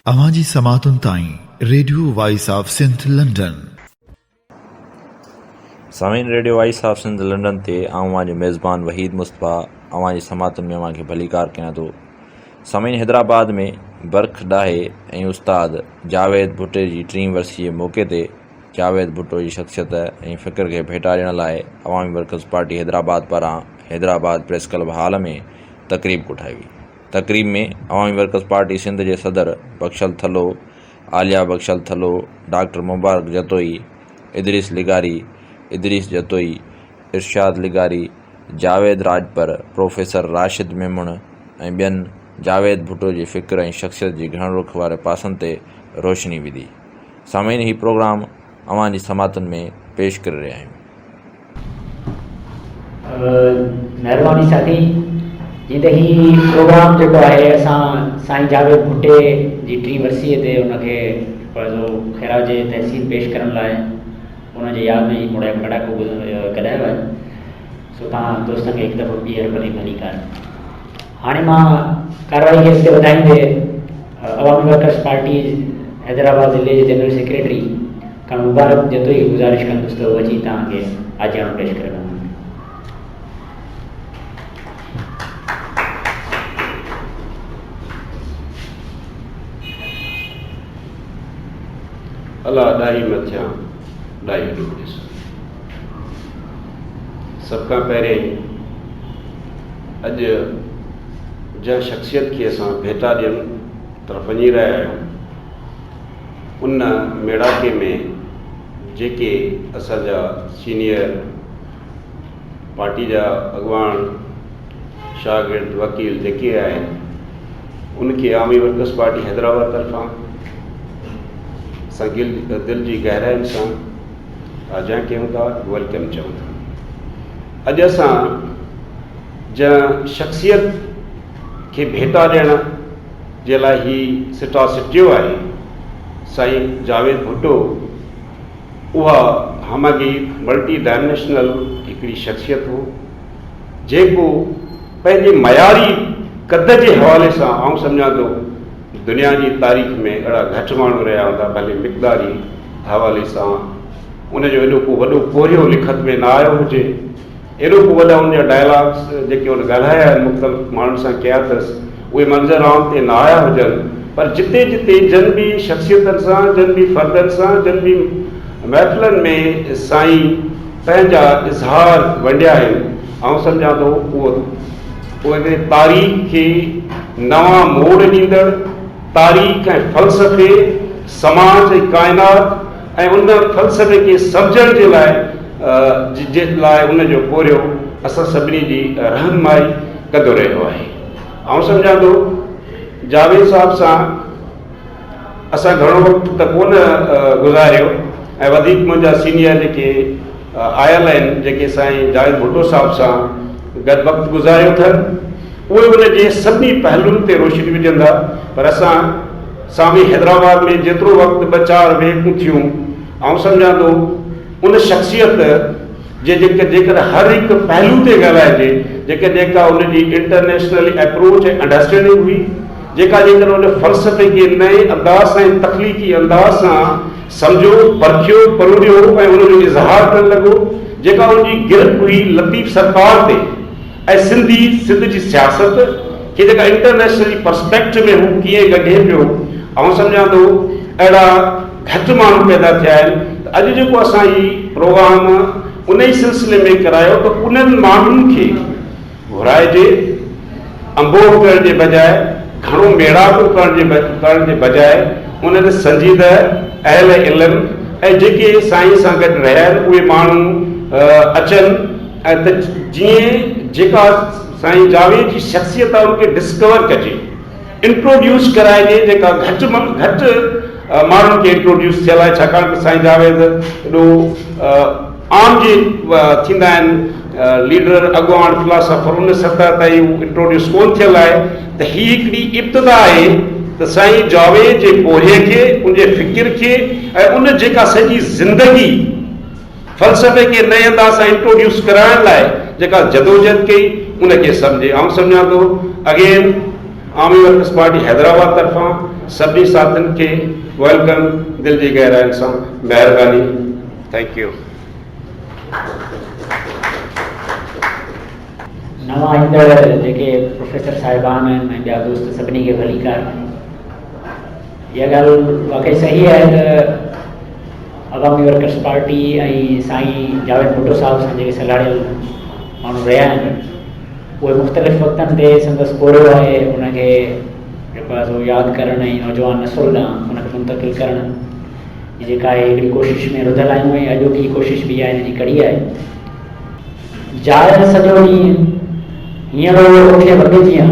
अवाजी समातुन ताई radio voice of Sindh London. सामीन radio voice of Sindh London ते जो मेज़बान वहीद मुस्तफ़ा अवाजी समातुन में अवांखे भलीकार कयां थो। सामीन हैदराबाद में बर्ख डाहे ऐं उस्ताद जावेद भुट्टे जी 3वीं वरसी जे मौक़े ते जावेद भुट्टो जी शख़्सियत ऐं फ़िक्र खे भेटा ॾियण लाइ अवामी वर्कर्स पार्टी हैदराबाद पारां हैदराबाद प्रेस क्लब हॉल में तक़रीब कोठाई हुई। तक़रीब में अवामी वर्कर्स पार्टी सिंध जे सदर बख्शल थलो, आलिया बख्शल थलो, डॉक्टर मुबारक जतोई, इदरीस जतोई, इरशाद लिगारी, जावेद राजपर, प्रोफेसर राशिद मेमुण ऐं ॿियनि जावेद भुट्टो जी फ़िक्र ऐं शख़्सियत जी घण रुख वारे पासनि ते रोशनी विधी। सामीन ही प्रोग्राम अवांजी समातुन में पेश करे रहिया आहियूं। महिरबानी साथी, जिते ही प्रोग्राम जेको आहे असां साईं जावेद भुट्टे जी 3वीं वरसीअ ते उनखे पंहिंजो ख़ैराज तहसील पेश करण लाइ उनजे यादि में मुड़ा कड़ाको कढायो आहे। सो तव्हां दोस्तनि खे हिकु दफ़ो ॿीहर भली कर। हाणे मां कार्रवाई खे अॻिते वधाईंदे अवामी वर्कर्स पार्टी हैदराबाद ज़िले जे जनरल सेक्रेटरी खां मुबारक जतोई गुज़ारिश कंदुसि त अची तव्हांखे आजियाणो पेश करे। अला ॾाही मथियां ॾाही ॾुकड़िस। सभ खां पहिरें अॼु जंहिं शख़्सियत खे असां भेटा ॾियण तरफ़ वञी रहिया आहियूं, उन मेड़ाके में जेके असांजा सीनियर पार्टी जा अॻवान शागिर्द वकील जेके आहिनि, उनखे आवामी वर्कर्स पार्टी हैदराबाद तरफ़ां दिल जी गहराइनि सां आजा कयूं था, वेलकम चऊं था। अॼु असां जंहिं शख़्सियत खे भेटा ॾियण जे लाइ ही सिटा सिटियो आहे, साईं जावेद भुट्टो, उहा हमागी मल्टी डायमेंशनल हिकिड़ी शख़्सियत हो जेको पंहिंजे मयारी कद जे हवाले सां आउं सम्झां थो दुनिया जी तारीख़ में अहिड़ा घटि माण्हू रहिया हूंदा, भले मिक़दारी हवाले सां उनजो एॾो को वॾो पोरियो लिखत में न आयो हुजे, एॾो को वॾा उनजा डायलॉग्स जेके उन ॻाल्हाया आहिनि मुख़्तलिफ़ माण्हुनि सां कया अथसि, उहे मंज़र आम ते न आया हुजनि, पर जिते जिते जन बि शख़्सियतनि सां, जन बि फ़र्दनि सां, जन बि महफ़िलनि में साईं पंहिंजा इज़हार वंडिया आहिनि, ऐं सम्झां थो उहे तारीख़ खे नवां मोड़ ॾींदड़, तारीख़ ऐं फ़लसफ़े, समाज ऐं काइनात ऐं उन फ़लसफ़े खे सम्झण जे लाइ उनजो पोरियो असां सभिनी जी रहनुमाई कंदो रहियो आहे। ऐं सम्झां थो जावेद साहिब सां असां घणो वक़्तु त कोन गुज़ारियो ऐं वधीक मुंहिंजा सीनियर जेके आयल आहिनि, जेके साईं जावेद भुट्टो साहिब सां गॾु वक़्तु गुज़ारियो अथनि, उहे उनजे सभिनी पहलुनि ते रोशनी विझंदा। पर असां सामी हैदराबाद में जेतिरो वक़्तु 2-4 वेहूं थियूं, ऐं सम्झां थो उन शख़्सियत जे जेकर हर हिकु पहलू ते ॻाल्हाइजे, जेका उनजी इंटरनेशनल अप्रोच ऐं अंडरस्टैंडिंग हुई, जेकर उन फ़लसफ़े खे नए अंदाज़ ऐं तख़लीक़ी अंदाज़ सां सम्झो, परखियो, परोड़ियो ऐं उनजो इज़हार करणु लॻो, जेका उनजी गिरफ़्त हुई लतीफ़ सरकार ते ऐं सिंध जी सियासत खे जेका इंटरनेशनली पर्सपेक्टिव में हू कीअं गढे पियो। ऐं सम्झां थो अहिड़ा घटि माण्हू पैदा थिया आहिनि त अॼु जेको असां ही प्रोग्राम उन ई सिलसिले में करायो, त उन्हनि माण्हुनि खे घुराइजे, अंबोह करण जे बजाए, घणो मेड़ाको करण जे बजाए उन ते संजीदा अहल इल्म ऐं जेके साईं सां गॾु रहिया आहिनि उहे माण्हू अचनि ऐं त जीअं जेका साईं जावेद जी शख़्सियत आहे उनखे डिस्कवर कजे, इंट्रोड्यूस कराइजे, जेका घटि माण्हुनि खे इंट्रोड्यूस थियल आहे, छाकाणि त साईं जावेद एॾो आम जे थींदा आहिनि लीडर, अॻवान, फिलासफ़र, उन सतह ताईं हू इंट्रोड्यूस कोन थियल आहे। त ही हिकिड़ी इब्तिदा आहे त साईं जावेद जे पोहे खे, उनजे फ़िक्र खे ऐं उन जेका सॼी ज़िंदगी फ़लसफ़े खे नए अंदाज़ सां इंट्रोड्यूस कराइण लाइ जेका जदोजहद कई, उनखे सम्झे। ऐं सम्झां थो again Awami workers party Hyderabad तरफां सभी साथियों के वेलकम दिल की गहराई से मेहरबानी। Thank U. नवा ईंदड़ जेके प्रोफेसर साहिबान आहिनि ऐं ॿिया दोस्त सभिनी खे भलीकार। इहा ॻाल्हि वाक़ई सही आहे त अवामी वर्कर्स पार्टी ऐं साईं जावेद भुट्टो साहिब सां जेके सलाहियल माण्हू रहिया आहिनि उहे मुख़्तलिफ़ वक़्तनि ते संदसि कोड़ो आहे उनखे जेको आहे सो यादि करणु ऐं नौजवान नसुल ॾांहुं उनखे मुंतक़िल करण जी जेका आहे हिकिड़ी कोशिशि में रुधल आहियूं ऐं अॼोकी कोशिशि बि आहे, हिन जी कड़ी आहे। जाइ न सॼो ॾींहुं हींअर उठे वॻे जीअं,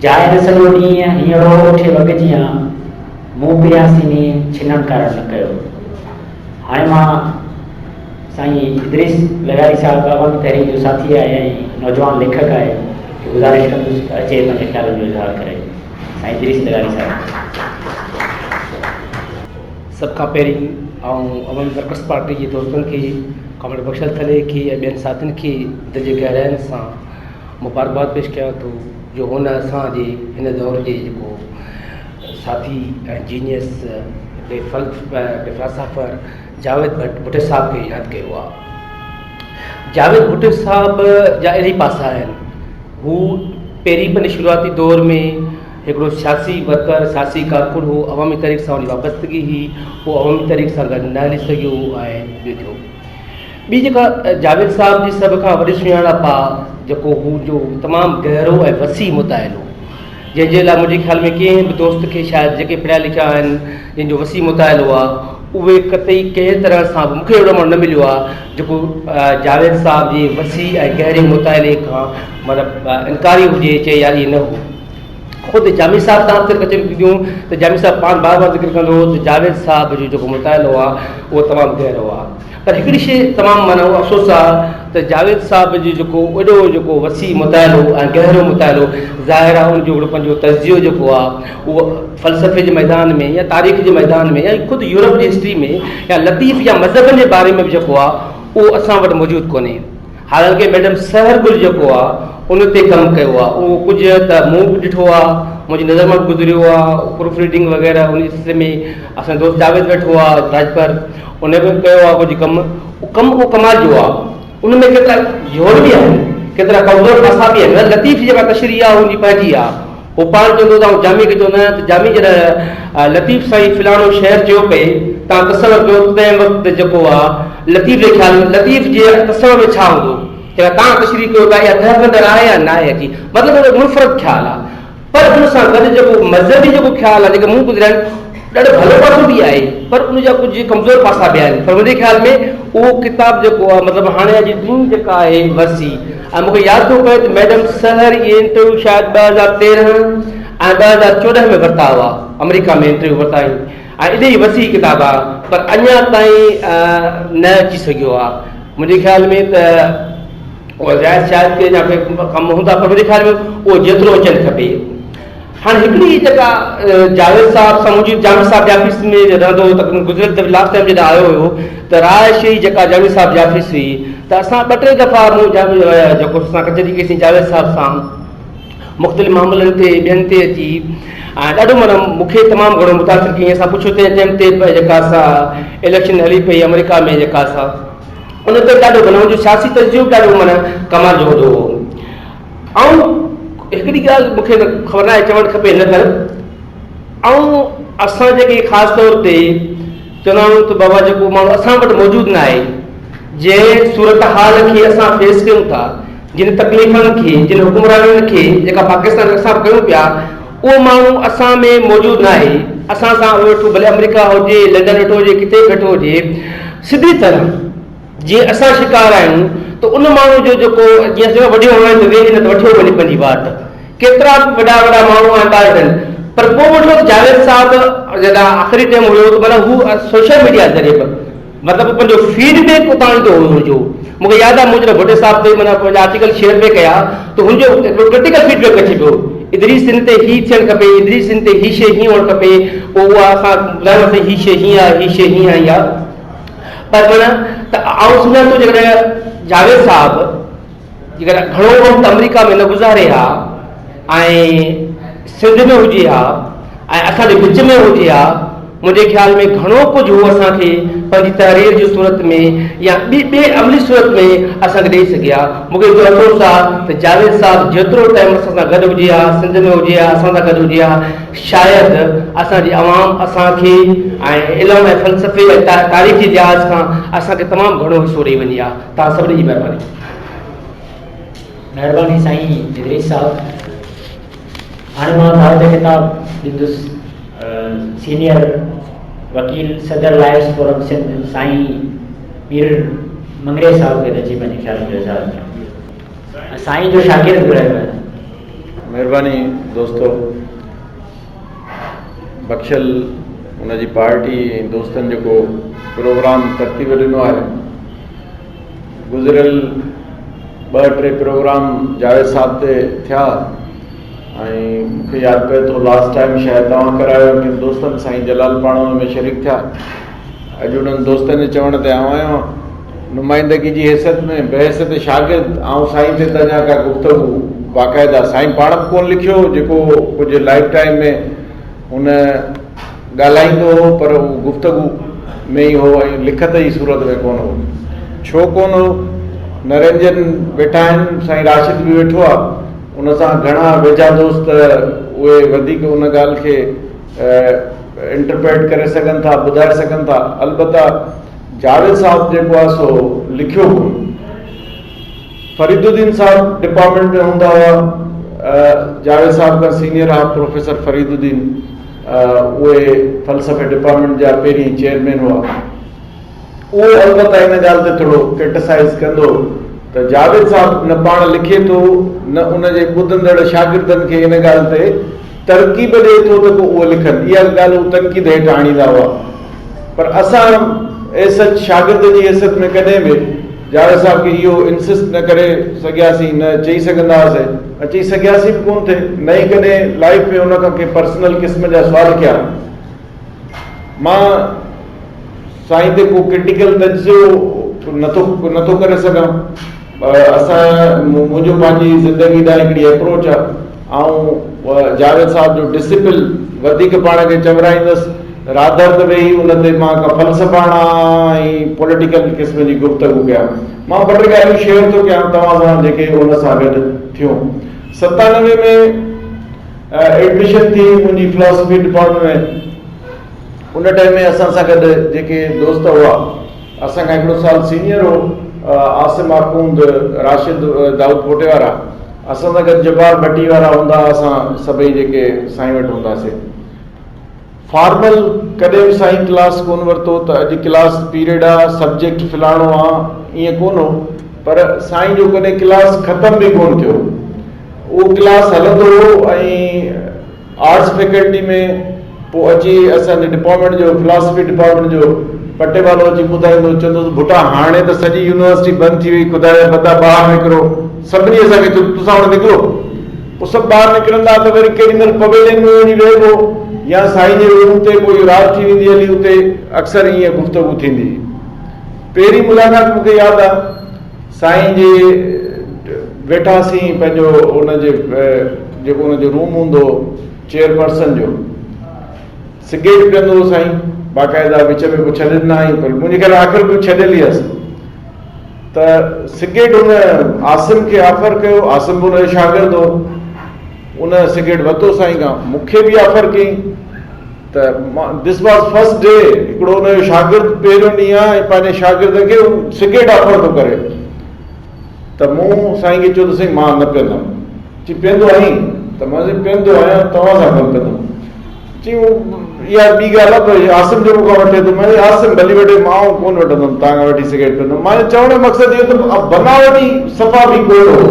जाइ न सॼो ॾींहुं हींअर उठे वॻे जीअं, मूं पियासीं नी छिनण करणु न कयो। हाणे मां साईं इदरीस लगारी साहिब अवामी तहरीक जो साथी आहे ऐं नौजवान लेखक आहे, गुज़ारिश कंदुसि अचे पंहिंजे ख़्यालनि जो इज़हार करे। साईं इदरीस लगारी साहिब। सभ खां पहिरीं अवामी वर्कर्स पार्टी जे दोस्तनि खे, कॉमरेड बख्शल थले खे ऐं ॿियनि साथियुनि खे दिलि जे गहराइनि सां मुबारकबाद पेश कयां थो जो हुन असांजे हिन दौर जे जेको साथी ऐं जीनियस फ़िलासफ़र जावेद भुट्टो साहिब खे यादि कयो आहे। जावेद भुट्टो साहिब जा अहिड़ा पासा आहिनि, हू पहिरीं पंहिंजे शुरूआती दौर में हिकिड़ो सियासी वर्कर, सियासी कारकुन हो। अवामी तहरीक सां उनजी वाबस्तगी हुई, उहो अवामी तहरीक सां गॾु न हली सघियो ऐं ॿियो थियो। ॿी जेका जावेद साहिब जी सभ खां वॾी सुञाणप आहे जेको हू जो तमामु गहरो ऐं वसी मुताइलो, जंहिंजे लाइ मुंहिंजे ख़्याल में कंहिं बि दोस्त खे शायदि जेके पढ़िया लिखिया आहिनि जंहिंजो वसी मुताइलो आहे उहे कतई कंहिं तरह सां बि मूंखे अहिड़ो माण्हू न मिलियो आहे जेको जावेद साहिब जे वसी ऐं गहरे मुताइले खां मतिलबु इनकारी हुजे, चए यार इहे न हो। ख़ुदि जामी साहिब तव्हां फ़िक्र अचनि ॾियूं त जामी साहिब पाण बार बार ज़िक्र कंदो त जावेद साहिब जो जेको मुताइलो आहे उहो तमामु गहरो आहे। पर हिकिड़ी शइ तमामु माना अफ़सोस आहे त जावेद साहिब जो जेको वॾो जेको वसी मुताइलो ऐं गहरो मुताइलो ज़ाहिर आहे उनजो हिकिड़ो पंहिंजो तज़ियो जेको आहे उहो फ़लसफ़े जे मैदान में या तारीख़ जे मैदान में या ख़ुदि यूरोप जी हिस्ट्री में या लतीफ़ या मज़हबनि जे बारे में बि जेको आहे उहो असां वटि मौजूदु कोन्हे। हालांकि मैडम सहरगुल जेको आहे उन ते कमु कयो आहे, उहो कुझु त मूं बि ॾिठो आहे, मुंहिंजी नज़र मां गुज़रियो आहे, प्रूफ रीडिंग वग़ैरह उन सिलसिले में असांजो दोस्त जावेद वेठो आहे राजपर, उन बि कयो आहे कुझु कमु। उहो कमाल जो आहे, उन में केतिरा जोड़ बि आहिनि, केतिरा कमज़ोर पासा बि आहिनि। लतीफ़ जेका तशरीह आहे उनजी पंहिंजी आहे। उहो पाण चवंदो त जामी खे चवंदो आहियां त जामी जॾहिं लतीफ़ साईं फ़िलाणो शहर चयो पए तव्हां तसवर कयो तंहिं वक़्तु जेको आहे लतीफ़ जे ख़्याल में लतीफ़ जे तसवर में छा हूंदो, जेका तव्हां तशरीह कयो था इहा दहकंदड़ आहे या न आहे अची, मतिलबु मुनफ़रद ख़्यालु आहे। पर हुन सां गॾु जेको मज़हबी जेको ख़्यालु आहे, जेके मूं गुज़रिया ॾाढो भलो पासो बि आहे, पर उनजा कुझु कमज़ोर पासा बि आहिनि। पर मुंहिंजे ख़्याल में उहो किताबु जेको आहे मतिलबु हाणे जी टीम जेका आहे वसी, ऐं मूंखे यादि थो पए त मैडम सहर इहे इंटरव्यू शायदि 2013 ऐं 2014 में वरिता हुआ, अमेरिका में इंटरव्यू वरिता आहिनि ऐं एॾी वसी किताबु आहे, पर अञा ताईं न अची सघियो आहे। मुंहिंजे ख़्याल में त उहा शायदि के कमु हूंदा, पर मुंहिंजे ख़्याल में उहो जेतिरो अचणु खपे। हाणे हिकिड़ी जेका जावेद साहिब सां मुंहिंजी जामी साहिब जे ऑफिस में रहंदो हो, तक़रीबन गुज़िरियल दफ़े लास्ट टाइम जॾहिं आयो हुयो त राय शही जेका जामी साहिब जी ऑफिस हुई त असां 2-3 दफ़ा मूं जेको असां कचहरी कईसीं जावेद साहिब सां मुख़्तलिफ़ मामलनि ते ॿियनि ते अची ऐं ॾाढो माना मूंखे तमामु घणो मुतासिर कयईं। असां पुछियो तंहिं टाइम ते जेका असां इलेक्शन हली पई अमेरिका में जेका असां उन ते ॾाढो घणो मुंहिंजो सियासी तजुर्बो ॾाढो माना कमाल जो हूंदो हो। ऐं हिकिड़ी ॻाल्हि मूंखे ख़बर न आहे चवणु खपे न कर, ऐं असां जेके ख़ासि तौर ते चवंदा आहियूं त बाबा जेको माण्हू असां वटि मौजूदु न आहे, जंहिं सूरत हाल खे असां फेस कयूं था, जिन तकलीफ़ुनि खे, जिन हुकुमराननि खे जेका पाकिस्तान असां कयूं पिया, उहो माण्हू असां में मौजूदु न आहे। असां सां उहो वेठो, भले अमेरिका हुजे, लंडन वेठो हुजे, किथे वेठो हुजे, सिधी तरह जीअं असां शिकार आहियूं त उन माण्हू जो जेको जीअं असां वॾियो आहिनि त वेही न त वठो वञे पंहिंजी वाट। केतिरा वॾा वॾा माण्हू आहिनि ॿाहिरि, पर पोइ वठो जावेद साहिब जॾहिं आख़िरी टाइम हुयो त माना हू सोशल मीडिया ज़रिए मतिलबु पंहिंजो फीडबैक उतां ईंदो हुयो। मूंखे यादि आहे मुंहिंजे भुट्टो साहिब ते माना पंहिंजा आर्टिकल शेयर पे कया त हुनजो क्रिटिकल फीडबैक अचे पियो, इदरीस हिन ते हीअ थियणु खपे, इदरीस हिन ते हीअ शइ हीअं हुअणु खपे, पोइ उहा असां ॿुधायोसीं हीअ शइ हीअं आहे, हीअ शइ हीअं आई आहे। पर माना त आउं सम्झां थो जेकॾहिं जावेद साहिब जेकॾहिं घणो वक़्तु अमेरिका में न गुज़ारे हा ऐं सिंध में हुजे हा ऐं असांजे विच में हुजे हा, मुंहिंजे ख़्याल में घणो कुझु उहो असांखे पंहिंजी तहरीर जी सूरत में या ॿिए अमली सूरत में असांखे ॾेई सघे हा। मूंखे इहो अफ़सोस आहे त जावेद साहब जेतिरो टाइम असां सां गॾु हुजे हा, सिंध में हुजे हा, असां सां गॾु हुजे हा, शायदि असांजी आवाम असांखे ऐं इल्मु ऐं फ़लसफ़े ऐं तारीख़ी लिहाज़ खां असांखे तमामु घणो हिसो ॾेई वञे हा। तव्हां सभिनी जी महिरबानी साईं इदरीस साहब। हाणे मां दावत किताब ॾींदुसि सीनियर वकील सदर लायंस फोरम सिंध साईं मीर मंगरे साहब खे अची पंहिंजे ख़्याल जो इज़हार कयो। साईं जो शागिर्द रहियो आहे। महिरबानी दोस्तो, बख्शल उन जी पार्टी ऐं दोस्तनि जेको प्रोग्राम तरतीब ॾिनो आहे, गुज़िरियल 2-3 प्रोग्राम जावेद साहब ते थिया ऐं मूंखे यादि पए थो लास्ट टाइम शायदि तव्हां करायो कि दोस्तनि साईं जलाल पाण हुन में शरीक थिया। अॼु उन्हनि दोस्तनि जे चवण ते आऊं आहियां नुमाइंदगी जी हैसियत में, बहसियत शागिर्द ऐं साईं ते त अञा का गुफ़्तगू बाक़ाइदा साईं पाण बि कोन लिखियो, जेको कुझु लाइफ टाइम में हुन ॻाल्हाईंदो हो, पर उहो गुफ़्तगू में ई हो ऐं लिखत जी सूरत में कोन हो। छो कोन हो? नरेंजन वेठा आहिनि, साईं राशिद बि वेठो आहे, उन सां घणा वेझा दोस्त उहे वधीक उन ॻाल्हि खे इंटरप्रेट करे सघनि था, ॿुधाए सघनि था। अलबत्ता जावेद साहब जेको आहे सो लिखियो कोन। फरीदुद्दीन साहब डिपार्टमेंट में हूंदा हुआ, जावेद साहब खां सीनियर आहे प्रोफेसर फरीदुद्दीन, उहे फ़लसफ़े डिपार्टमेंट जा पहिरीं चेयरमैन हुआ। उहो अलबत्ता हिन ॻाल्हि ते थोरो क्रिटिसाइज़ कंदो त जावेद साहब न पाण लिखे थो, न उनजे ॿुधंदड़ शागिर्दनि खे हिन ॻाल्हि ते तरकीब ॾिए थो त पोइ उहो लिखनि। इहा ॻाल्हि उहे तनक़ीद हेठि आणींदा हुआ, पर असां सच शागिर्द जी हैसियत में कॾहिं बि जावेद साहब खे इहो इंसिस्ट न करे सघियासीं, न चई सघंदा हुआसीं, चई सघियासीं बि कोन थिए, न ई कॾहिं लाइफ में उन खां कंहिं पर्सनल क़िस्म जा सुवाल कया। मां साईं ते को क्रिटिकल तजियो नथो करे सघां। मुंहिंजो पंहिंजी ज़िंदगी ॾांहुं हिकिड़ी अप्रोच आहे ऐं जावेद साहब जो डिसिपल वधीक पाण खे चवराईंदुसि, राधर त वेही उन ते मां का फ़लसफ़ाणा ऐं पॉलिटिकल क़िस्म जी गुफ़्तगू कयां। मां ॿ 3 ॻाल्हियूं शेयर थो कयां तव्हां सां जेके हुन सां गॾु थियूं। 97 में एडमिशन थी मुंहिंजी फिलॉसफी डिपार्टमेंट में। उन टाइम में असां सां गॾु जेके दोस्त हुआ, असांखां हिकिड़ो साल सीनियर हो आसिम आकूंद, राशिद दाऊद पोटे वारा, असां सां गॾु जब्बार भट्टी वारा हूंदा, असां सभई जेके साईं वटि हूंदासीं। फॉर्मल कॾहिं बि साईं क्लास कोन वरितो त अॼु क्लास पीरियड आहे, सब्जेक्ट फलाणो आहे, ईअं कोन हो। पर साईं जो कॾहिं क्लास ख़तम बि कोन थियो, उहो क्लास हलंदो हो। ऐं आर्ट्स फैकल्टी में पोइ अची असांजे डिपार्टमेंट जो फिलॉसफी डिपार्टमेंट जो पटे वालो अची ॿुधाईंदो, चवंदो भुटा हाणे त सॼी यूनिवर्सिटी बंदि थी वई, ख़ुदा जा बंदा ॿाहिरि निकिरो। सभिनी असांखे तुसां वटि निकिरो। पोइ सभु ॿाहिरि निकिरंदा त वरी केॾी महिल पवेलियन में वञी वेहबो या साईं जे रूम ते कोई राति थी वेंदी हली, उते अक्सर ईअं गुफ़्तगू थींदी। पहिरीं मुलाक़ात मूंखे यादि आहे, साईं जे वेठासीं पंहिंजो उनजे जेको उनजो रूम हूंदो चेयरपर्सन जो, सिगरेट पीअंदो हो साईं बाक़ाइदा, विच में कुझु छॾे ॾिना आहियूं, पर मुंहिंजे ख़्याल आख़िर कुझु छॾियलु हुअसि त सिगरेट हुन आसिम खे ऑफर कयो। आसिम बि हुनजो शागिर्द हो, उन सिगरेट वरितो साईं खां, मूंखे बि ऑफर कई त मां दिस वॉज फर्स्ट डे, हिकिड़ो हुनजो शागिर्द पहिरियों ॾींहुं आहे ऐं पंहिंजे शागिर्द खे सिगरेट ऑफर थो करे। त मूं साईं खे चयो त साईं मां न पीअंदुमि। चई पीअंदो आहीं? त मां चई पीअंदो आहियां, तव्हां सां कोन पीअंदुमि। इहा ॿी ॻाल्हि आहे, पर आसिम जो मूंखां वठे थो। मां आसिम भली वठे, मां कोन वठंदुमि तव्हां खां वठी सिगरेट पीअंदुमि। मां चवण जो मक़सदु इहो त बनावटी सफ़ा बि कोन हो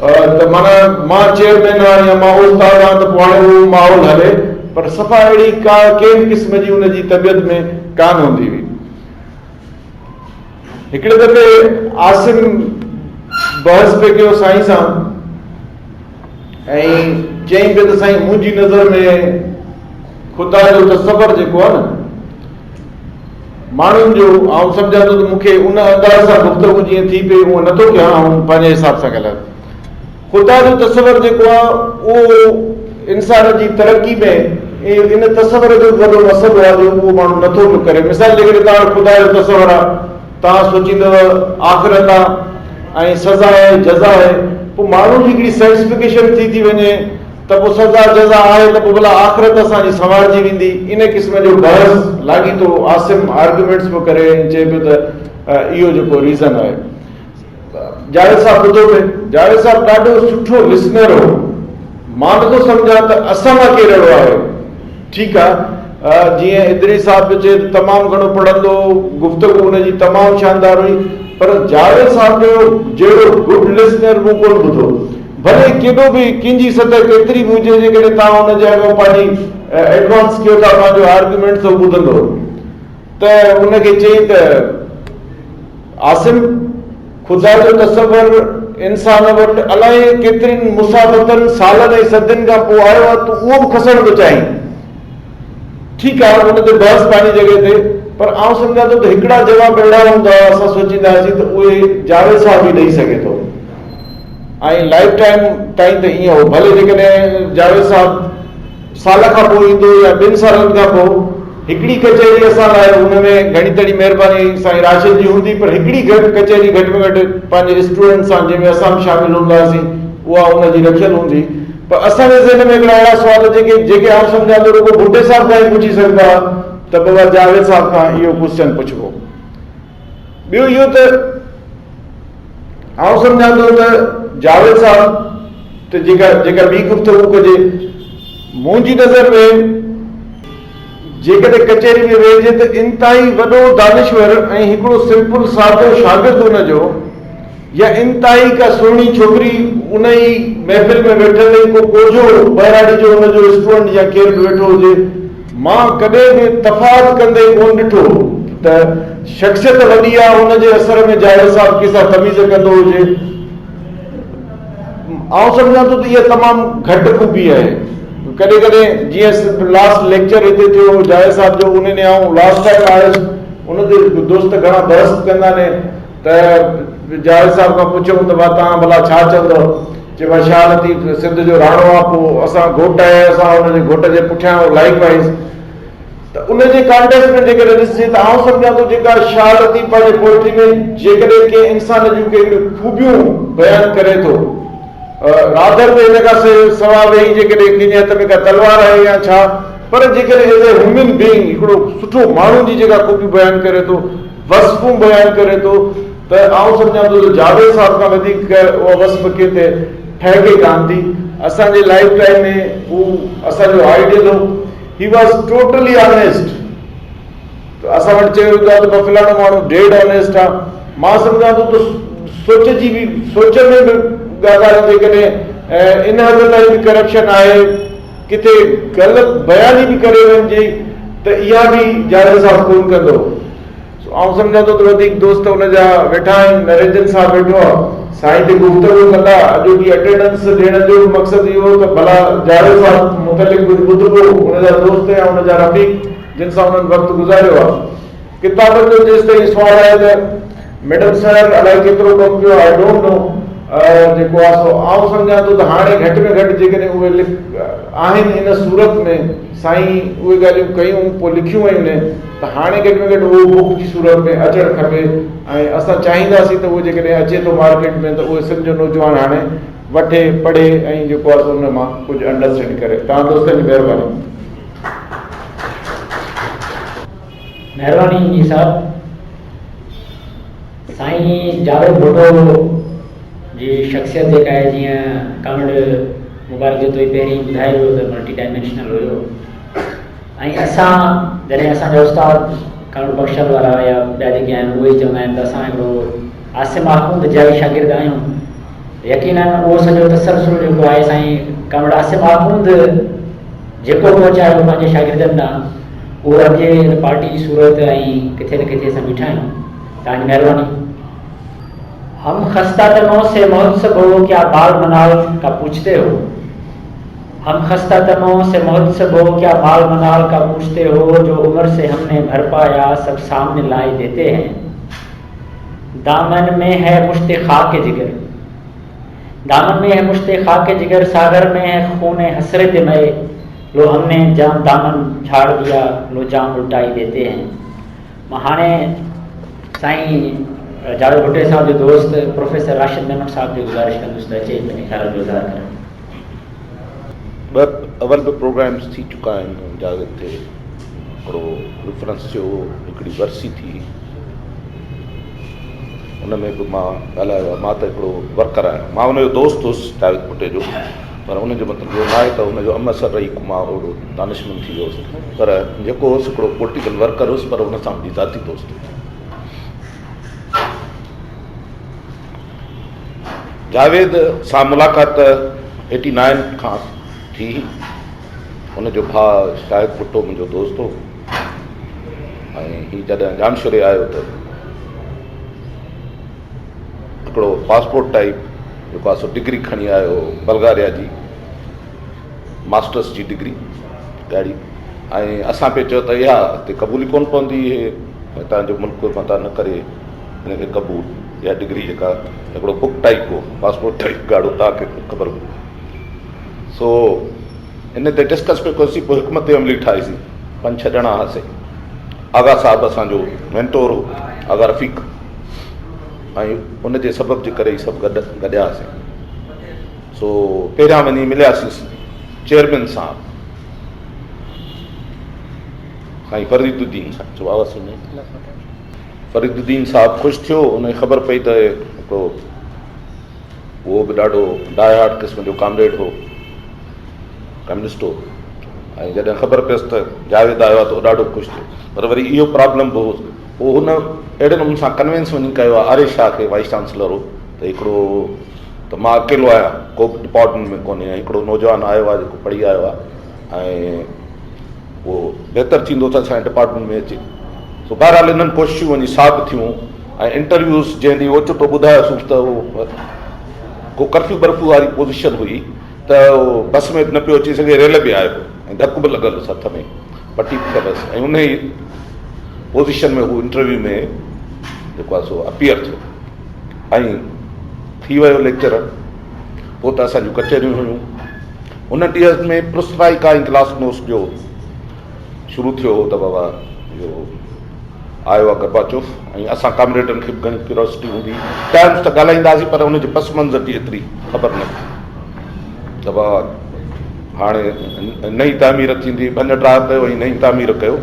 त माना मां चेयरमैन आहियां या मां उस्ताद आहियां त पोइ हाणे उहो माहौल हले, पर सफ़ा अहिड़ी का कंहिं क़िस्म जी हुनजी तबियत में कान हूंदी हुई। हिकिड़े दफ़े आसिम बहस पियो कयो साईं सां ऐं चई पियो त साईं मुंहिंजी नज़र में ख़ुदा जो तसवर जेको आहे न माण्हुनि जो, आउं सम्झां थो त मूंखे उन अंदाज़ सां गुफ़्तगू जीअं थी पई उहो नथो कयां, ऐं पंहिंजे हिसाब सां ॻाल्हायो। ख़ुदा जो तस्वर जेको आहे उहो इंसान जी तरक़ी में इन तस्वर जो वॾो मसइलो आहे जो उहो माण्हू नथो बि करे। मिसाल जे करे तव्हां ख़ुदा जो तस्वर आहे, तव्हां सोचींदव आख़िरत आहे ऐं सज़ा आहे जज़ा आहे, पोइ माण्हू जी हिकिड़ी सेटिस्फिकेशन थी वञे त पोइ सज़ा जज़ा आहे त पोइ भला आख़िरत असांजी संवारजी वेंदी। इन क़िस्म जो बहस लाॻी थो। आसिम आर्गुमेंट्स पियो करे चए पियो त इहो जेको रीज़न आहे। जावेद साहब ॿुधो पिए, जावेद साहब ॾाढो सुठो लिसनर हो। मां नथो सम्झां त असां मां केरु अहिड़ो आहे। ठीकु आहे, जीअं इदरी साहब पियो चए तमामु घणो पढ़ंदो, गुफ़्तगू हुनजी तमामु शानदार हुई, पर जावेद साहब जो जहिड़ो गुड लिसनर मूं कोन ॿुधो। भले केॾो बि कंहिंजी सतह केतिरी बि हुजे, जेकॾहिं तव्हां हुनजे अॻियां पंहिंजी एडवांस कयो था पंहिंजो आर्गुमेंट त ॿुधंदो। त हुनखे चई त आसिम ख़ुदा जो तस्वर इंसान वटि अलाए केतिरनि मुसाफ़तनि सालनि ऐं सदियुनि खां पोइ आयो आहे, त उहो बि खसण थो चाहीं। ठीकु आहे, हुन ते बहस पंहिंजी जॻह ते, पर आउं सम्झां थो त हिकिड़ा जवाब अहिड़ा हूंदा असां सोचींदासीं त उहे जावेद साहब बि ॾेई सघे थो ऐं लाइफ टाइम ताईं त ईअं हो। भले जेकॾहिं जावेद साहब साल खां पोइ ईंदो या 2 सालनि खां पोइ, हिकिड़ी कचहरी असां लाइ हुन में घणी तड़ी महिरबानी साईं राशिद जी हूंदी, पर हिकिड़ी कचहरी घटि में घटि पंहिंजे स्टूडेंट सां जंहिंमें असां बि शामिल हूंदासीं उहा हुनजी रखियल हूंदी। पर असांजे ज़हन में हिकिड़ा अहिड़ा सुवाल जेके आउं सम्झां थो रुॻो भुट्टे साहब खां ई पुछी सघंदा त बाबा जावेद साहब खां इहो क्वेश्चन पुछिबो। ॿियो इहो त आउं सम्झां थो त जावेद साहब त जेका ॿी गुफ़्तगू कजे, मुंहिंजी नज़र में जेकॾहिं कचहरी में वेहिजे त इंतिहाई वॾो दानिश्वर ऐं हिकिड़ो सिंपल सादो शागिर्द हुनजो, या इंतिहाई का सुहिणी छोकिरी उन ई महफ़िल में वेठल को कोझो बहिराड़ी जो हुनजो स्टूडेंट या केरु बि वेठो हुजे, मां कॾहिं बि तफ़ात कंदे कोन ॾिठो त शख़्सियत वॾी आहे हुनजे असर में जावेद साहब कंहिंसां तमीज़ कंदो हुजे। आउं सम्झां थो त इहा तमामु घटि खूबी आहे। कॾहिं कॾहिं जीअं लास्ट लेक्चर हिते थियो जावेद साहब जो, उन ॾींहुं आउं लास्ट टाइम आयुसि, उन ते दोस्त घणा बहस कंदा आहिनि त जावेद साहब खां पुछूं त भाउ तव्हां भला छा चवंदव, चइबो आहे शा लतीफ़ सिंध जो राणो आहे, पोइ असां घोट आहे, असां हुनजे घोट जे पुठियां लाइक वाइज़। त उनजे कॉन्टेक्स्ट में जेकॾहिं ॾिसिजे त आउं सम्झां थो जेका शाह लतीफ़ पंहिंजे पोइट्री में जेकॾहिं कंहिं इंसान जूं के खूबियूं बयानु करे थो, राधर में हिन खां सवाइ वेही जेकॾहिं कंहिंजे हथ में का तलवार आहे या छा, पर जेकॾहिं एज़ ए ह्यूमन बीइंग हिकिड़ो सुठो माण्हू जी जेका खूबियूं बयानु करे थो, वस्फ़ूं बयानु करे थो, त आउं सम्झां थो त जावेद साहब खां वधीक उहा वस्फ़ के ते ठहिके कान थी। असांजे लाइफ टाइम में हू असांजो आइडियल हो, ही वॉज टोटली ऑनेस्ट। त असां वटि चयो वेंदो आहे त फलाणो माण्हू डेड ऑनेस्ट आहे। मां सम्झां थो त सोच में बि ॻाल्हि जेकॾहिं इन हद ताईं बि करप्शन आहे, किथे ग़लति बयानी बि करे वञिजे, त इहा बि जावेद साहब कोन कंदो। आउं सम्झां थो त वधीक दोस्त हुनजा वेठा आहिनि, नरेंद्र साहब वेठो आहे, साईं ते गुफ़्तगू कंदा। अॼु ॾींहुं अटेंडेंस ॾियण जो मक़सदु इहो हो त भला जावेद साहब मुतलिक़ कुझु ॿुधिबो, हुनजा दोस्त या हुनजा रफ़ीक जिन सां हुननि वक़्तु गुज़ारियो आहे। किताबनि जो जेसि ताईं सुवाल आहे त मैडम सर अलाए केतिरो कमु कयो, आई डोंट नो, जेको आहे सो आउं सम्झां थो त हाणे घटि में घटि जेकॾहिं उहे आहिनि इन सूरत में, साईं उहे ॻाल्हियूं कयूं पोइ लिखियूं वयूं आहिनि, त हाणे घटि में घटि उहो बुक जी सूरत में अचणु खपे। ऐं असां चाहींदासीं त उहो जेकॾहिं अचे थो मार्केट में त उहे सिंध जो नौजवान हाणे वठे पढ़े ऐं जेको आहे हुन मां कुझु अंडरस्टैंड करे। तव्हां दोस्तनि जी महिरबानी। महिरबानी जी साहब। साईं जावेद भुट्टो जी शख़्सियत जेका आहे, जीअं कामिड़ मुबारक जो तो पहिरीं ॿुधाए वियो त मल्टी डायमेंशनल हुयो, ऐं असां जॾहिं असांजा उस्ताद कामिड़ बख्शल वारा या ॿिया जेके आहिनि उहे चवंदा आहिनि त असां हिकिड़ो आसिम आख़ूंद जा ई शागिर्द आहियूं। यकीनन उहो सॼो तसलसल जेको आहे साईं कामिड़ आसिम आख़ूंद जेको पहुचायो पंहिंजे शागिर्दनि ॾांहुं, उहो अॼु पार्टी जी सूरत ऐं किथे न किथे असां बीठा आहियूं। तव्हांजी महिरबानी। हम खस्तातनों से महोत्सव हो क्या बाल मनाल का पूछते हो, हम खस्तातनों से महोत्सव हो क्या बाल मनाल का पूछते हो, जो उम्र से हमने भर पाया सब सामने लाई देते हैं, दामन में है मुश्त खाक जिगर, दामन में है मुश्ते खाके जिगर, सागर में है खून हसरत मए, लो हमने जाम दामन झाड़ दिया, लो जाम उल्टाई देते हैं। मां हाणे साईं जावेद भुट्टे साहब जो दोस्त प्रोफेसर राशिद मेमन साहब जो गुज़ारिश कंदुसि त अचे पंहिंजे ख़्याल जो इज़हार करणु। अवल बि प्रोग्राम्स थी चुका आहिनि जावेद ते, हिकिड़ो रेफरेंस जो हिकिड़ी वरसी थी, उन में बि मां ॻाल्हायो आहे। मां त हिकिड़ो वर्कर आहियां, मां हुनजो दोस्त हुउसि जावेद भुट्टे जो, पर हुनजो मतिलबु इहो न आहे त हुनजो अमसर रही मां ओड़ो दानिशमंद थी वियोसि, पर जेको हुउसि हिकिड़ो पॉलिटिकल वर्कर हुउसि, पर हुन सां मुंहिंजी ज़ाती दोस्ती। जावेद सां मुलाक़ात 89 खां थी। हुनजो भाउ शाहिद भुट्टो मुंहिंजो दोस्त हो, ऐं हीउ जॾहिं जानशुरे आयो त हिकिड़ो पासपोर्ट टाइप जेको आहे सो डिग्री खणी आयो, बल्गारिया जी मास्टर्स जी डिग्री ॾाढी, ऐं असां पिए चयो त इहा हिते क़बूल ई कोन पवंदी, इहे तव्हांजो मुल्क मता न करे हिनखे क़बूल, इहा डिग्री जेका हिकिड़ो बुक टाइप हो, पासपोर्ट टाइप ॻाढ़ो, तव्हांखे ख़बर हुई। सो इन ते डिस्कस पियो कयोसीं, पोइ हिकमत अमली ठाहीसीं, 5-6 ॼणा हुआसीं। आगा साहिबु असांजो मेंटोर हो, आगा रफ़ीक, ऐं उनजे सबब जे करे ई सभु गॾियासीं। सो पहिरियां वञी मिलियासीं चेयरमैन साहब साईं फरीदुद्दीन साहब, जो आवाज़ सुने फरीदुद्दीन साहब ख़ुशि थियो, उनखे ख़बर पई त हिकिड़ो उहो बि ॾाढो डाई हार्ड क़िस्म जो कॉमरेड हो, कम्युनिस्ट हो, ऐं जॾहिं ख़बर पियसि त जावेद आयो आहे त उहो ॾाढो ख़ुशि थियो। पर वरी इहो प्रॉब्लम बि हो, पोइ हुन अहिड़े नमूने सां कन्विंस वञी कयो आहे आरिफ शाह खे, वाइस चांसलर हो, त हिकिड़ो त मां अकेलो आहियां, को बि डिपार्टमेंट में कोन्हे, हिकिड़ो नौजवान आयो आहे जेको पढ़ी आयो आहे, ऐं उहो बहितर थींदो त असांजे डिपार्टमेंट में अचे। सो बहरहाल इन्हनि कोशिशूं वञी साबित थियूं, ऐं इंटरव्यूज़ जंहिं ॾींहुं ओचितो ॿुधायोसीं त उहो को कर्फ्यू बर्फ्यू वारी पोज़ीशन हुई, त उहो बस में न पियो अची सघे, रेल बि आयो ऐं धकु बि लॻल हुअसि हथ में, पटी बि थियलुसि, ऐं उन ई पोज़ीशन में हू इंटरव्यू में जेको आहे सो अपीयर थियो, ऐं थी वियो लेक्चर। पोइ त असांजूं कचहरियूं हुयूं। उन ॾींहं में प्रोस्ट्राइका ऐं क्लास नोट्स जो शुरू थियो त बाबा इहो आयो आहे गर्बाचोफ, ऐं असां कॉमरेडनि खे बि घणी क्यूरियोसिटी हूंदी, टाइम्स त ॻाल्हाईंदासीं, पर हुनजे पस मंज़र जी एतिरी ख़बर न पई त बाबा हाणे नई तामीर थींदी, भञ ड्रा कयो ऐं नई तामीर कयो,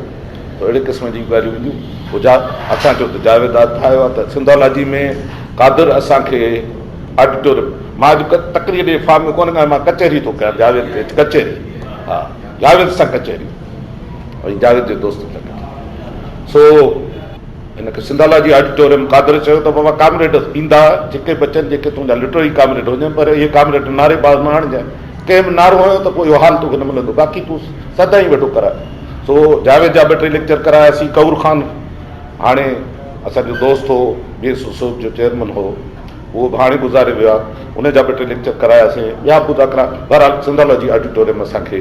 त अहिड़े क़िस्म जी ॻाल्हियूं ईंदियूं। पोइ असां चयो त जावेद ठाहियो आहे त सिंधोलॉजी में कादिर असांखे ऑडिटोरियम, मां अॼु तकरीर जे फार्म में कोन ॻाल्हायां, मां कचहरी थो कयां, जावेद ते कचहरी, हा जावेद सां कचहरी, ऐं जावेद जे दोस्त सां कचहरी। सो हिनखे सिंधोलॉजी ऑडिटोरियम कादिर चयो त बाबा कामरेड ईंदा जेके बचनि, जेके तुंहिंजा लिटररी कामरेड हुजनि, पर इहे कामरेड नारेबाज़ न आणिजांइ, कंहिं बि नारो हुयो त पोइ इहो हाल तोखे न मिलंदो, बाक़ी तूं सदाईं वेठो कराए। सो जावेद जा 2-3 लेक्चर करायासीं। कऊर ख़ान हाणे असांजो दोस्त हो, ॿिए सोसाइटी जो चेयरमैन हो, उहो बि हाणे गुज़ारे वियो आहे, उनजा 2-3 लेक्चर करायासीं, ॿिया ॿुधा करा। बहरहाल सिंधोलॉजी ऑडिटोरियम असांखे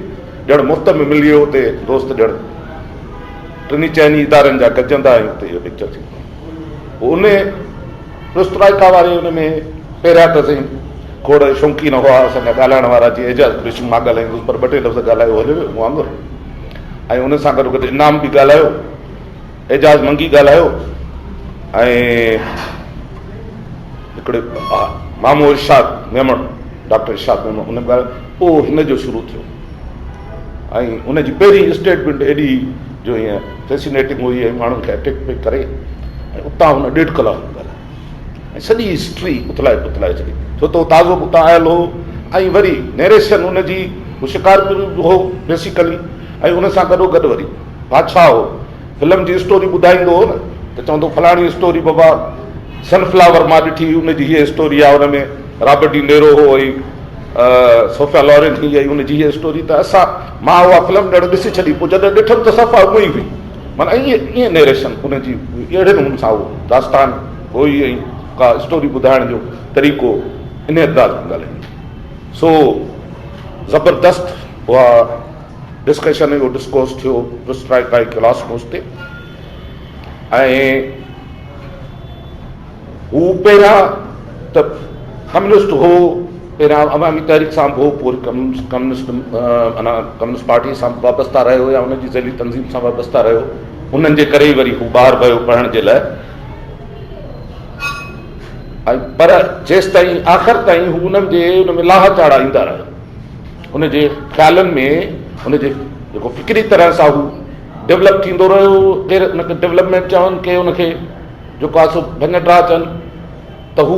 ॼण मुफ़्त में मिली वियो, हुते दोस्त ॼण 3-4 इदारनि जा गॾजंदा आहियूं, हुते इहो लेक्चर थींदो। पोइ उन प्रोस्ट्राइका वारे उन में पहिरियां त साईं खोड़ शौक़ीन हुआ असांजा ॻाल्हाइण वारा, जीअं एजाज़ कुरेशी मां ॻाल्हाईंदुसि, पर 2-3 लफ़्ज़ ॻाल्हायो हले वियो वांगुरु, ऐं उन सां गॾु गॾु इनाम बि ॻाल्हायो, एजाज़ मंगी ॻाल्हायो, ऐं हिकिड़े मामू इरशाद मेमण, डॉक्टर इरशाद मेमण, उन ॻाल्हायो। पोइ हिन जो शुरू थियो, ऐं उनजी पहिरीं स्टेटमेंट एॾी जो हीअं फैसिनेटिंग हुई, ऐं माण्हुनि खे अटैक पई करे, ऐं उतां हुन 1.5 कलाक ॻाल्हायो, ऐं सॼी हिस्ट्री पुतलाए छॾी, छो त ताज़ो उतां आयल हो, ऐं वरी नैरेशन हुनजी शिकारपुर हो बेसिकली, ऐं उन सां गॾोगॾु वरी बादशाह हो, फिल्म जी स्टोरी ॿुधाईंदो हो न, त चवंदो फलाणी स्टोरी बाबा सनफ्लावर मां ॾिठी, उनजी हीअ स्टोरी आहे, हुन में रॉबर्ट डी नीरो हो, ऐं सोफिया लॉरेन थी, ऐं उनजी हीअ स्टोरी, त मां उहा फिल्म ॾाढो ॾिसी छॾी, पोइ जॾहिं ॾिठमि त सफ़ा उहो ई हुई, माना ईअं नैरेशन उनजी अहिड़े नमूने सां उहो दास्तान हुई, ऐं का स्टोरी ॿुधाइण जो तरीक़ो इन अंदाज़ में ॻाल्हाईंदी। सो ज़बरदस्त उहा डिस्कशन, उहो डिस्कोर्स थियो प्रोस्ट्राइका क्लास नोट्स ते, ऐं हू पहिरियां त कम्युनिस्ट हो, पहिरियां अवामी तहरीक सां हो, पोइ कम्युनिस्ट पार्टी सां वाबस्ता रहियो या उनजी ज़ैली तंज़ीम सां वाबस्ता रहियो। उन्हनि जे करे वरी हू ॿाहिरि वियो पढ़ण जे लाइ। पर जेसि ताईं आख़िर ताईं हू उन में लाह चाड़ा ईंदा रहिया, उनजे ख़्यालनि में उनजे जेको फ़िक्री तरह सां हू डेवलप थींदो रहियो। केरु उनखे डेवलपमेंट चवनि, के उनखे जेको आहे सो भञटरा चवनि, त हू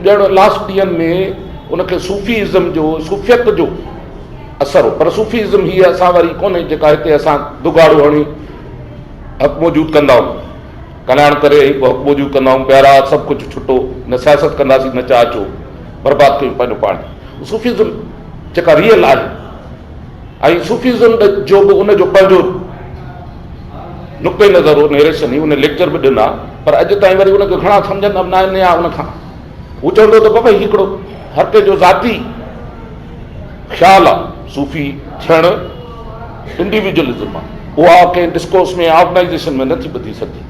ॼण लास्ट ॾींहंनि में उनखे सूफ़ीज़म जो, सूफ़ियत जो असरु हो। पर सूफ़ीज़म हीअ असां वरी कोन्हे जेका हिते असां दुगाड़ो हणी हक़ मौजूद कंदा आहियूं, कल्याण करे हक़ मौजूद कंदा आहियूं, प्यारा सभु कुझु छुटो, न सियासत कंदासीं, न चा अचो, बर्बादु कयूं पंहिंजो पाण। सूफ़ीज़म जेका रियल आहे, ऐं सूफ़ीज़म जो बि उनजो पंहिंजो नुक़्ते नज़र हो, नेरेशन हुई, उन लेक्चर बि ॾिना, पर अॼु ताईं वरी उनखे घणा सम्झंदा न आहिनि या उनखां। हू चवंदो त बाबा हिकिड़ो हर कंहिंजो ज़ाती ख़्यालु आहे, सूफ़ी थियणु इंडिविजुअलिज़म आहे, उहा कंहिं डिस्कोर्स में ऑर्गनाइज़ेशन में नथी ॿुधी सघे।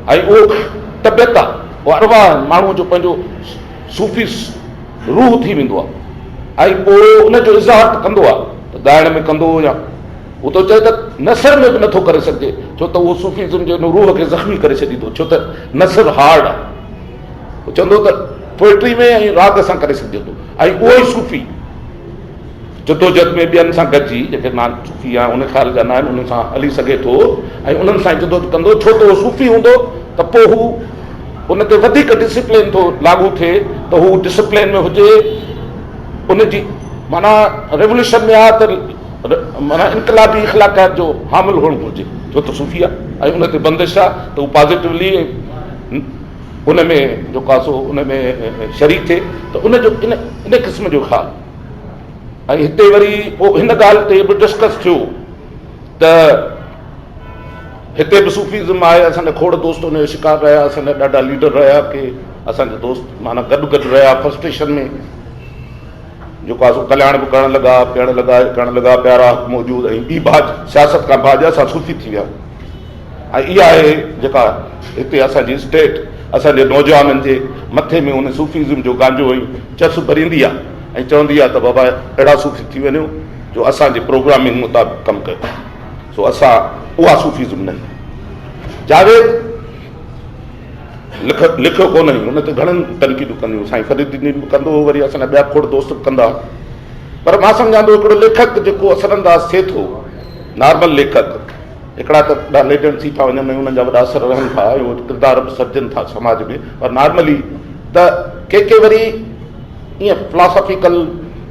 ऐं उहो तबियत आहे, उहो अरवा माण्हूअ जो पंहिंजो सूफ़ी रूह थी वेंदो आहे। ऐं पोइ उनजो इज़हार कंदो आहे, त ॻाइण में कंदो या हू थो चए त नसर में बि नथो करे सघिजे, छो त उहो सूफ़ीज़म जो रूह खे ज़ख़्मी करे छॾींदो, छो त नसर हार्ड आहे। हू चवंदो त पोइट्री में ऐं राग सां करे सघिजे थो। ऐं उहो ई सूफ़ी जदोजहद में ॿियनि सां गॾिजी, जेके नान सूफ़ी आहे उन ख़्याल जा न आहिनि, उन्हनि सां हली सघे थो ऐं उन्हनि सां जदोजहद कंदो, छो त उहो सूफ़ी हूंदो त पोइ हू उन ते वधीक डिसिप्लिन थो लागू थिए, त हू डिसिप्लिन में हुजे, उनजी माना रेवोल्यूशन में आहे त माना इनकलाबी इख़लाक़ात जो हामिल हुअणु घुरिजे, छो त सूफ़ी आहे ऐं उन ते बंदिश आहे, त हू पॉज़िटिवली उन में जेको आहे सो उन में शरीक थिए, त उनजो इन क़िस्म जो ख़्यालु। ऐं हिते वरी पोइ हिन ॻाल्हि ते बि डिस्कस थियो त हिते बि सूफ़ीज़म आहे, असांजा खोड़ दोस्त उनजो शिकार रहिया, असांजा ॾाढा लीडर रहिया, के असांजा दोस्त माना गॾु रहिया फ्रस्ट्रेशन में, जेको आहे सो कल्याण बि करणु लॻा, करणु लॻा, प्यारा मौजूदु, ऐं ॿी बाज सियासत खां बाज असां सूफ़ी थी विया। ऐं इहा आहे जेका हिते असांजी स्टेट असांजे नौजवाननि जे मथे में उन सूफ़ीज़म जो गांजो ऐं चस भरींदी आहे ऐं चवंदी आहे त बाबा अहिड़ा सूफ़ी थी वञो जो असांजे प्रोग्रामिंग मुताबिक़ कमु कयो। सो असां उहा सूफ़ीज़म न जावेद लिखियो कोन हुई, हुन ते घणनि तनक़ीदूं कंदियूं, साईं फरीदुद्दीन बि कंदो, वरी असांजा ॿिया खोड़ दोस्त बि कंदा। पर मां सम्झां थो हिकिड़ो लेखक जेको असरअंदाज़ थिए थो, नॉर्मल लेखक, हिकिड़ा त ॾाढा लेजेंड थी था वञनि, उन्हनि जा वॾा असर रहनि था, उहो किरदार बि सर्जनि था समाज में, पर नॉर्मली त के वरी ईअं फिलोसॉफिकल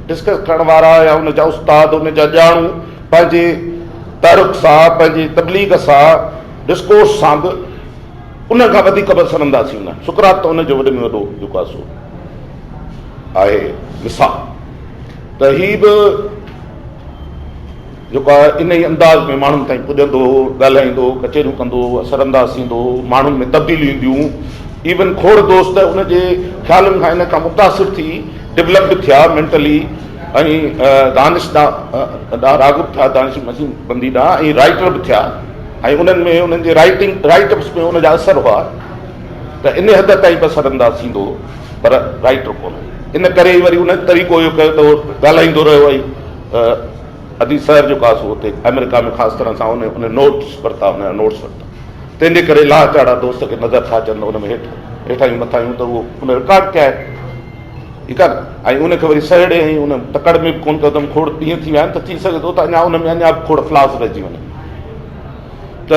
डिस्कस करण वारा या उनजा उस्ताद, उनजा ॼाणू पंहिंजे तर्क सां, पंहिंजे तबलीग सां, डिस्कोर्स सां बि उन खां वधीक बि असरअंदाज़ थी वेंदा आहिनि। सुकरात त उनजो वॾे में वॾो जेको आहे सो आहे मिसाल, त हीअ बि जेको आहे इन ई अंदाज़ में माण्हुनि ताईं पुॼंदो, ॻाल्हाईंदो, कचेरियूं कंदो, असरअंदाज़ थींदो, माण्हुनि में तब्दीलियूं ईंदियूं। इवन खोड़ दोस्त उनजे ख़्यालनि खां इन खां मुतासिर थी डेवलप बि थिया मेंटली, ऐं दानिश ॾांहुं राग़िब थिया, दानिश मशीन बंदी ॾांहुं, ऐं राइटर बि थिया, ऐं उन्हनि में उन्हनि जे राइटअप्स में उनजा असर हुआ, त इन हद ताईं बि असरअंदाज़ थींदो, पर राइटर कोन। इन करे वरी उन तरीक़ो इहो कयो त उहो ॻाल्हाईंदो रहियो। ऐं अदी सर जेको आहे सो हुते अमेरिका में ख़ासि तरह सां उन नोट्स वरिता, उनजा नोट्स वरिता, तंहिंजे करे लाह चाड़ा दोस्त खे नज़र था अचनि उन में हेठां ई मथां त उहो उन रिकॉर्ड कया आहे, ठीकु आहे न। ऐं उनखे वरी सहेड़े ऐं उन तकड़ में बि कोन कदम खोड़ ॾींहं थी विया आहिनि, त थी सघे थो त अञा उन में अञा खोड़ फ्लास रहिजी वञे, त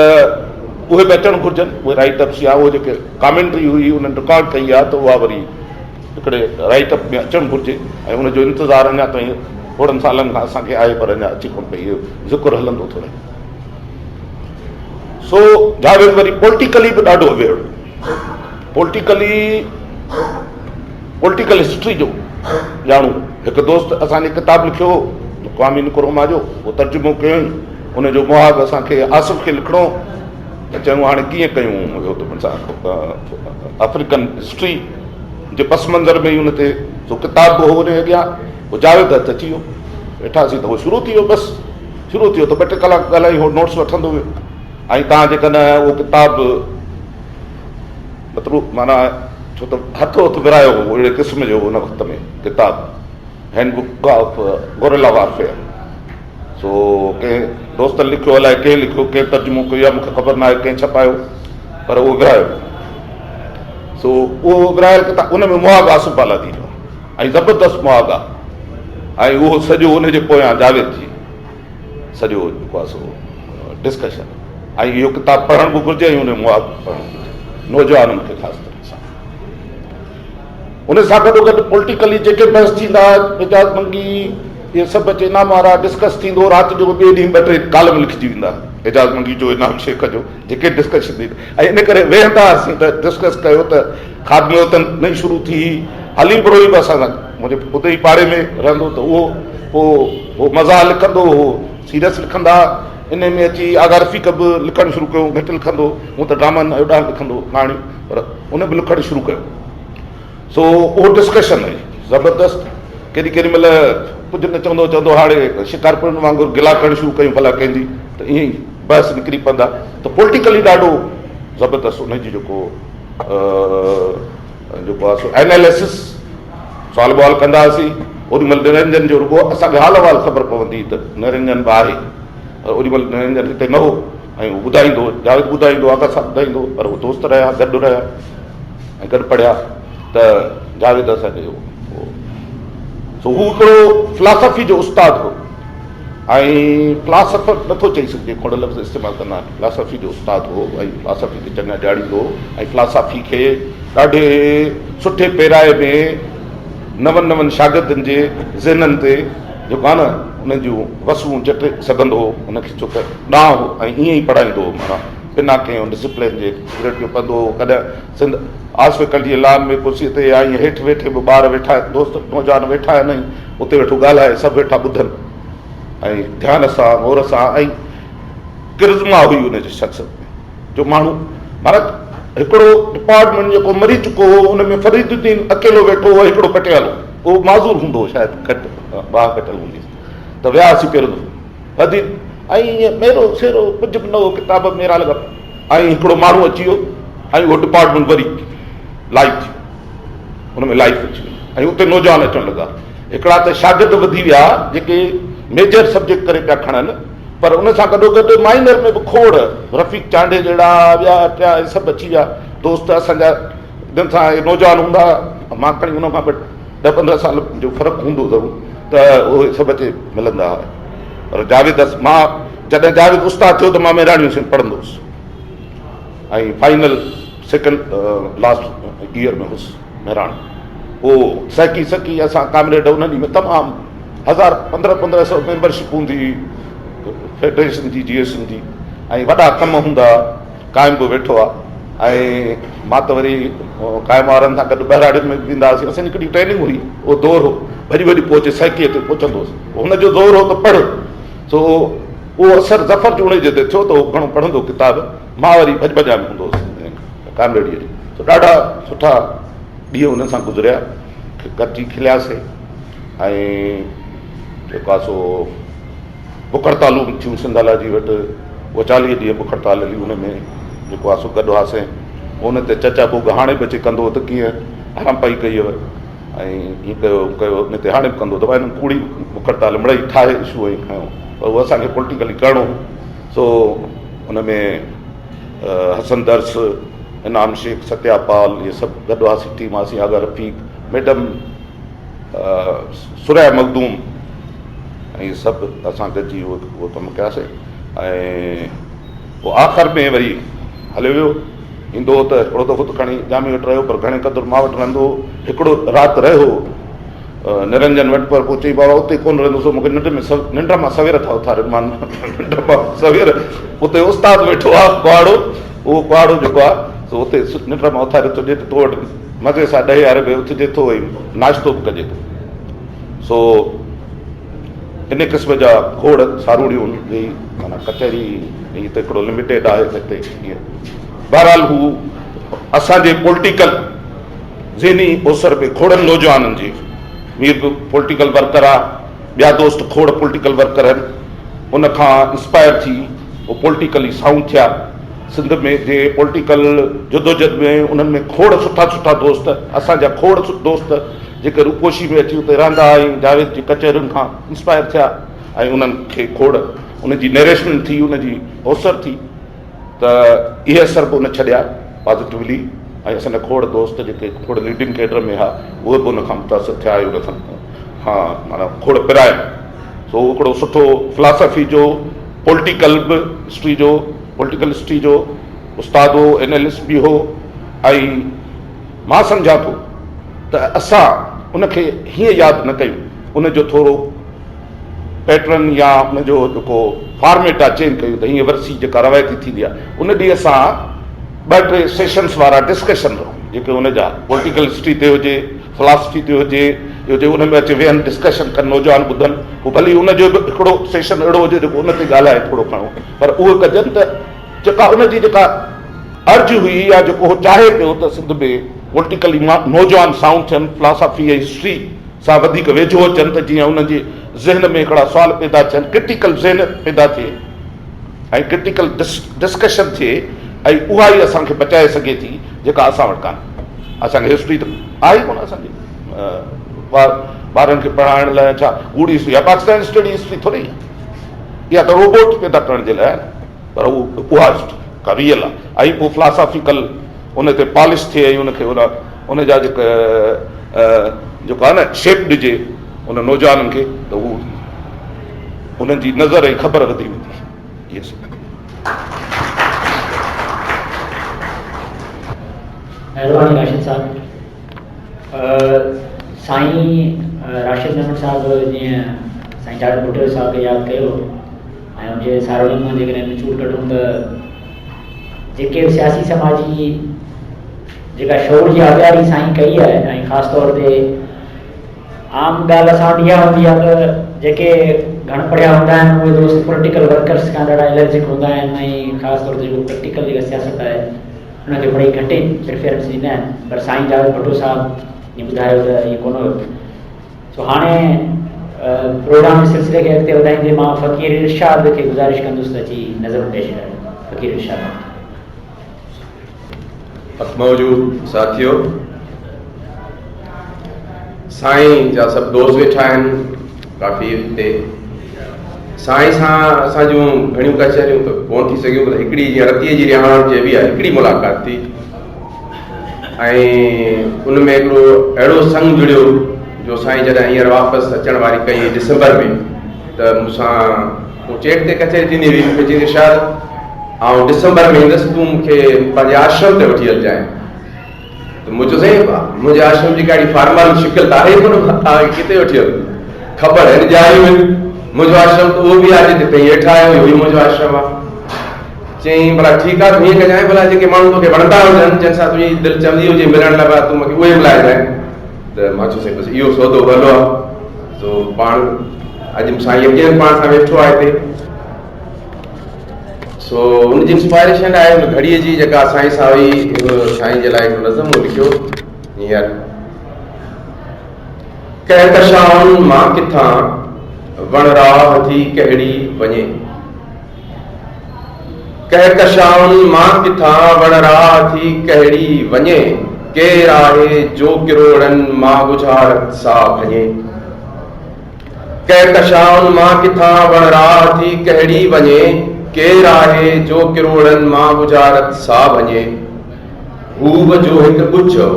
उहे बि अचणु घुरिजनि। उहे राइटअप्स या उहे जेके कॉमेंट्री हुई उन्हनि रिकॉर्ड कई आहे, त उहा वरी हिकिड़े राइटअप में अचणु घुरिजे, ऐं उनजो इंतज़ारु अञा ताईं थोड़नि सालनि खां असांखे आहे, पर अञा अची कोन पई, इहो ज़िक्र हलंदो थो रहे। सो जावेद वरी पॉलिटिकली बि ॾाढो अवेयर, पॉलिटिकल हिस्ट्री जो ॼाणू। हिकु दोस्त असांजे किताबु लिखियो क़ौमी निकुरमा जो, उहो तर्जुमो कयोईं, उनजो मुहाग असांखे आसिफ़ खे लिखिणो, त चयूं हाणे कीअं कयूं, अफ्रीकन हिस्ट्री जे पस मंज़र में ई उन ते सो किताबु बि हो उन अॻियां, उहो जावेद हथ अची वियो, वेठासीं त उहो शुरू थी वियो, बसि शुरू थी वियो, त ॿ टे कलाक ॻाल्हाई, उहो नोट्स वठंदो वियो। ऐं तव्हां जेकॾहिं उहो किताबु मतिलबु माना छो त हथो हथु विरायो हो अहिड़े क़िस्म जो उन वक़्त में किताबु, हैंडबुक ऑफ गोरिल्ला वारफेयर। सो कंहिं दोस्त लिखियो, अलाए कंहिं लिखियो, कंहिं तर्जुमो कयो आहे, मूंखे ख़बर न आहे कंहिं छपायो, पर उहो विरायो। सो उहो विरायल किताब, उन में मुआगा सुबाला थी वियो ऐं ज़बरदस्त मुआगा, ऐं उहो सॼो उनजे पोयां जावेद जी सॼो जेको आहे सो डिस्कशन, ऐं इहो किताबु पढ़ण बि घुरिजे ऐं उन मुआग पढ़णु घुरिजे नौजवाननि खे ख़ासि तरह सां। उन सां गॾोगॾु पॉलिटिकली जेके बहस थींदा, एजाज़ मंगी, इहे सभु अचे इनाम वारा डिस्कस थींदो, राति जो ॿिए ॾींहुं 2-3 कालम लिखिजी वेंदा एजाज़ मंगी जो, इनाम शेख जो, जेके डिस्कशन थींदा, ऐं इन करे वेहंदा हुआसीं त डिस्कस कयो त ख़ादमे वतन नई शुरू थी, हली बरो ई बि असां सां मुंहिंजे उते ई पाड़े में रहंदो, त उहो मज़ा लिखंदो हो, सीरियस लिखंदा, इन में अची आगा रफ़ीक बि लिखणु शुरू कयो, घटि लिखंदो, हूअं त ड्रामनि हेॾा लिखंदो कहाणी, पर उन बि लिखणु शुरू कयो। सो उहो डिस्कशन आहे ज़बरदस्त। केॾी केॾी महिल कुझु न चवंदो हाणे शिकारपुर वांगुरु गिला करणु शुरू कयूं भला कंहिंजी, त ईअं ई बहस निकिरी पवंदा। त पॉलिटिकली ॾाढो ज़बरदस्त उनजी जेको आहे सो एनालिसिस सुवाल बुवाल कंदा हुआसीं। ओॾी महिल निरंजन जो रुॻो असांखे हाल अहिवाल ख़बर पवंदी त निरंजन बि आहे, ओॾी महिल निरंजन हिते न हो ऐं उहो ॿुधाईंदो, जावेद ॿुधाईंदो, आगा साहब ॿुधाईंदो, पर उहो दोस्त रहिया, गॾु रहिया ऐं गॾु पढ़िया, त जावेद असांखे सो हू हिकिड़ो फिलासफ़ी जो उस्ताद हो, ऐं फिलासफ़र नथो चई सघिजे, खोड़ लफ़्ज़ इस्तेमालु कंदा आहिनि, फिलासफ़ी जो उस्ताद हो ऐं फिलासफ़ी खे चङा ॼाणींदो हो, ऐं फिलासफ़ी खे ॾाढे सुठे पैराए में नवनि शागिर्दनि जे ज़हननि ते जेको आहे न उन जूं वसूं चटे सघंदो हो, उनखे छो त ॾांहुं हो ऐं ईअं ई पढ़ाईंदो हो, माना बिना कंहिं डिसिप्लिन जे सिगरेट जो पवंदो हो। कॾहिं सिंध आसफिकल जी लान में कुर्सीअ ते ऐं हेठि वेठे बि ॿार वेठा, दोस्त नौजवान वेठा आहिनि, उते वेठो ॻाल्हाए, सभु वेठा ॿुधनि ऐं ध्यान सां गौर सां, ऐं किरिज़मा हुई उनजे शख़्स जो माण्हू, माना हिकिड़ो डिपार्टमेंट जेको मरी चुको हो, उन में फरीदुद्दीन अकेलो वेठो हो, हिकिड़ो पटियालो, उहो माज़ूर हूंदो हो शायदि, घटि बाहि कटियल हूंदी, त वियासीं पहिरियों दफ़ो वधी, ऐं ईअं मेरो सेरो कुझु बि न हो, किताब मेरा लॻा, ऐं हिकिड़ो माण्हू अची वियो ऐं उहो डिपार्टमेंट वरी लाइफ थी, हुन में लाइफ अची वई, ऐं उते नौजवान अचणु लॻा। हिकिड़ा त शागिर्द वधी विया जेके मेजर सब्जेक्ट करे पिया खणनि, पर उन सां गॾोगॾु माइनर में बि खोड़, रफ़ीक चांडे जहिड़ा ॿिया टिया सभु अची विया दोस्त असांजा, जिन सां नौजवान हूंदा, मां खणी हुन खां 10-15 साल जो फ़र्क़ु हूंदो ज़रूरु, त उहे सभु अचे मिलंदा हुआ। पर जावेद मां जॾहिं जावेद उस्ताद थियो त मां मेराणियूं सिंध पढ़ंदो हुउसि, ऐं फाइनल सेकेंड लास्ट ईयर में हुउसि मेराणी। उहो सकी असां कामरेड उन ॾींहं में तमामु 1000-1500 मेंबरशिप हूंदी हुई फेडरेशन जी, GSM जी, ऐं वॾा कम हूंदा, क़ाइम बि वेठो आहे, ऐं मां त वरी क़ाइम वारनि सां गॾु ॿहिराड़ियुनि में वेंदा हुआसीं। असांजी हिकिड़ी ट्रेनिंग हुई, उहो दौर हो, भॼी पहुचे सैकीअ ते पहुचंदो हुउसि, हुनजो दौर हो त पढ़, सो उहो असरु ज़फ़र जूणे जे ते थियो त उहो घणो पढ़ंदो किताब, मां वरी भॼा में हूंदो हुउसि कामरेडीअ जी। सो ॾाढा सुठा ॾींहं हुन सां गुज़रिया, गॾिजी खिलियासीं, ऐं जेको आहे सो बुख हड़तालूं थियूं सिंधाला जी वटि, उहा 40 ॾींहं बुख हड़ताल हली, हुन में जेको आहे सो गॾु हुआसीं। हुन ते चचा बोग हाणे बि अचे कंदो त कीअं आराम पाई कई हुअ, ऐं हीअं कयो हुन ते हाणे बि कंदो, त हिन कूड़ी बुख हड़ताल मिड़ई ठाहे इशू ई खयों, पर उहो असांखे पॉलिटिकली करिणो हो। सो हुन में हसन दर्स, इनाम शेख, सत्यापाल, इहे सभु गॾु हुआसीं, टीम हुआसीं, आगा रफ़ीक, मैडम सुरैया मखदूम, ऐं सभु असां गॾिजी उहो कमु कयासीं। ऐं पोइ आख़िर में वरी हलियो वियो, ईंदो त हिकिड़ो दफ़ो त खणी जामी वटि रहियो, पर घणे क़दुरु मां वटि रहंदो, हिकिड़ो राति रहियो निरंजन वटि, पर पोइ चई बाबा उते कोन रहंदुसि, मूंखे निंड मां सवेर था उथारे, मां निंड मां सवेर, उते उस्ताद वेठो आहे कुआड़ो, उहो कुआड़ो जेको आहे सो उते निंड मां उथारे थो ॾिए, तो वटि मज़े सां 10 यार बि उथिजे थो, ऐं नाश्तो बि कजे थो। सो इन क़िस्म जा खोड़ सारूड़ियूं हुई, माना कचहरी ही त हिकिड़ो लिमिटेड आहे हिते ईअं। बहरहाल हू असांजे पॉलिटिकल ज़हनी ओसर में खोड़नि नौजवाननि जी, मीर बि पॉलिटिकल वर्कर आहे, ॿिया दोस्त खोड़ पॉलिटिकल वर्कर आहिनि, उन खां इंस्पायर थी उहो पॉलिटिकली साउंड थिया। सिंध में जे पॉलिटिकल जदोजहद में उन्हनि में खोड़ सुठा दोस्त, असांजा खोड़ दोस्त जेके रूपोशी में अची उते रहंदा आहियूं, जावेद जी कचहरियुनि खां इंस्पायर थिया ऐं उन्हनि खे खोड़ उनजी नरेशन थी, उनजी होसर थी, त इहे असर बि उन छॾिया पॉज़िटिवली। ऐं असांजा खोड़ दोस्त जेके खोड़ लीडिंग कैडर में हुआ उहे बि उन खां मुतासिर थिया ऐं उन खां माना खोड़ पिराया। सो हिकिड़ो सुठो फिलासफ़ी जो पॉलिटिकल हिस्ट्री जो उस्ताद हो, एनालिस्ट बि हो। ऐं मां सम्झां थो त असां उनखे हीअं यादि न कयूं, उनजो थोरो पैटर्न या उनजो जेको फॉर्मेट आहे चेंज कयूं, त हीअं वरसी जेका रवायती थींदी आहे उन ॾींहुं असां 2-3 सेशन्स वारा डिस्कशन रहूं, जेके उनजा पॉलिटिकल हिस्ट्री ते हुजे, फिलासफ़ी ते हुजे उन में अची वेहनि डिस्कशन कनि, नौजवान ॿुधनि, पोइ भली उनजो बि हिकिड़ो सेशन अहिड़ो हुजे जेको उन ते ॻाल्हाए थोरो खणो, पर उहो कजनि त जेका उनजी जेका अर्ज़ु हुई या जेको उहो चाहे पियो त सिंध में पॉलिटिकली नौजवान साउंड थियनि, फिलासफ़ी ऐं हिस्ट्री सां वधीक वेझो अचनि, त जीअं उनजे ज़हन में हिकिड़ा सुवाल पैदा थियनि, क्रिटिकल ज़हन पैदा थिए ऐं क्रिटिकल डिस्कशन थिए, ऐं उहा ई असांखे बचाए सघे थी जेका असां वटि कान्हे। असांखे हिस्ट्री त आहे कोन, असांजे ॿारनि खे पढ़ाइण लाइ छा कूड़ी हिस्ट्री आहे, पाकिस्तान स्टडी हिस्ट्री थोरी आहे, इहा त रोबोट पैदा करण जे लाइ, पर उहा का रियल आहे। ऐं पोइ फिलासॉफिकल उन ते पॉलिश थिए ऐं उनखे उनजा जेको आहे न शेप ॾिजे उन नौजवाननि खे, त उहो उन्हनि जी नज़र ऐं ख़बर वधी वेंदी। इहे सभु महिरबानी राशिद साहब। साईं राशिद मेमन साहब जीअं साईं जावेद भुट्टो साहब खे यादि कयो ऐं उनजे सारोड़ियुनि मां जेकॾहिं निचूड़ कढूं त जेके सियासी समाजी जेका शौर जी आज़ादी साईं कई आहे, ऐं ख़ासि तौर ते आम ॻाल्हि असां वटि इहा हूंदी आहे त जेके घण पढ़िया हूंदा आहिनि उहे दोस्त पॉलिटिकल वर्कर्स खां ॾाढा एलर्जिक हूंदा आहिनि, ऐं ख़ासि तौर ते जेको प्रैक्टिकल जेका सियासत आहे उनखे बड़ी घटि प्रिफरेंस ॾींदा आहिनि। पर साईं जावेद भुट्टो साहब ने ॿुधायो त इहो कोन हुयो। सो हाणे प्रोग्राम जे सिलसिले खे अॻिते वधाईंदे मां फ़क़ीर इरशाद खे गुज़ारिश कंदुसि त अची नज़र पेश करे। फ़क़ीर इरशाद। मौजूद साथियों, साईं जा सभु दोस्त वेठा आहिनि काफ़ी हिते। साईं सां असां जूं घणियूं कचहरियूं त कोन थी सघियूं, पर हिकिड़ी जीअं रतीअ जी रिहाण चइबी आहे, हिकिड़ी मुलाक़ात थी ऐं उन में हिकिड़ो अहिड़ो संग जुड़ियो जो साईं जॾहिं हींअर वापसि अचण वारी कई डिसंबर में, त मूंसां पोइ चेट ते कचहरी थींदी हुई, मूंखे चई इरशाद ऐं डिसंबर में ईंदुसि, तूं मूंखे पंहिंजे आश्रम ते वठी हलिजांइ। त मुंहिंजो साईं मुंहिंजे आश्रम जी काई फॉर्मल शिकिल त आहे कोन, तव्हांखे किथे वठी हल, ख़बर आहिनि जायूं मुंहिंजो आश्रम त उहो बि आहे जिते तई हेठि आयो इहो ई मुंहिंजो आश्रम आहे। चईं भला ठीकु आहे, तूं हीअं कजांइ, भला जेके माण्हू तोखे वणंदा हुजनि, जंहिंसां तुंहिंजी दिलि चवंदी हुजे मिलण लाइ, तूं मूंखे उहे मिलाइजांइ। त मां चयोसि बसि इहो सौदो भलो आहे। सो पाण अॼु साईं यकीन पाण सां वेठो आहे हिते। सो उनजी इंस्पायरेशन आहे उन घड़ीअ जी जेका साईं सां हुई, साईं जे लाइ हिकु नज़म लिखियो हींअर। कहकशाउनि मां किथां वण राह थी कहिड़ी वञे, कहकशाउनि मां किथां वण राह थी कहिड़ी वञे, केर आहे जो किरोड़नि मां गुज़ारत सा भञे। कहकशाउनि मां किथां वण राह थी कहिड़ी वञे, केर आहे जो किरोड़नि मां गुज़ारत सा भञे। हूब जो हिकु ॻुझ हो,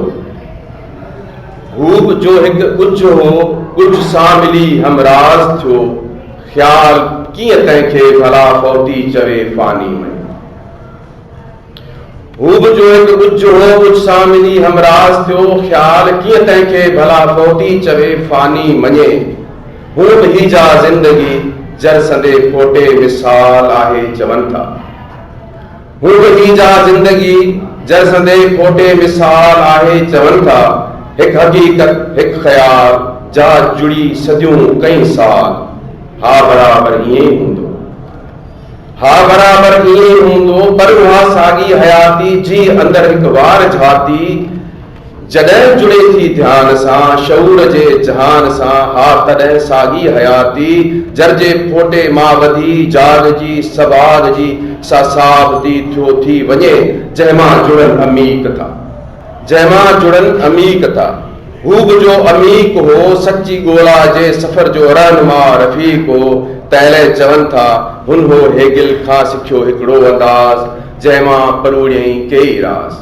हूब जो हिकु ॻुझ हो, ॻुझ सां मिली हमराज़ थियो, ख़्याल कीअं तंहिंखे भला फौती चवे फ़ानी में। हूब जो हिकु ॻुझ हो, ॻुझ सां मिली हमराज़ थियो, ख़्याल कीअं तंहिंखे भला फौती चवे फ़ानी मञे। हूब ही जा ज़िंदगी जर संदे फोटे मिसाल आहे चवनि था, हूब ही जा ज़िंदगी जर संदे फोटे मिसाल आहे चवनि था। हिकु हक़ीक़त हिकु ख़्याल जा जुड़ी सदियूं कई साल, हा बराबर ईअं ई हूंदो, हा बराबर ईअं ई हूंदो, पर उहा साॻी हयाती जी अंदरि हिकु वार झाती, जॾहिं जुड़े थी ध्यान सां शऊर जे जहान सां, हा तॾहिं साॻी हयाती जर जे फोटे मां वधी जाग जी सवाल जी सा साबती थियो थी वञे, जंहिंमां जुड़नि अमीक था, जंहिंमां जुड़नि अमीक था। हूब जो अमीक हो सच्ची गोला जे सफ़र जो रहनुमा रफ़ीक हो तैले चवनि था हुन हो हेगिल खां सिखियो हिकिड़ो अंदाज़ जंहिंमां परूड़ियईं कई राज़।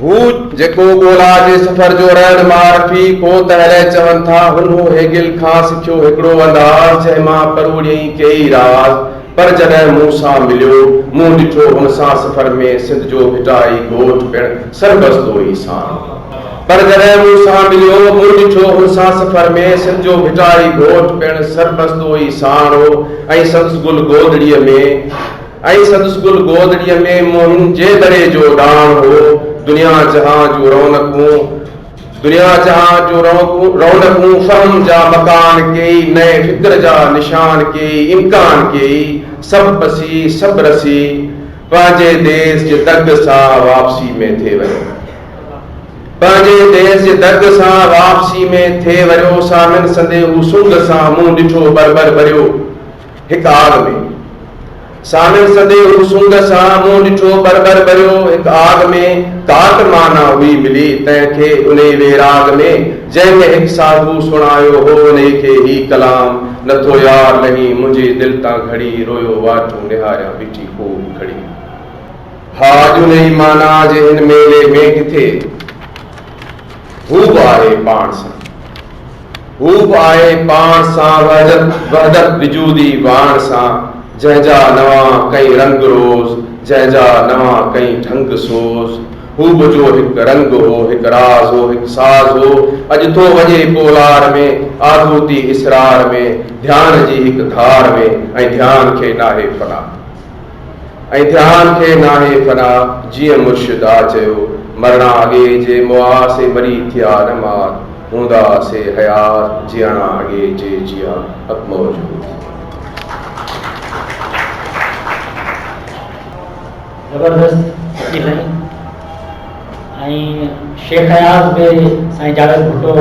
हू जेको गोला जे सफ़र जो रहनुमा रफ़ीक हो तैले चवनि था हुन हो हेगिल खां सिखियो हिकिड़ो अंदाज़ जंहिंमां परूड़ियईं कई राज़। पर जॾहिं मूं सां मिलियो मूं ॾिठो हुन सां सफ़र में सिंध जो भिटाई ॻोठ पिणु सरबस्तो ई साण। पर जॾहिं मूं सां मिलियो मूं ॾिठो हुन सां सफ़र में सिंध जो भिटाई ॻोठ पिणु सरबस्तो ई साण हो। ऐं संदसि गुल गोदड़ीअ में मोहिन जे दड़े जो डाण हो। दुनिया जहां जो रौनकूं फहम जा मकान कई नए फिक्र जा निशान कई इम्कान कई सब रसी पंहिंजे देश जे दग सां वापसी में थे वयो। पंहिंजे देश जे दग सां वापसी में थे वयो। सामिन संदे हू सुंग सां मुंहुं ॾिठो बरबर भरियो हिक आग में। सामिन संदे हू सुंग सां मुंहुं ॾिठो बरबर भरियो हिक आग में। काट माना हुई मिली तंहिंखे उन वेराग में जंहिंखे हिकु साधू सुणायो हो उन खे ही कलाम नथो यार लही मुंहिंजे दिलि तां घड़ी रोयो वाठूं निहारियां बीठी खूब खड़ी। हाज उन माना जे हिन मेले में किथे हूब आहे पाण सां वहदत विजूदी वाण सां जंहिंजा नवां कई रंग रोज़ जंहिंजा नवां कई ढंग सोज़। हूब जो हिकु रंग हो हिकु राज़ हो हिकु साज़ हो। अॼु थो वञे पोलार में आधूती इसरार में ध्यान जी हिकु धार में ऐं ध्यान खे नाहे फना जीअं मुर्शिदा चयो मरणा अॻे जे मुआ से मरी थिया नमाज़ हूंदा से हयात जियणा अॻे जे जिया मौजूद। ज़बरदस्त जी भाई। ऐं शेख अयाज़ बि साईं जावेद भुट्टो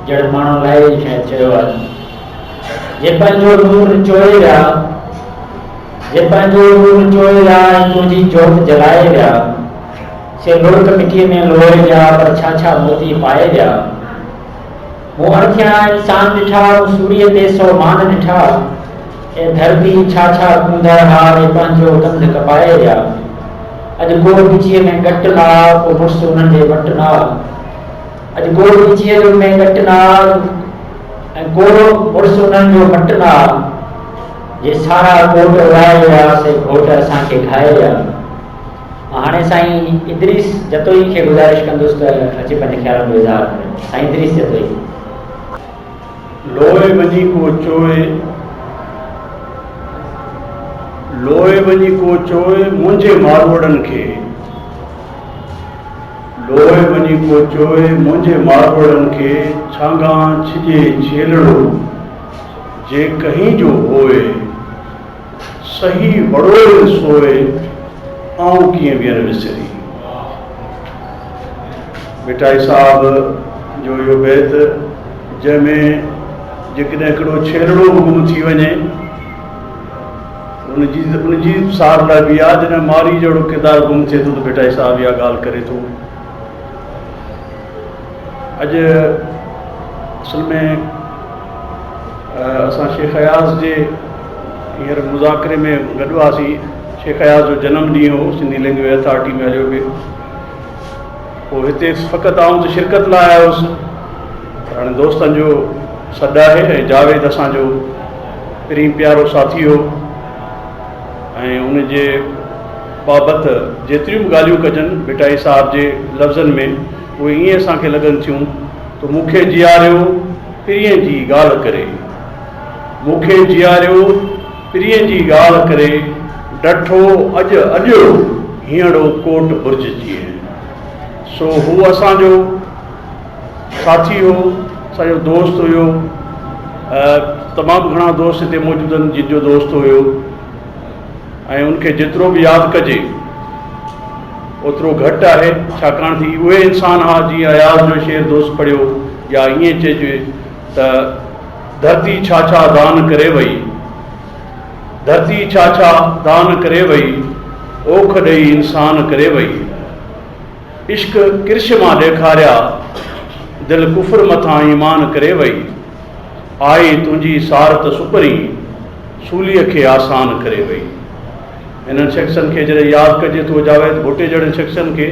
जहिड़े माण्हुनि लाइ शायदि चयो आहे जे पंहिंजो नूर चोए विया ऐं तुंहिंजी जोत जलाए विया से लुड़क मिटीअ में लोए विया पर छा मोती पाए विया। मूं अणथिया इंसान ॾिठा सूर्य ते 100 मान ॾिठा ऐं धरती छा कूंदड़ हार पंहिंजो कंध कपाए विया। अॼु गोड़ बिचीअ में घटि ना पोइ मुड़ुसु उन्हनि जे वटि ना। अॼु गोड़ बिचीअ में घटि ना ऐं गोड़ो मुड़ुसु उन्हनि जो वटि ना। जे सारा कोट उड़ाए विया से घोट असांखे खाए विया। हाणे साईं इदरीस जतोई खे गुज़ारिश कंदुसि त अची पंहिंजे ख़्याल में इज़हार करे। साईं इदरीस जतोई। लोए वञी को चोए मुंहिंजे मारवड़नि खे। लोए वञी को चोए मुंहिंजे मारवड़नि खे छांगा छिजे छेलड़ो जे कहीं जो होए सही वड़ो सोए आऊं कीअं ॿीहर विसरी। मिठाई साहब जो इहो बैत जंहिंमें जेकॾहिं हिकिड़ो छेलड़ो बि गुम थी वञे उनजी सार लाइ बि आहे। जॾहिं मारी जहिड़ो किरदारु गुम थिए थो त मिठाई साहब इहा ॻाल्हि करे थो। अॼु असल में असां शेख अयाज़ जे हींअर मुज़ाकरे में गॾु हुआसीं। शेख अयाज़ जो जनम ॾींहुं हो सिंधी लैंग्वेज अथॉरिटी में हलियो पियो। पोइ हिते फ़क़ति आऊं त शिरकत लाइ आयो हुउसि। हाणे दोस्तनि जो सॾु आहे ऐं जावेद असांजो पहिरीं प्यारो साथी हो ऐं उनजे बाबति जेतिरियूं बि ॻाल्हियूं कजनि मिठाई साहब जे लफ़्ज़नि में उहे ईअं असांखे लॻनि थियूं त मूंखे जीआरियो पिरीअ जी ॻाल्हि करे। मूंखे जीआरियो पिरीअ जी ॻाल्हि करे डठो अॼु हींअरो कोट बुर्ज जीअं। सो हू असांजो साथी हो असांजो दोस्त हुयो। तमामु घणा दोस्त हिते मौजूदु आहिनि जिनजो दोस्त हुयो ऐं उनखे जेतिरो बि यादि कजे ओतिरो घटि आहे छाकाणि थी उहे इंसान हा जीअं अयाज़ जो शेर दोस्त पढ़ियो या ईअं चइजे त धरती छा दान करे वई। धरती छा दान करे वई ओख ॾेई इंसान करे वई। इश्क किरश मां ॾेखारिया दिल कुफर मथां ईमान करे वई, आई तुंहिंजी सारत सुपरी, सूलीअ खे आसान करे वई। इन्हनि शख़्सनि खे जॾहिं यादि कजे थो, जावेद भुट्टे जहिड़े शख़्सनि खे,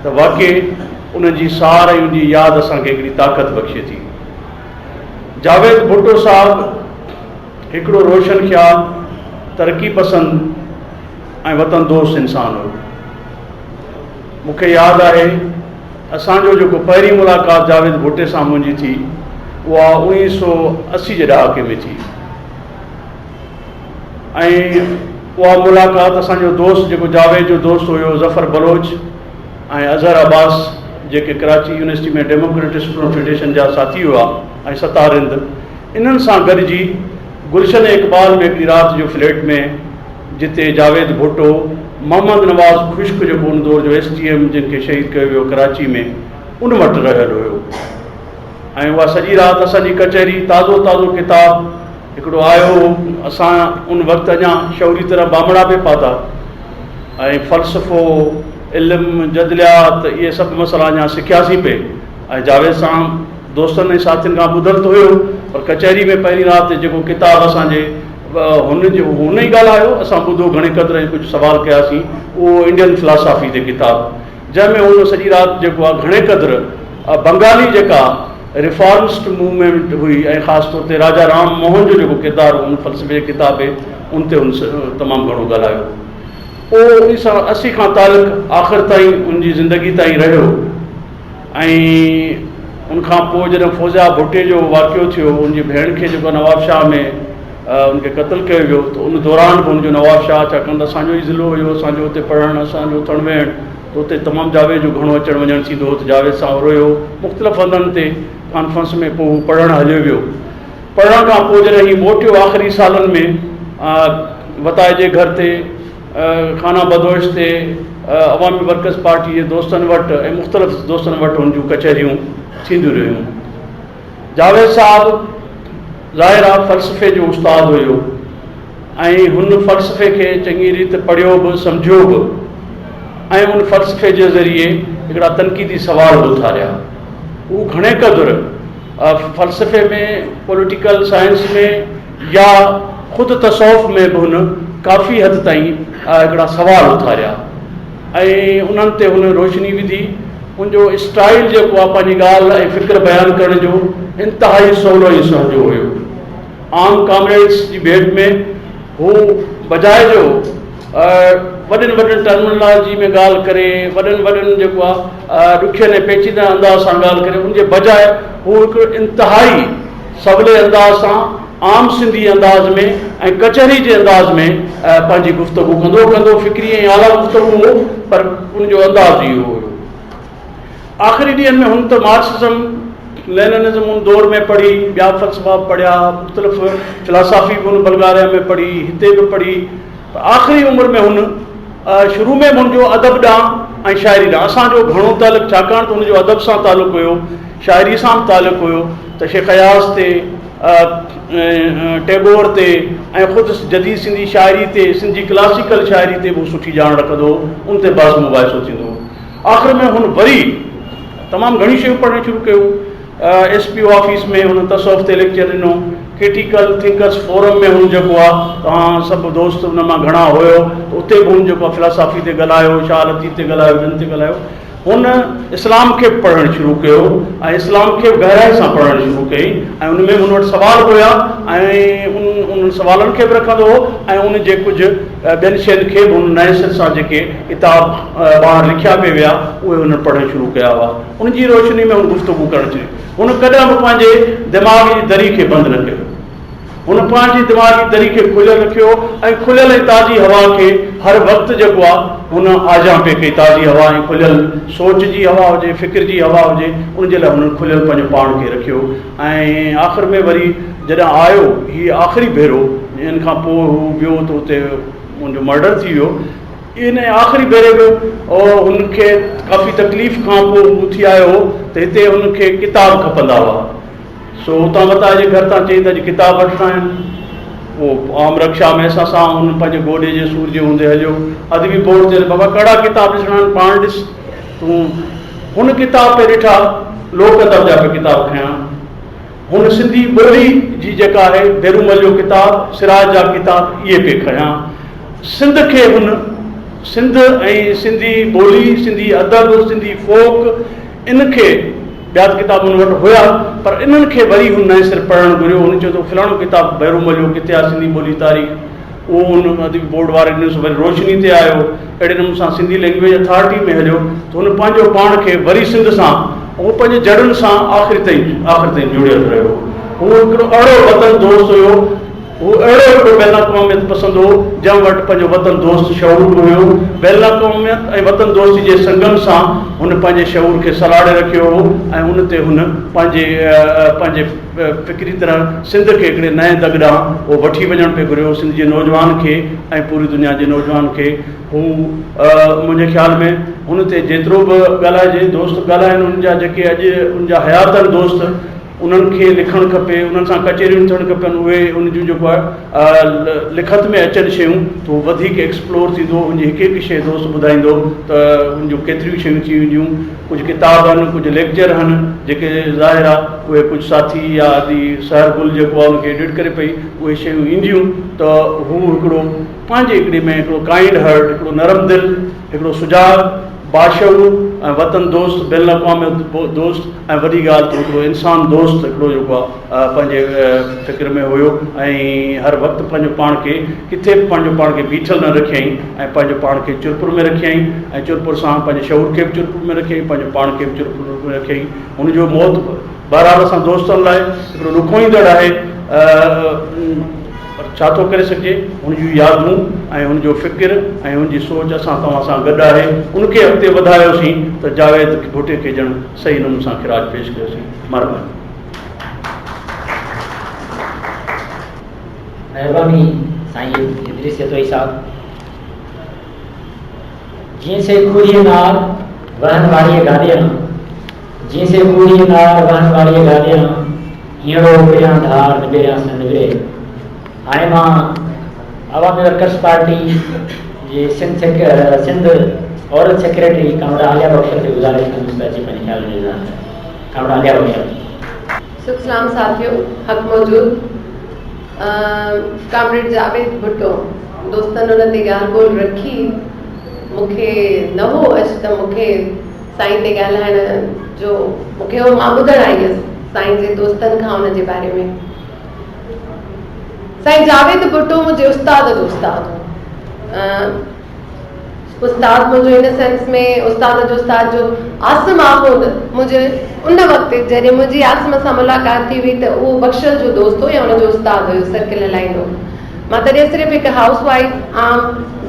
त वाक़ई उन्हनि जी सार ऐं उनजी यादि असांखे हिकिड़ी ताक़त बख़्शे थी। जावेद भुट्टो साहब हिकिड़ो रोशन ख़्याल, तरक़ी पसंद ऐं वतन दोस्त इंसान हो। मूंखे यादि आहे असांजो जेको पहिरीं मुलाक़ात जावेद भुट्टे सां मुंहिंजी थी, उहा 1980 जे ॾहाके में थी। ऐं उहा मुलाक़ात असांजो दोस्त जेको जावेद जो दोस्त हुयो ज़फ़र बलोच ऐं अज़हर अब्बास, जेके कराची यूनिवर्सिटी में डेमोक्रेटिक स्टूडेंट फेडरेशन जा साथी हुआ, ऐं सतारिंद, इन्हनि सां गॾिजी गुलशन इक़बाल में हिकिड़ी राति जो फ्लैट में, जिते जावेद भुट्टो मोहम्मद नवाज़ खुश्क जेको उन दौर जो STM जिन खे शहीद कयो वियो कराची में, उन वटि रहियल हुयो। ऐं उहा सॼी राति असांजी कचहरी ताज़ो ताज़ो किताब हिकिड़ो आयो। असां उन वक़्तु अञा शौरी तरह बामड़ा पे पाता, ऐं फ़लसफ़ो, इल्मु, जदलियात, इहे सभु मसइला अञा सिखियासीं पे। ऐं जावेद सां दोस्तनि ऐं साथियुनि खां ॿुधल त हुयो, पर कचहरी में पहिरीं राति जेको किताबु असांजे हुन ई ॻाल्हायो, असां ॿुधो घणे क़दुरु ऐं कुझु सुवाल कयासीं, उहो इंडियन फिलासफ़ी ते किताबु, जंहिंमें हुन सॼी राति जेको आहे घणे क़दुरु बंगाली जेका रिफॉर्मिस्ट मूवमेंट हुई, ऐं ख़ासि तौर ते राजा राम मोहन जो जेको किरदारु उन फ़लसफ़े जे किताब उन ते हुन तमामु घणो ॻाल्हायो। पोइ 1980 खां तालुक़ आख़िर ताईं उनजी ज़िंदगी ताईं रहियो। ऐं उनखां पोइ जॾहिं फौज़िया भुट्टे जो वाक़ियो थियो, उनजी भेण खे जेको नवाबशाह में उनखे क़त्ल कयो वियो, त उन दौरान बि उनजो नवाबशाह, छाकाणि त असांजो ई ज़िलो हुयो, असांजो हुते पढ़णु, असांजो उथणु वेहणु, त उते तमामु जावेद जो घणो अचणु वञणु थींदो हो। त जावेद सां रहियो मुख़्तलिफ़ हंधनि ते कॉन्फ्रेंस में, पोइ हू पढ़णु हलियो वियो। पढ़ण खां पोइ जॾहिं हीउ मोटियो आख़िरी सालनि में वताए जे घर ते, खाना बदोश ते, अवामी वर्कर्स पार्टी जे दोस्तनि वटि ऐं मुख़्तलिफ़ दोस्तनि वटि हुन जूं कचहरियूं थींदियूं रहियूं। जावेद साहब ज़ाहिर आहे फ़लसफ़े जो उस्ताद हुयो, ऐं हुन फ़लसफ़े खे चङी रीति पढ़ियो बि, सम्झियो बि, ऐं उन फ़लसफ़े जे ज़रिए हिकिड़ा तनक़ीदी सवाल बि उथारिया। उहो घणे क़दुरु फ़लसफ़े में, पॉलिटिकल साइंस में या ख़ुदि तसौफ़ में बि हुन काफ़ी हद ताईं हिकिड़ा सवाल उथारिया, ऐं उन्हनि ते हुन रोशनी विधी। उनजो स्टाइल जेको आहे पंहिंजी ॻाल्हि ऐं फ़िक्र बयानु करण जो इंतिहाई सवलो ऐं सहजो हुयो। आम कॉमरेड्स जी भेट में हू बजाए जो वॾनि वॾनि टर्मिनोलॉजी में ॻाल्हि करे, वॾनि वॾनि जेको आहे ॾुखियनि ऐं पेचीदा अंदाज़ सां ॻाल्हि करे, उनजे बजाए हू हिकु इंतिहाई सवले अंदाज़ सां, आम सिंधी अंदाज़ में ऐं कचहरी जे अंदाज़ में पंहिंजी गुफ़्तगू कंदो फ़िक्री ऐं आला गुफ़्तगू हो, पर उनजो अंदाज़ इहो हुयो। आख़िरी ॾींहंनि में हुन त मार्क्सिज़म, लेनिनिज़म उन दौर में पढ़ी, ॿिया फ़लसफ़ा पढ़िया, मुख़्तलिफ़ फिलासफ़ी बि हुन बल्गारिया में पढ़ी, हिते बि पढ़ी। आख़िरी उमिरि में हुन शुरू में हुनजो अदब ॾांहुं ऐं शाइरी ॾांहुं असांजो घणो तालुक़ु, छाकाणि त हुनजो अदब सां तालुक़ु हुयो, शाइरी सां बि तालुक़ु हुयो। त शेख अयाज़ ते, टैगोर ते, ऐं ख़ुदि जदीद सिंधी शाइरी ते, सिंधी क्लासिकल शाइरी ते बि सुठी ॼाण रखंदो, उन ते बहस मुबाहिसो थींदो। आख़िर में हुन वरी तमामु घणी शयूं पढ़णु शुरू कयूं। SPO ऑफिस में हुन तसौफ़ ते लेक्चर ॾिनो, क्रिटिकल थिंकर्स फोरम में हुन जेको आहे, तव्हां सभु दोस्त हुन मां घणा हुयो, उते बि हुन जेको आहे फिलासफ़ी ते ॻाल्हायो, शाह लतीफ़ ते ॻाल्हायो, ॿियनि ते ॻाल्हायो। हुन इस्लाम खे पढ़णु शुरू कयो ऐं इस्लाम खे गहराई सां पढ़णु शुरू कई, ऐं उन में हुन वटि सुवाल हुया, ऐं उन सुवालनि खे बि रखंदो हो, ऐं उन जे कुझु ॿियनि शयुनि खे बि हुन नए सिर सां जेके किताब ॿाहिरि लिखिया पिया विया, उहे हुन पढ़णु शुरू कया हुआ। उनजी रोशनी में हुन गुफ़्तगू करणु शुरू। हुन कॾहिं बि पंहिंजे दिमाग़ी दरी खे बंदि न कयो, हुन पंहिंजी दिमाग़ी दरी खे खुलियल रखियो, ऐं खुलियल ऐं ताज़ी हवा खे हर वक़्तु जेको आहे हुन आजा पे कई। ताज़ी हवा ऐं खुलियल सोच जी हवा हुजे, फ़िक्र जी हवा हुजे, उनजे लाइ हुननि खुलियल पंहिंजो पाण खे रखियो। ऐं आख़िर में वरी जॾहिं आयो हीउ आख़िरी भेरो, इन खां पोइ हू वियो त हुते मुंहिंजो मर्डर थी वियो। इन आख़िरी भेरे बि हुनखे काफ़ी तकलीफ़ खां पोइ उथी आयो हो त हिते हुनखे किताब खपंदा हुआ। सो हुतां वताए जे घर तां चई त अॼु किताब वठणा आहिनि। उहो आम रक्षा में असां सां हुन पंहिंजे गोॾे जे सूर जे हूंदे हलियो। अदबी बोर्ड ते बाबा कहिड़ा किताब ॾिसणा आहिनि, पाण ॾिस तूं। हुन किताब पे ॾिठा लोक अदब जा बि किताब खयां। हुन सिंधी ॿोली जी जेका आहे बेरूमल जो किताब, सिराज जा किताब इहे पे खयां। सिंध खे हुन सिंध ऐं सिंधी ॿोली, सिंधी अदब, सिंधी फोक इन खे ॿिया किताब हुन वटि हुया, पर इन्हनि खे वरी हुन नए सिर पढ़णु घुरियो। हुन चयो त फलाणो किताबु बेरूमल जो किथे आहे सिंधी ॿोली तारीख़, उहो हुन अदबी बोर्ड वारे ॾिनो, वरी रोशनी ते आयो, अहिड़े नमूने सां सिंधी लैंग्वेज अथॉरिटी में हलियो, त हुन पंहिंजो पाण खे वरी सिंध सां उहो पंहिंजे जड़ुनि सां आख़िर ताईं जुड़ियल रहियो। हू हिकिड़ो अहिड़ो वतन दोस्त हुयो, हू अहिड़ो हिकिड़ो बैन अक़वामियत पसंदि हो जंहिं वटि पंहिंजो वतन दोस्त शऊर हुयो। बैन अक़वामियत ऐं वतन दोस्ती जे संगम सां हुन पंहिंजे शऊर खे सलाड़े रखियो हो ऐं हुन ते हुन पंहिंजे फ़िक्री तरह सिंध खे हिकिड़े नए दग ॾांहुं उहो वठी वञणु पियो घुरियो, सिंध जे नौजवान खे ऐं पूरी दुनिया जे नौजवान खे। हू मुंहिंजे ख़्याल में हुन ते जेतिरो बि ॻाल्हाइजे, दोस्त ॻाल्हाइनि उन जा जेके अॼु उन जा हयातनि दोस्त, उन्हनि खे लिखणु खपे, उन्हनि सां कचहरियूं थियणु खपनि, उहे उन जूं जेको आहे लिखत में अचनि शयूं त उहो वधीक एक्सप्लोर थींदो। उन जी हिकु हिकु शइ दोस्त ॿुधाईंदो त उन जूं केतिरियूं शयूं थी वेंदियूं। कुझु किताब आहिनि, कुझु लेक्चर आहिनि जेके ज़ाहिर आहे उहे कुझु साथी या आदि सहर गुल जेको आहे उनखे एडिट करे पई उहे शयूं ईंदियूं त हू हिकिड़ो पंहिंजे हिकिड़े में हिकिड़ो काइंड हार्ट, हिकिड़ो नरम दिलि, हिकिड़ो सुजाग, बाशऊर ऐं वतन दोस्त, बैन अक़वामियत दोस्त ऐं वॾी ॻाल्हि त हिकिड़ो इंसान दोस्त हिकिड़ो जेको आहे पंहिंजे फ़िक्र में हुयो। ऐं हर वक़्तु पंहिंजो पाण खे किथे बि पंहिंजो पाण खे बीठल न रखियईं ऐं पंहिंजो पाण खे चुरपुर में रखियईं ऐं चुरपुर सां पंहिंजे शऊर खे बि चुरपुर में रखियईं, पंहिंजो पाण खे बि चुरपुर में रखियईं। हुनजो मौत बहरहाल असां दोस्तनि लाइ हिकिड़ो ॾुखो ईंदड़ आहे, पर छा थो करे सघिजे। हुन जूं यादूं ऐं हुनजो फ़िक्र ऐं हुनजी सोच असां तव्हां सां गॾु आहे। उनखे अॻिते वधायोसीं त जावेद भुट्टे खे ॼण सही नमूने सां ख़िराज पेश कयोसीं। महिरबानी। महिरबानी साईं इदरीस यतोई साहब। जीअं से कूड़ीअ नार वहण वारीअ गाॾियां, जीअं से कूड़ीअ नार वहण वारीअ गाॾियां, हींअरो पहिरियां धार निबेरियां सां निबिरे। हाणे मां अवामी वर्कर्स पार्टी जे सिंध औरत सेक्रेटरी कामड़ा आलिया बख्श से गुजारिश कंदुसि त अची पंहिंजे ख़्याल में इज़हार कनि। कामड़ा आलिया बख्श। सुखलाम साथियों, हक़ मौजूद कामरेड जावेद भुट्टो दोस्तनि उन ते ॻाल्हि ॿोल रखी। मूंखे न हो अॼु त मूंखे साईं ते ॻाल्हाइण जो मूंखे हो मां ॿुधणु आई हुयसि साईं जे दोस्तनि खां उन जे बारे में। साईं जावेद भुट्टो मुंहिंजे उस्ताद जो उस्ताद हो। उस्ताद मुंहिंजो इन सेंस में उस्ताद जो आसिम आहूद मुंहिंजे उन वक़्तु जॾहिं मुंहिंजी आसिम सां मुलाक़ात थी हुई त उहो बख्शल जो दोस्त हो या उनजो उस्ताद हुयो, सर्किल हलाईंदो। मां तॾहिं सिर्फ़ु हिकु हाउस वाइफ आम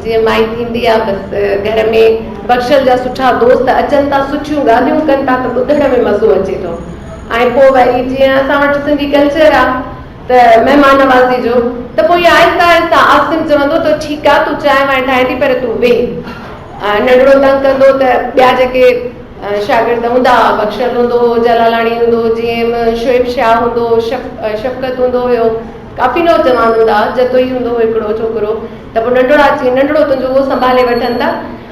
जीअं माई थींदी आहे, बसि घर में बख्शल जा सुठा दोस्त अचनि था, सुठियूं ॻाल्हियूं कनि था त ॿुधण में मज़ो अचे थो। ऐं पोइ वरी जीअं असां वटि सिंधी कल्चर आहे त महिमान नवाज़ी जो, त पोइ इहे आहिस्ता आहिस्ता आसिम चवंदो त ठीकु आहे तूं चांहि वांहि ठाहे थी पर तूं वेह। नंढिड़ो तंग कंदो त ॿिया जेके शागिर्द हूंदा, बख्शल हूंदो, जलालाणी हूंदो, जीअं शोएब शाह हूंदो, शफ़क़त हूंदो हुयो, काफ़ी नौजवान हूंदा, जतोई हूंदो हिकिड़ो छोकिरो, त पोइ नंढिड़ा अची नंढिड़ो तुंहिंजो उहो संभाले वठनि था।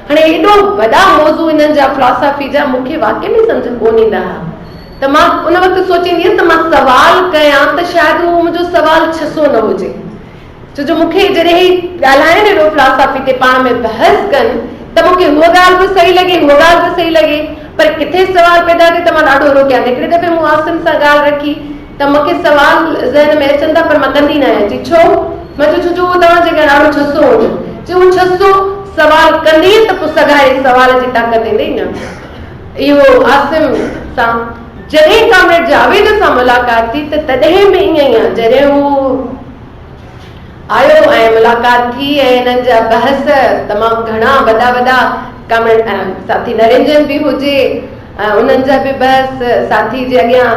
हाणे एॾो वॾा मौज़ू हिननि जा फिलॉसफी जा मूंखे वाक़ई में सम्झ कोन ईंदा हुआ। त मां उन वक़्तु सोचींदी हुयसि त मां सवाल कयां त शायदि उहो मुंहिंजो सवाल 600 न हुजे, छो जो मूंखे जॾहिं ॻाल्हाइण एॾो फिलॉसफी ते पाण में बहस कनि त मूंखे उहा ॻाल्हि बि सही लॻे, उहा ॻाल्हि बि सही लॻे, पर किथे सवाल पैदा थिए त मां ॾाढो रोकियां। हिकिड़े दफ़े मूं आसिम सां ॻाल्हि रखी त मूंखे सवाल ज़हन में अचनि था पर मां कंदी न आहियां। छो? मां चयो छो जो उहो तव्हां जेका ॾाढो 600 हुजे, जो 600 सवाल कंदी त पोइ सगाए सवाल जी ताक़त ईंदी न। इहो आसिम सां जॾहिं कामरेड जावेद सां मुलाक़ात थी त तॾहिं बि ईअं ई आहे। जॾहिं हू आयो ऐं मुलाक़ात थी ऐं हिननि जा बहस तमामु घणा वॾा कामरेड साथी नरेंजन बि हुजे, उन्हनि जा बि बहस साथी जे अॻियां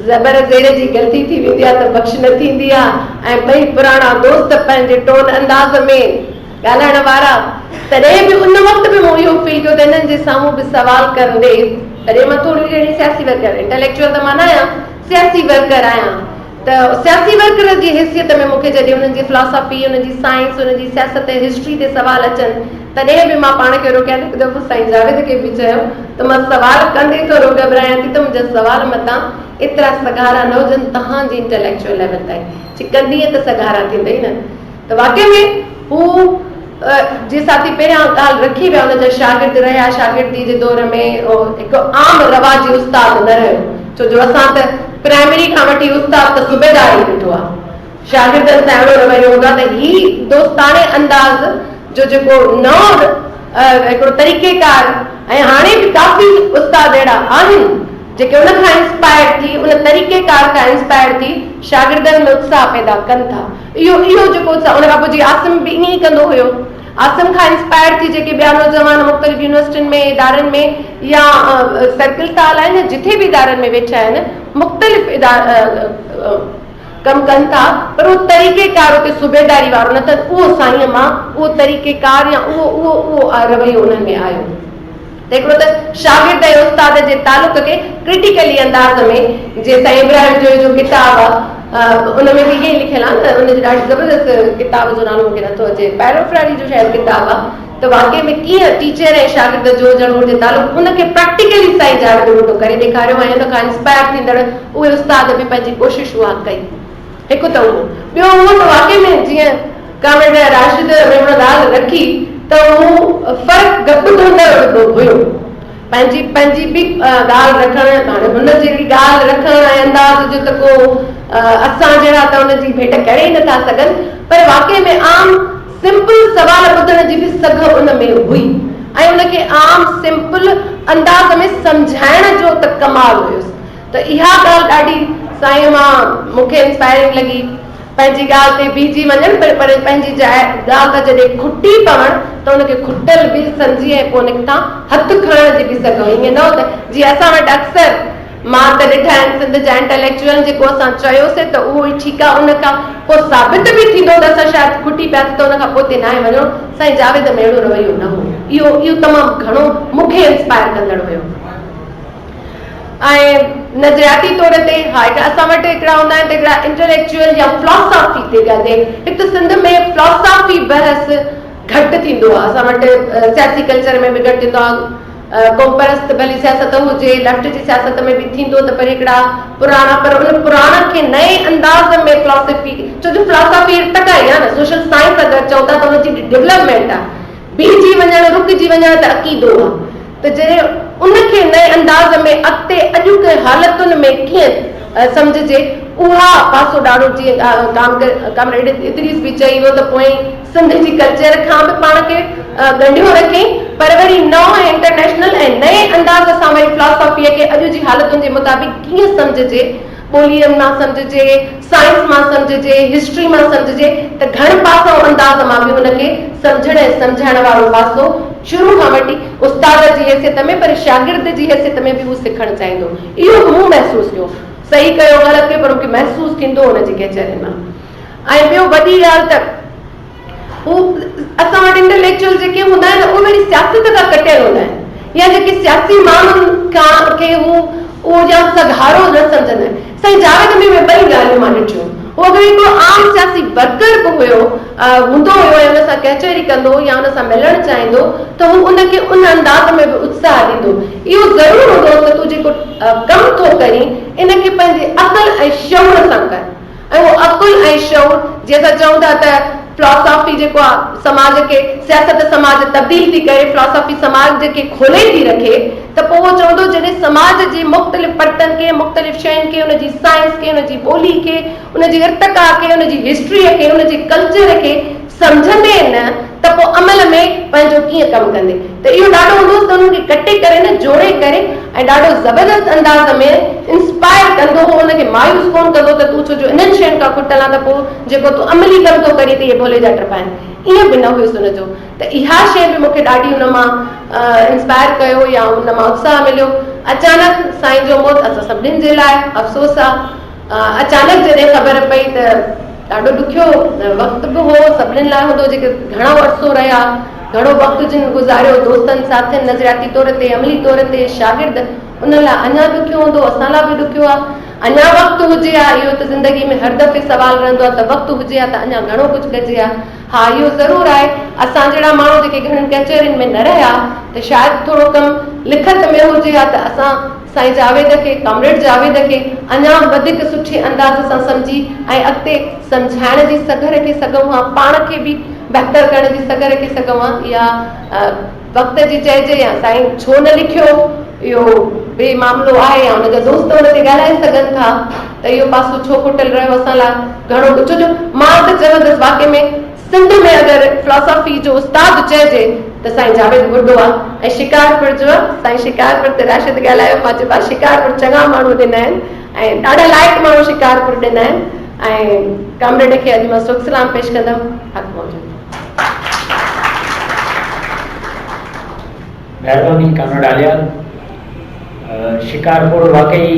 ज़बर ज़ेर जी ग़लती थी वेंदी आहे त बख़्श न थींदी आहे, ऐं ॿई पुराणा दोस्त पंहिंजे टोन अंदाज़ में ॻाल्हाइण वारा। तॾहिं बि उन वक़्तु बि मूं इहो फील कयो त हिननि जे साम्हूं बि सवाल कंदे, तॾहिं मां थोरी घणी सियासी वर्कर, इंटेलेक्चुअल त मां न आहियां, सियासी वर्कर आहियां, त सियासी वर्कर जी हैसियत में मूंखे जॾहिं उन्हनि जी फिलॉसफी, उन्हनि जी साइंस, उन्हनि जी सियासत, हिस्ट्री ते सवाल अचनि तॾहिं बि मां पाण खे रोकियां थी। हिकु दफ़ो साईं जावेद खे बि चयो त मां सवाल कंदे थोरो घबरायां थी त मुंहिंजा सवाल मथां एतिरा सगारा न हुजनि तव्हांजी इंटेलेक्चुअल लेवल ताईं, चिकंदीअ त सगारा थींदई न। त वाक़ई में हू जीअं साथी पहिरियां ॻाल्हि रखी विया, हुनजा शागिर्द रहिया, शागिर्दी जे दौर में हिकु आम रवाजी उस्ताद न रहियो, छो जो असां त प्राइमरी खां वठी उस्ताद त सूबेदार ई ॾिठो आहे, शागिर्दनि सां अहिड़ो रवैयो हूंदो आहे त ही दोस्ताने अंदाज़ जो जेको नओं हिकिड़ो तरीक़ेकार, ऐं हाणे बि काफ़ी उस्ताद अहिड़ा आहिनि जेके उन खां इंस्पायर थी, उन तरीक़ेकार खां इंस्पायर थी शागिर्दनि में उत्साह पैदा कनि था। इहो जेको उत्साह, उन खां पोइ जीअं आसिम बि ईअं ई कंदो हुयो, आसिम खां इंस्पायर थी जेके ॿिया नौजवान मुख़्तलिफ़ यूनिवर्सिटियुनि में, इदारनि में या सर्किल था हलाइनि, जिथे बि इदारनि में वेठा आहिनि, मुख़्तलिफ़ कमु कनि था, पर उहो तरीक़ेकार उते सूबेदारी वारो न त उहो साईं मां उहो तरीक़ेकार या उहो रवैयो उन्हनि में आयो। त हिकिड़ो त शागिर्द ऐं उस्ताद जे तालुक खे क्रिटिकली अंदाज़ में, जीअं साईं इब्राहिम जो किताब आहे उन में बि ईअं ई लिखियलु आहे न, उनजी ॾाढी ज़बरदस्त किताब जो नालो मूंखे नथो अचे, पैरोफ्रारी जो शायदि किताब आहे, त वाक़ई में कीअं टीचर ऐं शागिर्द जो हुजणु घुरिजे तालुक, उनखे प्रैक्टिकली साईं जावेद उल्टो करे ॾेखारियो ऐं हुन खां इंस्पायर थींदड़ उहे उस्ताद बि पंहिंजी कोशिशि उहा कई। हिकु त उहो, ॿियो उहो त वाक़ई में जीअं कामिल राशिद में हुन ॻाल्हि रखी त उहो फ़र्क़ु घटि हुयो, पंहिंजी बि ॻाल्हि रखणु, हाणे हुन जहिड़ी ॻाल्हि रखणु ऐं अंदाज़ जो त को असां जहिड़ा त हुनजी भेट करे ई नथा सघनि, पर वाक़ई में आम सिंपल सवाल ॿुधण जी बि सघ उन में हुई ऐं उनखे आम सिंपल अंदाज़ में सम्झाइण जो त कमाल हुयुसि। त इहा ॻाल्हि ॾाढी साईं मां मूंखे इंस्पायरिंग लॻी, पंहिंजी ॻाल्हि ते बीजी वञनि, पर पंहिंजी ॻाल्हि त जॾहिं खुटी पवनि त उनखे खुटल बि सम्झी ऐं पोइ निकितां हथु खणण जी बि सघो। ईअं न हो त जीअं असां वटि अक्सर मां त ॾिठा आहिनि सिंध जा इंटेलेक्चुअल जेको असां चयोसीं त उहो ई ठीकु आहे, उन खां पोइ साबित बि थींदो त असां शायदि खुटी पिया त उन खां पोइ ते नाहे वञो। साईं जावेद में अहिड़ो रवैयो न हो, इहो तमामु घणो मूंखे इंस्पायर कंदड़ हुयो। ऐं नज़रियाती तौर ते हा असां वटि हिकिड़ा हूंदा आहिनि त हिकिड़ा इंटेलेक्चुअल या फिलोसॉफी ते ॻाल्हि, हिकु त सिंध में फिलोसॉफी बहस घटि थींदो आहे, असां वटि सियासी कल्चर में बि घटि थींदो आहे, क़ौमपरस्त भली सियासत हुजे, लेफ्ट जी सियासत में बि थींदो त पर हिकिड़ा पुराणा, पर उन पुराण खे नए अंदाज़ में फिलोसॉफी, छो जो फिलोसॉफी इर्तका ई आहे न, सोशल साइंस अगरि चओ था त हुनजी डेवलपमेंट आहे, बीहजी वञणु रुकिजी वञणु त अक़ीदो आहे, त जॾहिं उनखे नए अंदाज़ में अॻिते अॼु के हालतुनि में कीअं सम्झजे, उहा पासो ॾाढो जीअं कामरेड इदरीस बि चई वियो त पोइ सिंध जी कल्चर खां बि पाण खे ॻंढियो रखे, पर वरी नओं ऐं इंटरनेशनल ऐं नए अंदाज़ सां वरी फिलोसॉफीअ खे अॼु जी हालतुनि जे मुताबिक़ कीअं सम्झजे, ॿोलीअ मां सम्झजे, साइंस मां सम्झजे, हिस्ट्री मां सम्झजे, त घण पासो अंदाज़ मां बि हुनखे सम्झण ऐं सम्झाइण वारो पासो शुरू खां वठी उस्ताद जी हैसियत में, पर शागिर्द जी हैसियत में बि हू सिखणु चाहींदो। इहो मूं महसूसु कयो, सही कयो ग़लति कयो, पर मूंखे महसूसु थींदो हुनजी कैचरनि मां। ऐं ॿियो वॾी ॻाल्हि त हू असां वटि इंटेलेक्चुअल जेके हूंदा आहिनि उहे वरी सियासत खां कटियल हूंदा आहिनि, या जेके सियासी माण्हुनि खां खे उहो या सघारो न सम्झंदा आहिनि। साईं जावेद में ॿई ॻाल्हियूं मां ॾिठियूं, उहो अगरि हिकिड़ो आम सियासी वर्कर बि हुयो हूंदो हुयो ऐं हुन सां कचहरी कंदो या हुन सां मिलणु चाहींदो त हू उनखे उन अंदाज़ में बि उत्साह ॾींदो। इहो ज़रूरु हूंदो त तूं जेको कमु थो करी इनखे पंहिंजे अक़ल ऐं शौर सां कर, ऐं उहो अक़ुल ऐं शौर जीअं असां चऊं था त फिलोसॉफी जेको आहे समाज खे, सियासत समाज तब्दील थी करे, फिलोसॉफी समाज खे खोले थी रखे, त पोइ उहो चवंदो जॾहिं समाज जी मुख़्तलिफ़ परतनि खे, मुख़्तलिफ़ शयुनि खे, उनजी साइंस खे, उनजी ॿोली खे, उनजी इर्तका खे, उनजी हिस्ट्रीअ खे, उनजे कल्चर खे सम्झंदे न त पोइ अमल में पंहिंजो कीअं कमु कंदे। त इहो ॾाढो हूंदो त उन्हनि खे कटे करे न जोड़े करे ऐं ॾाढो ज़बरदस्त अंदाज़ में इंस्पायर कंदो हो, उनखे मायूस कोन कंदो त तूं छो जो इन्हनि शयुनि खां खुटल आहे त पोइ जेको तूं अमली कमु थो करी त इहे भोले जा टपाइनि, ईअं बि न हुयुसि हुनजो। त इहा शइ बि मूंखे ॾाढी हुन मां इंस्पायर कयो या हुन मां उत्साह मिलियो। अचानक साईं जो मौत असां सभिनीनि जे लाइ अफ़सोस आहे, अचानक जॾहिं ख़बर पई त ॾाढो ॾुखियो वक़्तु बि हो सभिनीनि लाइ हूंदो, जेके घणो अरसो रहिया, घणो वक़्तु जिन गुज़ारियो, दोस्तनि साथियुनि, नज़रियाती तौर ते, अमली तौर ते, शागिर्द, उन लाइ अञा ॾुखियो हूंदो, असां लाइ बि ॾुखियो आहे। अञा वक़्तु हुजे आहे, इहो त ज़िंदगी में हर दफ़े सवाल रहंदो आहे त वक़्तु हुजे आहे त अञा घणो कुझु कजे आहे। हा, इहो ज़रूरु आहे असां जहिड़ा माण्हू जेके घणनि कचहरियुनि में न रहिया त शायदि थोरो कमु लिखत में हुजे हा त असां साईं जावेद खे, कॉमरेड जावेद खे अञा वधीक सुठे अंदाज़ सां सम्झी ऐं अॻिते सम्झाइण जी सगर खे सघूं हा, पाण खे बि बहितर करण जी सगर खे सघूं हा। इहा वक़्त जी चइजे या साईं छो न लिखियो, इहो बे मामिलो आहे, या हुनजा दोस्त हुन ते ॻाल्हाए सघनि था त इहो पासो छो खुटल रहियो असां लाइ घणो। छो जो मां त चवंदसि वाक़ई में सिंध में अगरि फिलोसॉफी जो उस्ताद चइजे त साईं जावेद बुढो आहे। ऐं शिकारपुर जो साईं शिकारपुर ते राशिद ॻाल्हायो, मां चयो शिकारपुर चङा माण्हू ॾिना आहिनि ऐं ॾाढा लाइक़ माण्हू शिकारपुर ॾिना आहिनि। ऐं कॉमरेड खे अॼु मां सुख सलाम पेश कंदमि। हक़ मौजूद। महिरबानी कॉमरेड आलिया। शिकारपुर वाकई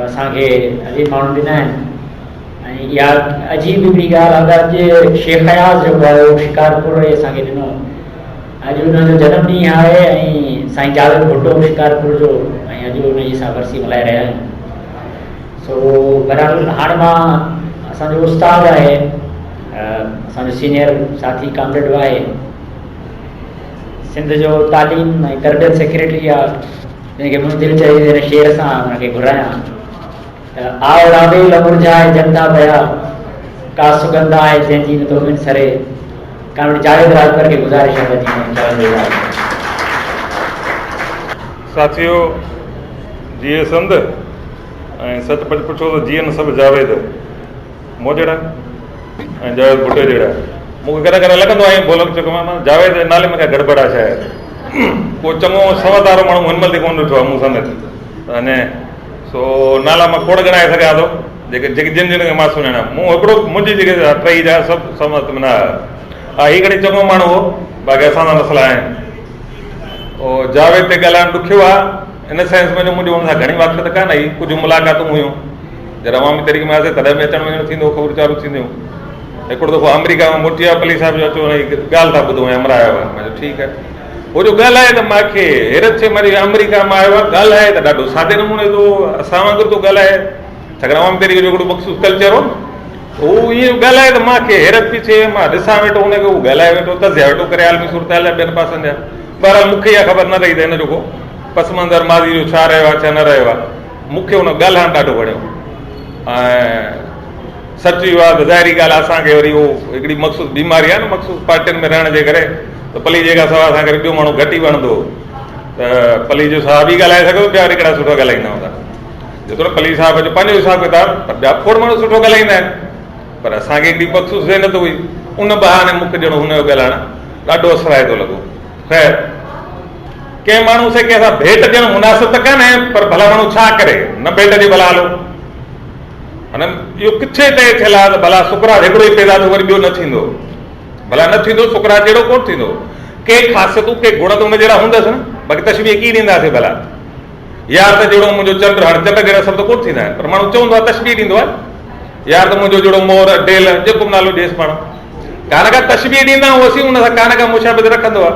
असांखे अजीब माण्हू ॾिना आहिनि ऐं इहा अजीब बि ॻाल्हि आहे त अॼु शेख अयाज़ जेको आहे उहो शिकारपुर असांखे ॾिनो। अॼु हुनजो जनम ॾींहुं आहे ऐं साईं जावेद भुट्टो शिकारपुर जो, ऐं अॼु हुनजी असां वरसी मल्हाए रहिया आहियूं। सो बहरहाल हाणे मां असांजो उस्ताद आहे, असांजो सीनियर साथी कॉमरेड आहे, सिंध जो तालीम ऐं तरबियत सेक्रेटरी आहे, जंहिंखे मुंहिंजी दिलि चई हिन शेर सां हुनखे घुरायां त आओ रावेल मुरझाए जनता बया का सुगंध आहे जंहिंजी न तो मिन सरे। कॉमरेड जावेद राजभर के गुजारिश है। साथियों, जिए संद ऐं सच पच पुछो तो जीअं सब जावेद मो जहिड़ा ऐं जावेद भुट्टे जहिड़ा। मूंखे कॾहिं कॾहिं लॻंदो आहे बोलक चुको मां जावेद नाले में का गड़बड़ आहे शायदि। को चङो समझदार माण्हू हिन महिल ते कोन ॾिठो आहे मूं समेत। अने सो नाला मां खोड़ ॻणाए सघां थो जेके जिन जिन खे मां सुञाणा। मूं हिकिड़ो मुंहिंजी जेके टई जा सभु समत माना हा हीउ घणी चङो माण्हू हो, बाक़ी असांजा मसला आहिनि। उहो जावेद ते ॻाल्हाइणु ॾुखियो आहे इन सेंस में मुंहिंजो हुन सां घणी वाक़िफ़त कान आई। कुझु मुलाक़ातूं हुयूं जॾहिं अवामी तरीक़े में आयासीं तॾहिं बि अचणु वञणु थींदो, ख़बर चालू थींदियूं। हिकिड़ो दफ़ो अमेरिका में मोटिया पली साहिब जो अचो ॻाल्हि था ॿुधो ऐं अमरायो आहे। मां चयो ठीकु आहे। उहो जो ॻाल्हाए त मूंखे हैरत थिए, मां अमेरिका मां आयो आहे, ॻाल्हाए त ॾाढो सादे नमूने थो असां वांगुरु थो ॻाल्हाए, छाकाणि अवामी तरीक़े जो हिकिड़ो मख़सूस कल्चर हो। उहो ईअं ॻाल्हाए त मूंखे हैरत पई थिए। मां ॾिसां वेठो हुनखे, उहो ॻाल्हाए वेठो, तज़िया वेठो करे आलमी सूरत हाल ॿियनि पासनि जा। बहरहाल मूंखे इहा ख़बर न रही त हिन जो को पस मंज़र माज़ी जो छा रहियो आहे छा न रहियो आहे। मूंखे हुन ॻाल्हाइणु ॾाढो वणियो ऐं सच इहो आहे त ज़ाहिरी ॻाल्हि असांखे वरी उहो हिकिड़ी मख़सूस बीमारी आहे न, मख़सूस पार्टियुनि में रहण जे करे त पली जेका सवाइ असांखे ॿियो माण्हू घटि ई वणंदो त पली जो साहब ई ॻाल्हाए सघो, ॿिया वरी कहिड़ा सुठो ॻाल्हाईंदा हूंदा। जेतिरो पली साहिब जो पंहिंजो हिसाबु किताबु, पर ॿिया खोड़ माण्हू सुठो ॻाल्हाईंदा आहिनि, पर असांखे हिकिड़ी मख़सूस ज़हनत हुई। उन बहाने मूंखे ॼणो हुनजो ॻाल्हाइणु ॾाढो असराए थो लॻो। ख़ैर, कंहिं माण्हू से कंहिंसां भेट ॾियणु मुनासिब त कान्हे, पर भला माण्हू छा करे, न भेट ॾे भला हलो। हाणे इहो किथे तइ थियल आहे त भला सुकरात हिकिड़ो ई पैदा थियो वरी ॿियो न थींदो, भला न थींदो, सुकरात जहिड़ो कोन थींदो। के ख़ासियतूं के गुण त हुन जहिड़ा हूंदसि न, बाक़ी तशबीह कीअं ॾींदासीं भला। यार त जहिड़ो मुंहिंजो चंड, हाणे चंड जहिड़ा शब्द कोन थींदा आहिनि, पर माण्हू चवंदो आहे तशबीह ॾींदो आहे। यार त मुंहिंजो जहिड़ो मोर डेल जेको बि नालो ॾिएसि पाण, कान का तशबीह ॾींदा आहियूं असीं, हुन सां कान का मुशाबित रखंदो आहे।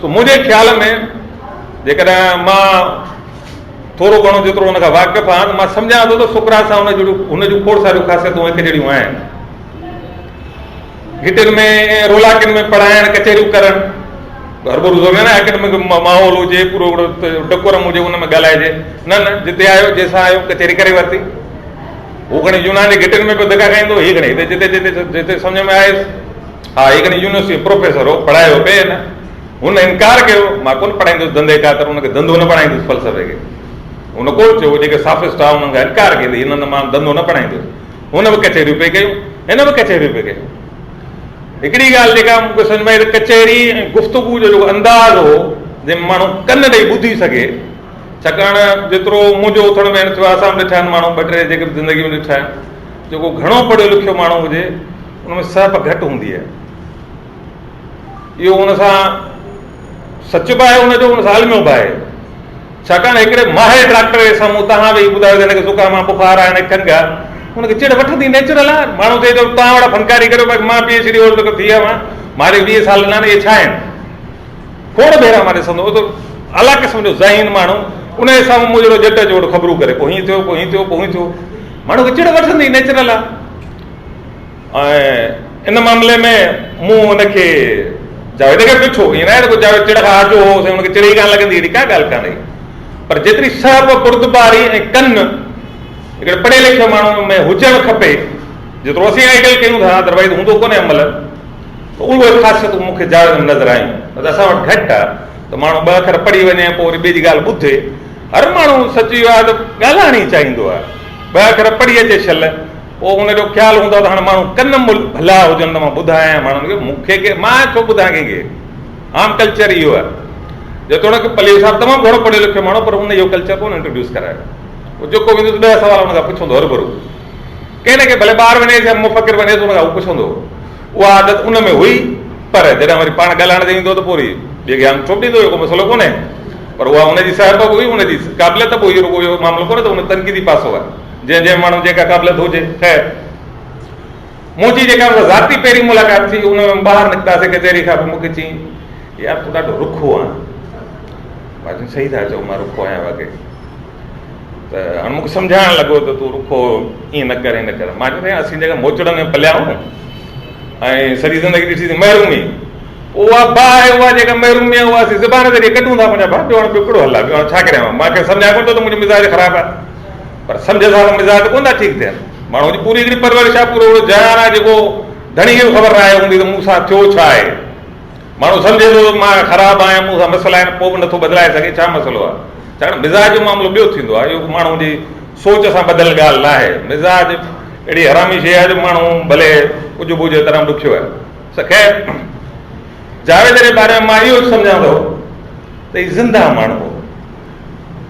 सो मुंहिंजे ख़्याल में जेकॾहिं मां थोरो घणो जेतिरो हुन खां वाक़िफ़ आहियां त मां सम्झां थो त सुकरात सां हुन जूं खोड़ सारियूं ख़ासियतूं हिकु जहिड़ियूं आहिनि। घिटियुनि में रोलाकियुनि में पढ़ाइणु, कचहरियूं करणु, हरबोर ज़रूरी न एकेडमिक माहौल हुजे, पूरो डेकोरम हुजे, हुन में ॻाल्हाइजे। न न, जिते आयो जंहिंसां आयो कचहरी करे वरिती। हू घणी यूनान जे घिटियुनि में बि धका खाईंदो, हीअ घणी हिते जिते जिते जिते सम्झ में आयुसि, हा हीअ घणी यूनिवर्सिटी प्रोफेसर हो, पढ़ायो पिए न। हुन इनकार कयो, मां कोन पढ़ाईंदुसि धंधे ख़ातिर, हुनखे धंधो न पढ़ाईंदुसि फ़लसफ़े खे। हुन कोन चयो, जेके साफ़िस्ट आहे हुननि खां इनकार कई, हिन मां धंधो न पढ़ाईंदुसि। हुन बि कचहरियूं पे कयूं, हिन बि कचहरियूं पे कयूं। हिकिड़ी ॻाल्हि जेका मूंखे सम्झ में आई, कचहरी ऐं गुफ़्तगू जो जेको अंदाज़ हो जंहिं माण्हू कन ॾेई ॿुधी सघे, छाकाणि जेतिरो मुंहिंजो उथण वेहण थियो आहे, असां बि ॾिठा आहिनि माण्हू ॿ टे जेके ज़िंदगी में ॾिठा आहिनि, जेको घणो पढ़ियो लिखियो माण्हू हुजे हुन में सहप घटि हूंदी आहे। इहो हुन सां सच बि आहे, हुनजो हुन सां अलमियो बि आहे। छाकाणि हिकिड़े माहिर डॉक्टर जे साम्हूं तव्हां वेही ॿुधायो त हिनखे ज़ुकाम आहे, बुखार आहे, हिनखे खंघि आहे, हुनखे चिड़ वठंदी नेचुरल आहे। माण्हू चए थो तव्हां वॾा फनकारी करियो, भई मां PhD होल्डर थी वियो आहियां, मारे 20 साल न इहे छा आहिनि, खोड़ भेरा मां ॾिसंदो त अलॻि क़िस्म जो ज़हीन माण्हू उन जे साम्हूं मुंहिंजो जट जोड़ ख़बरूं करे, पोइ हीअं थियो, पोइ हीअं थियो, पोइ हीअं थियो। माण्हू खे चिड़ वठंदी नेचुरल आहे। ऐं इन मामले में मूं हुनखे जावेद खे पुछो, ईअं न आहे त जावेद चिड़ खां अचो हो हुनखे चिड़ ई कान लॻंदी, अहिड़ी का ॻाल्हि कान्हे। पर जेतिरी सहब बुर्दबारी ऐं कन हिकिड़े पढ़ियल लिखियल माण्हू में हुजणु खपे, जेतिरो असीं आइडियल कयूं था, अदरवाइज़ हूंदो कोन्हे अमल, त उहे ख़ासियतूं मूंखे जावेद में नज़र आयूं। त असां वटि घटि आहे त माण्हू ॿ अखर पढ़ी वञे पोइ वरी ॿिए जी ॻाल्हि ॿुधे। हर माण्हू सची आहे त ॻाल्हाइण ई चाहींदो आहे, ॿ अखर पढ़ी अचे छल, पोइ हुनजो ख़्यालु हूंदो आहे त हाणे माण्हू कन भला हुजनि त मां ॿुधायां माण्हुनि खे, मूंखे के मां छो ॿुधायां कंहिंखे। आम कल्चर इहो आहे, जेतोणीकि पलीअ साहिबु तमामु घणो पढ़ियो लिखियो माण्हू, पर हुन इहो कल्चर कोन इंट्रोड्यूस करायो। पोइ जेको वेंदो 10 सवाल हुन खां पुछंदो हरूभरू, कंहिं न कंहिं भले ॿार वञे या मुफ़किर वञे त हुन खां पुछंदो। उहा आदत उन में हुई, पर जॾहिं वरी पाण ॻाल्हाइण ते ईंदो त पोइ वरी ॿिए खे छोपींदो हुयो, को मसइलो कोन्हे। पर उहा हुनजी साहिब बि हुई, हुनजी क़ाबिलियत बि हुई, रुॻो इहो मामिलो कोन्हे त हुन तनक़ीदी पासो आहे, जंहिं माण्हू जेका क़ाबिलियत हुजे। ख़ैर, मुंहिंजी जेका ज़ाती पहिरीं मुलाक़ात थी, उन में ॿाहिरि निकितासीं कचहरी खां, पोइ मूंखे चई यार तूं ॾाढो रुखो आहे। मां चई सही था चओ, मां रुखो आहियां वाक़ई। त हाणे मूंखे सम्झाइण लॻो त तूं रुखो ईअं न कर, ईअं न कर। मां चयो साईं असीं जेका मोचड़नि में पलिया आहियूं ऐं सॼी ज़िंदगी ॾिठी महरूमी, उहा बाहि आहे, उहा जेका महरूमी आहे उहा असीं ज़बान ज़रिए कढूं था पंहिंजा भाउ, ॿियो हाणे कहिड़ो हल आहे, ॿियो हाणे छा करियां। मूंखे सम्झाए कोन थो त मुंहिंजो मिज़ाज ख़राबु आहे, पर सम्झ सां मिज़ाज कोन था ठीकु थियनि। माण्हू जी पूरी हिकिड़ी परवरिश आहे, पूरो जहान आहे जेको धणी खे ख़बर न आहे हूंदी त मूं सां थियो छा आहे। माण्हू सम्झे थो मां ख़राबु आहियां, मूं सां मसइला आहिनि, पोइ बि नथो बदिलाए सघे, छा मसइलो आहे। छाकाणि मिज़ाज जो मामिलो ॿियो थींदो आहे, इहो माण्हू जी सोच सां बदियल ॻाल्हि न आहे। मिज़ाज अहिड़ी हरामी शइ आहे जो माण्हू भले कुझु बि हुजे तरह ॾुखियो आहे। ख़ैर, जावेद जे बारे में मां इहो सम्झां थो त हीउ ज़िंदा माण्हू हो,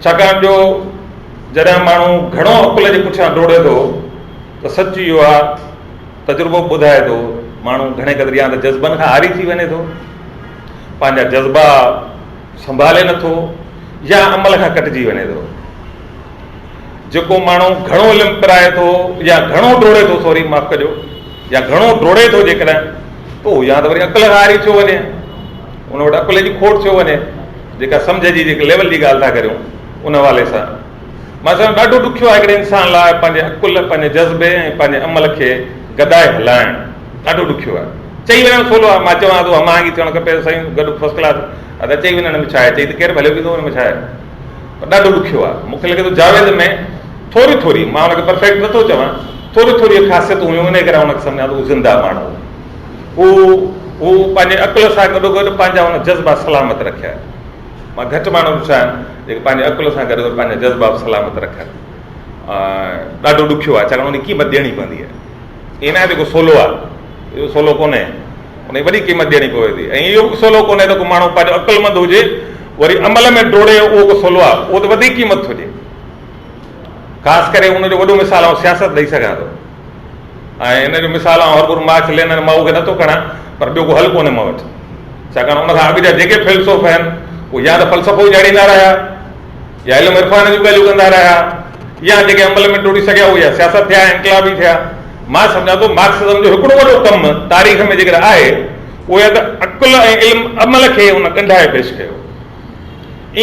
छाकाणि जो जॾहिं माण्हू घणो अकुल जे पुठियां डोड़े थो त सच इहो आहे, तजुर्बो ॿुधाए थो, माण्हू घणे क़दुरु या त जज़्बनि खां हारी थी वञे थो, पंहिंजा जज़्बा संभाले नथो, या अमल खां कटिजी वञे थो। जेको माण्हू घणो इल्मु पिराए थो या घणो डोड़े थो, सॉरी माफ़ कजो, या घणो डोड़े थो जेकॾहिं, पोइ या त वरी अकुल खां हारी थियो वञे, उन वटि अकुल जी खोट थियो वञे, जेका सम्झ जी जेके लेवल जी ॻाल्हि था करियूं उन हवाले सां। मां सम्झां ॾाढो ॾुखियो आहे हिकिड़े इंसान लाइ पंहिंजे अकुल, पंहिंजे जज़्बे ऐं पंहिंजे अमल खे गदाए हलाइणु, ॾाढो ॾुखियो आहे। चई वञणु सवलो आहे, मां चवां थो हमांगी थियणु खपे साईं, गॾु फर्स्ट क्लास, त चई वञण में छा आहे, चई त केरु भले बि थो हुन में छा आहे, पर ॾाढो ॾुखियो आहे। मूंखे लॻे थो जावेद में थोरी थोरी, मां हुनखे परफेक्ट नथो चवां, थोरी थोरी ख़ासियतूं हुयूं, इन करे हुनखे सम्झां थो ज़िंदा माण्हू। हू पंहिंजे अकुल सां गॾो गॾु पंहिंजा हुन जज़्बा सलामत रखिया। मां घटि माण्हू ॾिठा आहिनि जेके पंहिंजे अकुल सां गॾु गॾु पंहिंजा जज़्बा सलामत रखिया। ॾाढो ॾुखियो आहे, छाकाणि उन क़ीमत ॾियणी पवंदी आहे। ईअं न आहे जेको सोलो आहे, इहो सोलो कोन्हे, उन वॾी क़ीमत ॾियणी पवे थी। ऐं इहो बि सोलो कोन्हे त को माण्हू पंहिंजो अकुलमंद हुजे वरी अमल में डोड़े, उहो को सोलो आहे, उहो त वधीक क़ीमत हुजे। ख़ासि करे हुनजो वॾो मिसाल आउं सियासत ॾेई सघां थो, ऐं हिन जो मिसाल आउं हर मार्क्स लेन मां उहे नथो खणां, पर ॿियो को हल कोन्हे मां वटि। छाकाणि उन खां अॻु जा जेके फ़िलसुफ़ आहिनि उहे या त फ़लसफ़ो ई ॼाणींदा रहिया, या इल्मु इरफ़ान जूं ॻाल्हियूं कंदा रहिया, या जेके अमल में डोड़ी सघिया उहे सियासत थिया, इनकलाबी थिया। मां सम्झां थो मार्क्सिज़म जो हिकिड़ो वॾो कमु तारीख़ में जेकर आहे उहे त अकुल ऐं इल्मु अमल खे उन ॻंढाए पेश कयो।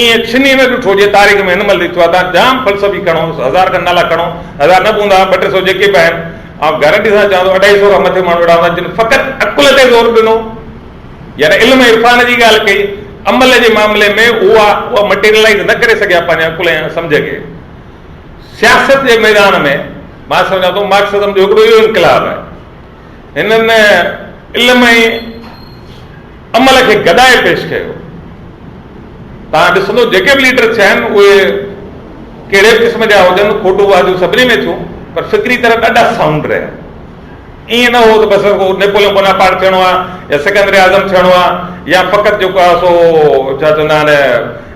ईअं छिनी न ॾिठो जे तारीख़ में हिन महिल ॾिठो आहे, तव्हां जाम फ़लसफ़ी खणो, 1000 खनि नाला खणो, 1000 न पवंदा, 200-300 जेके बि आहिनि, ऐं गारंटी सां चवां थो 250 खां मथे माण्हू अहिड़ा हूंदा जिन फ़क़ति अकुल ते ज़ोर ॾिनो, यानी इल्मु इरफ़ान जी ॻाल्हि कई, अमल जे मामले में उहा मटीरियलाइज़ न करे सघिया पंहिंजे अकुल ऐं सम्झ खे। सियासत जे मैदान में मां सम्झां थो मार्क्सिज़म जो हिकिड़ो इहो इनकलाब आहे, हिननि इल्म ऐं अमल खे गॾाए पेश कयो। तव्हां ॾिसंदो जेके बि लीडर थिया आहिनि उहे कहिड़े बि क़िस्म जा हुजनि, खोटूं वादियूं सभिनी में थियूं, पर फिक्री तरह ॾाढा साउंड रहिया। ईअं न हो त बसि को नेपोलियन बोनापार्ट थियणो आहे या सिकंदर आज़म थियणो आहे या फ़क़ति जेको आहे सो छा चवंदा आहिनि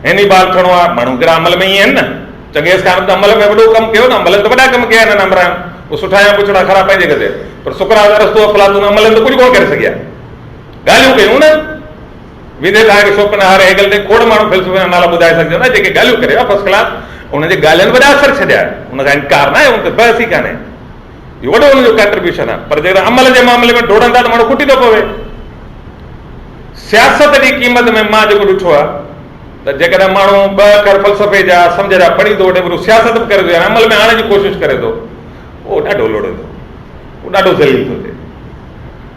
हैनिबाल थियणो आहे। माण्हू कहिड़ा अमल में ईअं आहिनि न, चङेज़ ख़ान त अमल में वॾो कमु कयो न, अमल त वॾा कमु कया आहिनि नंबर, उहे सुठा या पुछड़ा ख़राब पंहिंजे गते, पर सुकरात अरस्तू अफलातून अमल त कुझु कोन करे सघिया। ॻाल्हियूं कयूं न, विदे तव्हांखे शोपनहार हेगल ते खोड़ माण्हू फ़िलसुफ़े जा नाला ॿुधाए सघजो न, जेके ॻाल्हियूं करे फर्स्ट क्लास, हुनजे ॻाल्हियुनि वॾा असर छॾिया, हुनखां इनकार न आहे, हुन ते बहस ई कान्हे, इहो वॾो हुनजो कंट्रीब्यूशन आहे। पर जेकर अमल जे मामले में डोड़नि था त माण्हू खुटी थो पवे। सियासत जी क़ीमत में मां जेको ॾिठो आहे त जेकॾहिं माण्हू 2 अखर फ़लसफ़े जा सम्झ जा पढ़ी थो वठे, सियासत बि करे थो, अमल में आणण जी कोशिशि करे थो, उहो ॾाढो लोड़े थो, उहो ॾाढो ज़लील थो थिए,